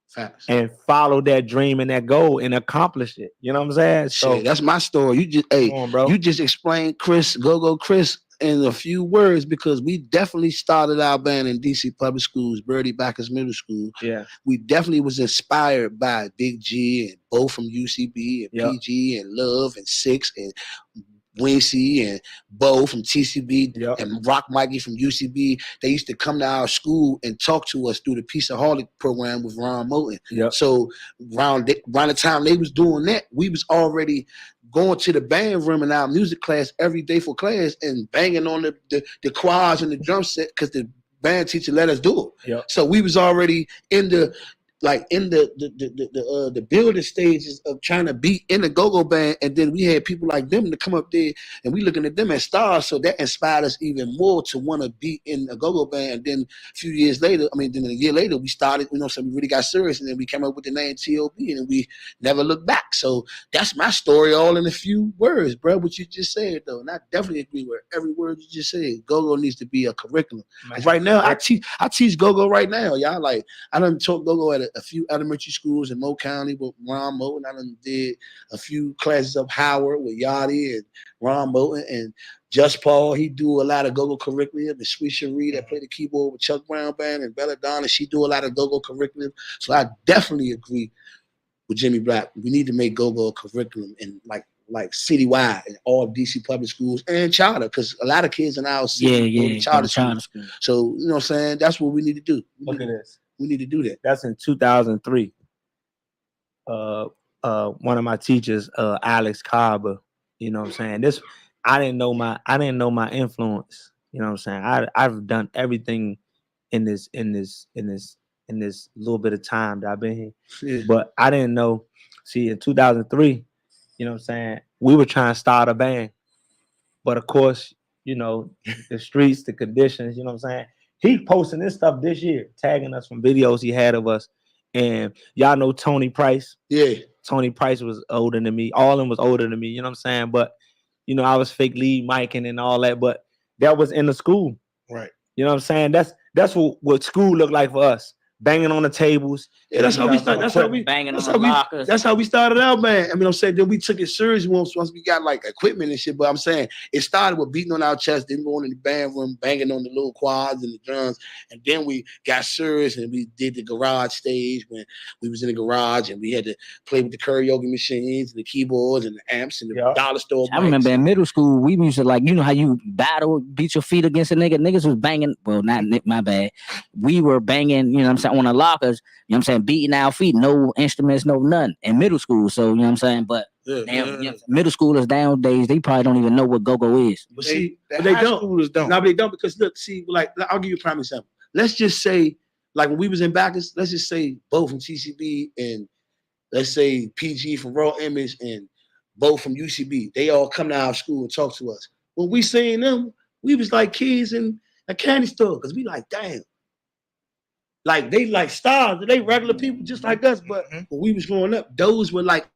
S5: Facts. And followed that dream and that goal and accomplished it. You know what I'm saying? So
S3: shit, that's my story. You just you just explained Gogo Chris in a few words, because we definitely started our band in DC public schools, Birdie Backus Middle School.
S5: Yeah.
S3: We definitely was inspired by Big G and Bo from UCB and PG and Love and Six and Wincy and Bo from TCB and Rock Mikey from UCB. They used to come to our school and talk to us through the Peaceaholic program with Ron Moulton. So around the time they was doing that, we was already going to the band room in our music class every day for class and banging on the choirs and the drum set, because the band teacher let us do it. So we was already in the building stages of trying to be in the go-go band, and then we had people like them to come up there, and we looking at them as stars, so that inspired us even more to want to be in a go-go band. And then a few years later, then a year later, we started, so we really got serious, and then we came up with the name T.O.B., and we never looked back. So that's my story, all in a few words, bro. What you just said, though, and I definitely agree with every word you just said. Go-go needs to be a curriculum. Because right now, I teach go-go right now, y'all. Like, I done taught go-go at a few elementary schools in Mo County with Ron Moulton. I done did a few classes up Howard with Yachty and Ron Moulton, and Just Paul. He do a lot of go-go curriculum. And Sweet Cherie that played the keyboard with Chuck Brown Band, and Bella Donna, she do a lot of go-go curriculum. So I definitely agree with Jimmy Black. We need to make go-go a curriculum and like citywide in all DC public schools and charter, because a lot of kids in our city go to charter schools. So, you know what I'm saying? That's what we need to do.
S5: Look at this.
S3: We need to do that.
S5: That's in 2003. One of my teachers, Alex Carver, you know what I'm saying? This, I didn't know my influence. You know what I'm saying? I've done everything in this little bit of time that I've been here. Yeah. But I didn't know. See, in 2003, you know what I'm saying, we were trying to start a band. But of course, the streets, the conditions, you know what I'm saying? He posting this stuff this year, tagging us from videos he had of us. And y'all know Tony Price.
S3: Yeah.
S5: Tony Price was older than me. All of them was older than me, you know what I'm saying? But, I was fake lead micing and all that, but that was in the school.
S3: Right.
S5: You know what I'm saying? That's what school looked like for us. banging on the tables.
S3: Yeah, that's how we started. That's how we
S4: banging
S3: that's
S4: on
S3: how
S4: the
S3: we
S4: lockers.
S3: that's how we started out, man. I mean, I'm saying then we took it serious once we got like equipment and shit. But I'm saying it started with beating on our chest, then going in the band room, banging on the little quads and the drums, and then we got serious and we did the garage stage when we was in the garage and we had to play with the karaoke machines, and the keyboards, and the amps, and the dollar store.
S4: I remember in middle school, we used to like, you know how you battle, beat your feet against a nigga. Niggas was banging. Well, not my bad. We were banging, you know what I'm saying, on the lockers. You know what I'm saying, beating our feet, no instruments, no none in middle school. So you know what I'm saying, but you know, middle schoolers nowadays they probably don't even know what go-go is.
S3: But see, but they don't. No, they don't because look, see, like I'll give you a prime example. Let's just say, like when we was in Bacchus, let's just say Bo from TCB and let's say PG from Raw Image and Bo from UCB. They all come to our school and talk to us. When we seen them, we was like kids in a candy store because we like, damn. Like they like stars, they regular people just like us. But when we was growing up, those were like